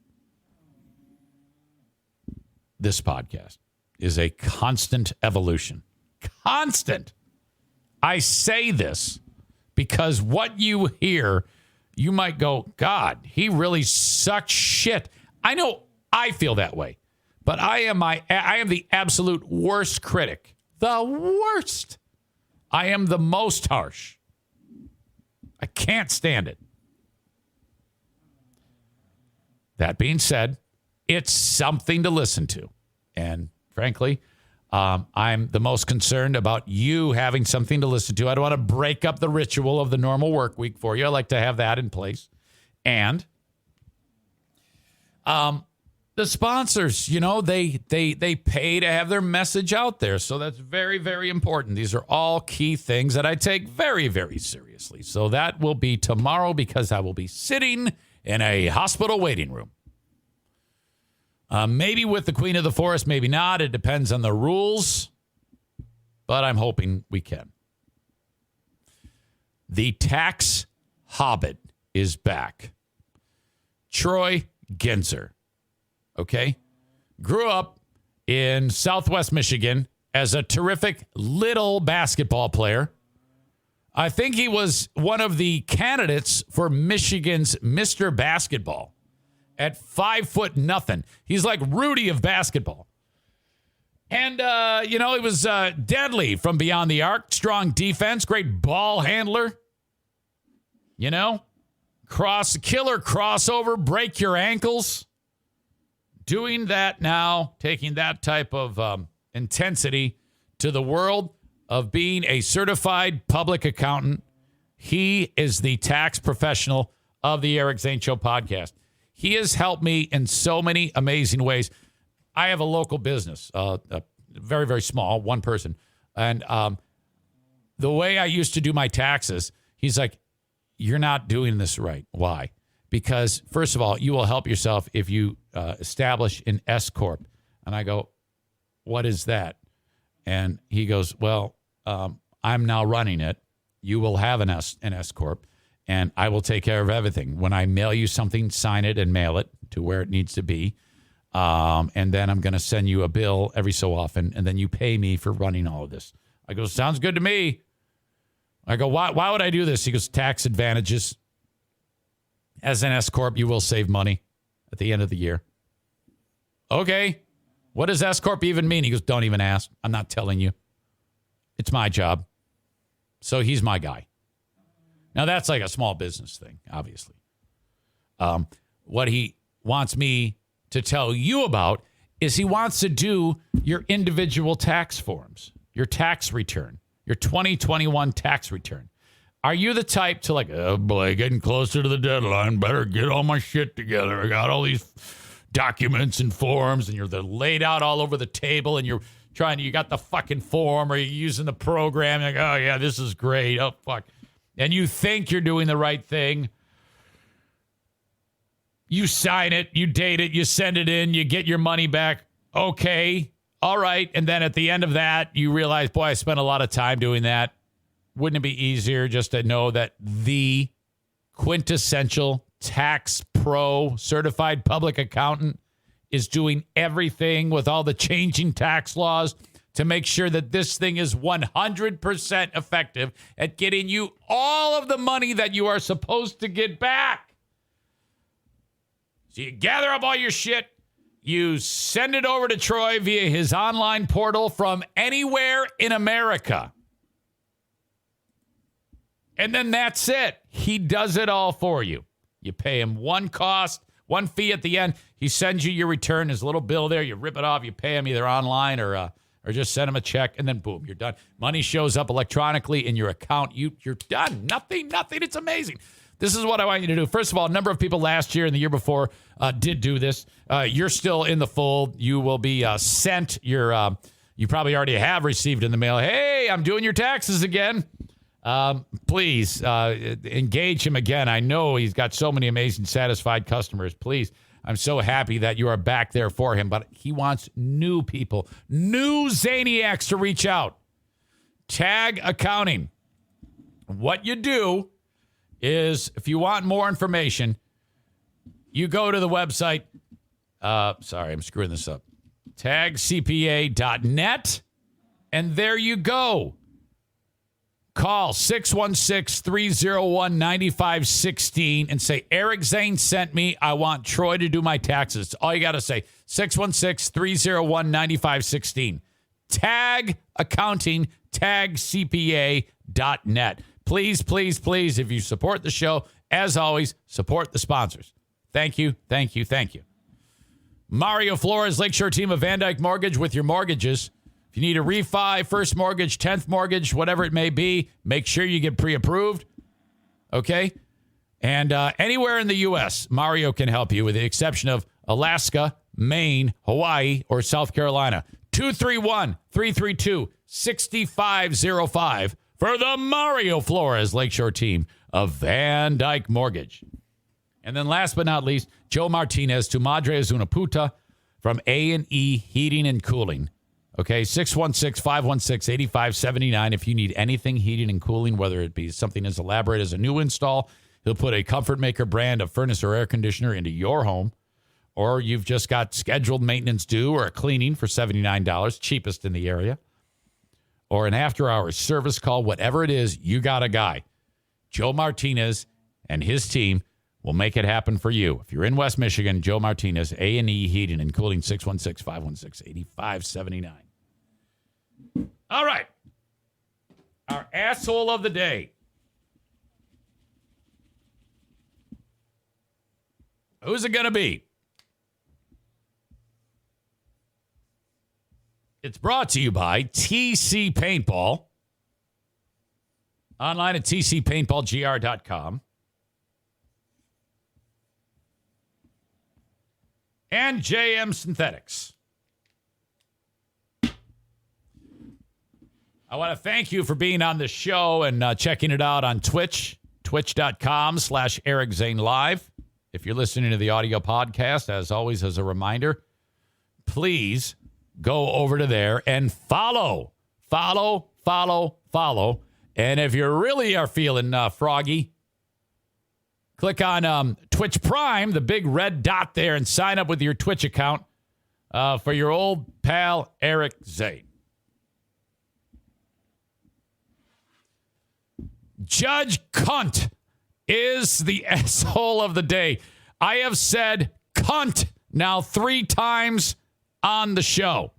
Speaker 2: This podcast is a constant evolution. Constant. I say this because what you hear, you might go, God, he really sucks shit. I know I feel that way, but I am the absolute worst critic. The worst. I am the most harsh. I can't stand it. That being said, it's something to listen to. And frankly, I'm the most concerned about you having something to listen to. I don't want to break up the ritual of the normal work week for you. I like to have that in place. And the sponsors, they pay to have their message out there. So that's very, very important. These are all key things that I take very, very seriously. So that will be tomorrow because I will be sitting in a hospital waiting room. Maybe with the Queen of the Forest, maybe not. It depends on the rules. But I'm hoping we can. The tax hobbit is back. Troy Ginzer. Okay? Grew up in Southwest Michigan as a terrific little basketball player. I think he was one of the candidates for Michigan's Mr. Basketball at 5'0". He's like Rudy of basketball. And, he was deadly from beyond the arc. Strong defense, great ball handler. Killer crossover, break your ankles. Doing that now, taking that type of intensity to the world of being a certified public accountant. He is the tax professional of the Eric Zane Show podcast. He has helped me in so many amazing ways. I have a local business, very, very small, one person. And the way I used to do my taxes, he's like, you're not doing this right. Why? Because, first of all, you will help yourself if you establish an S Corp. And I go, what is that? And he goes, well, I'm now running it. You will have an S Corp, and I will take care of everything. When I mail you something, sign it and mail it to where it needs to be. And then I'm going to send you a bill every so often, and then you pay me for running all of this. I go, sounds good to me. I go, why would I do this? He goes, tax advantages. As an S Corp, you will save money at the end of the year. Okay. What does S Corp even mean? He goes, don't even ask. I'm not telling you. It's my job. So he's my guy. Now, that's like a small business thing, obviously. What he wants me to tell you about is he wants to do your individual tax forms, your tax return, your 2021 tax return. Are you the type to like, oh boy, getting closer to the deadline, better get all my shit together. I got all these documents and forms, and they're laid out all over the table, and you got the fucking form, or you're using the program, you're like, oh yeah, this is great. Oh fuck. And you think you're doing the right thing. You sign it, you date it, you send it in, you get your money back. Okay. All right. And then at the end of that, you realize, boy, I spent a lot of time doing that. Wouldn't it be easier just to know that the quintessential tax pro certified public accountant is doing everything with all the changing tax laws to make sure that this thing is 100% effective at getting you all of the money that you are supposed to get back? So you gather up all your shit, you send it over to Troy via his online portal from anywhere in America. And then that's it. He does it all for you. You pay him one fee at the end. He sends you your return, his little bill there. You rip it off. You pay him either online or just send him a check, and then boom, you're done. Money shows up electronically in your account. You're done. Nothing. It's amazing. This is what I want you to do. First of all, a number of people last year and the year before did do this. You're still in the fold. You will be sent your, you probably already have received in the mail, hey, I'm doing your taxes again. Please engage him again. I know he's got so many amazing, satisfied customers. Please, I'm so happy that you are back there for him. But he wants new people, new Zaniacs to reach out. Tag Accounting. What you do is, if you want more information, you go to the website. Sorry, I'm screwing this up. tagcpa.net. And there you go. Call 616-301-9516 and say, Eric Zane sent me. I want Troy to do my taxes. All you got to say, 616-301-9516. Tag Accounting, tagcpa.net. Please, please, please, if you support the show, as always, support the sponsors. Thank you, thank you, thank you. Mario Flores, Lakeshore team of Van Dyke Mortgage with your mortgages. If you need a refi, first mortgage, 10th mortgage, whatever it may be, make sure you get pre-approved. Okay? And anywhere in the U.S., Mario can help you with the exception of Alaska, Maine, Hawaii, or South Carolina. 231-332-6505 for the Mario Flores Lakeshore team of Van Dyke Mortgage. And then last but not least, Joe Martinez to Madre Azuna Puta from A&E Heating and Cooling. Okay, 616-516-8579. If you need anything heating and cooling, whether it be something as elaborate as a new install, he'll put a Comfort Maker brand of furnace or air conditioner into your home, or you've just got scheduled maintenance due or a cleaning for $79, cheapest in the area, or an after-hours service call, whatever it is, you got a guy. Joe Martinez and his team will make it happen for you. If you're in West Michigan, Joe Martinez, A&E Heating and Cooling, 616-516-8579. All right. Our asshole of the day. Who's it going to be? It's brought to you by TC Paintball. Online at tcpaintballgr.com. And JM Synthetics. I want to thank you for being on the show and checking it out on Twitch, twitch.com/Eric Zane Live. If you're listening to the audio podcast, as always, as a reminder, please go over to there and follow. And if you really are feeling froggy, click on Twitch Prime, the big red dot there, and sign up with your Twitch account for your old pal, Eric Zane. Judge Cunt is the asshole of the day. I have said cunt now 3 times on the show.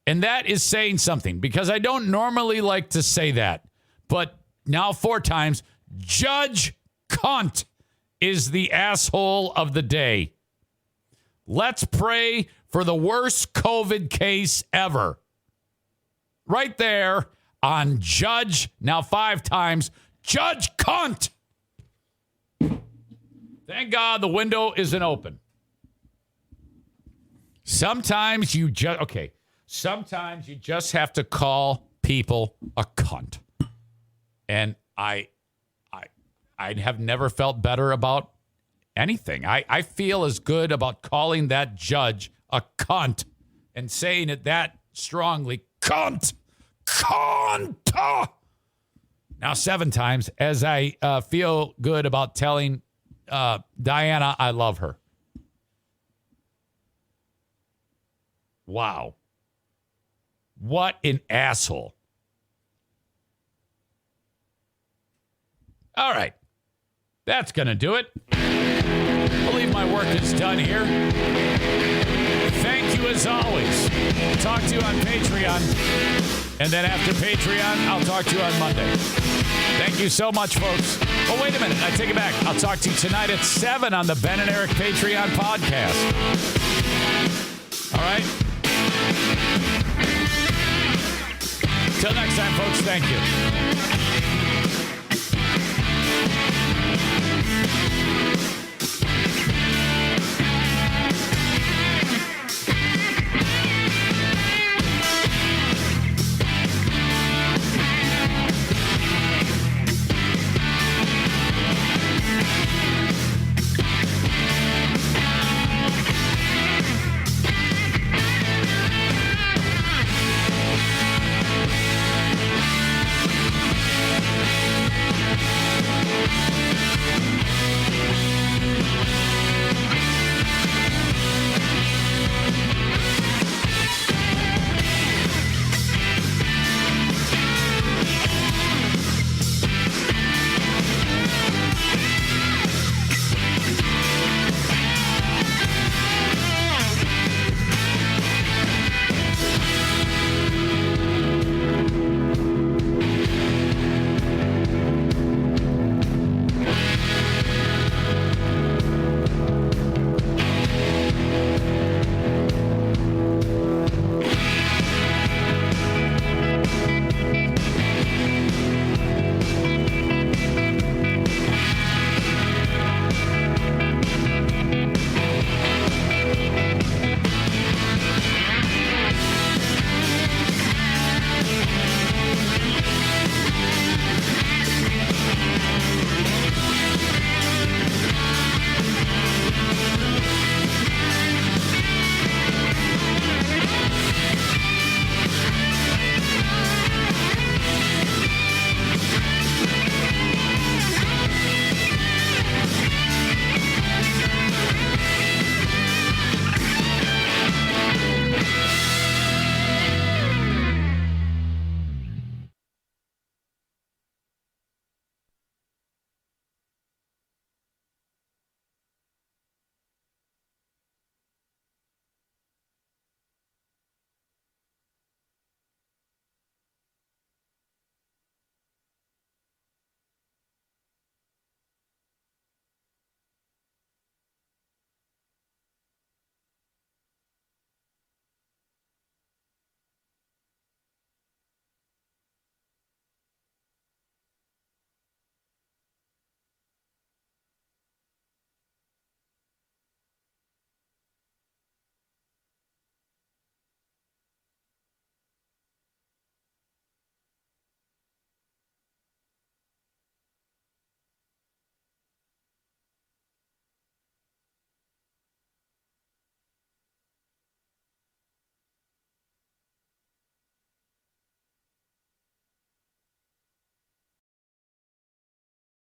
Speaker 2: And that is saying something because I don't normally like to say that. But now 4 times, Judge Cunt is the asshole of the day. Let's pray for the worst COVID case ever. Right there on Judge, now 5 times, Judge Cunt. Thank God the window isn't open. Sometimes you just have to call people a cunt. And I have never felt better about anything. I feel as good about calling that judge a cunt and saying it that strongly. Cunt! Cunt! Now 7 times as I feel good about telling Diana I love her. Wow. What an asshole. All right. That's going to do it. I believe my work is done here. Thank you as always. Talk to you on Patreon. And then after Patreon, I'll talk to you on Monday. Thank you so much, folks. Oh, wait a minute. I take it back. I'll talk to you tonight at 7 on the Ben and Eric Patreon podcast. All right? Till next time, folks. Thank you.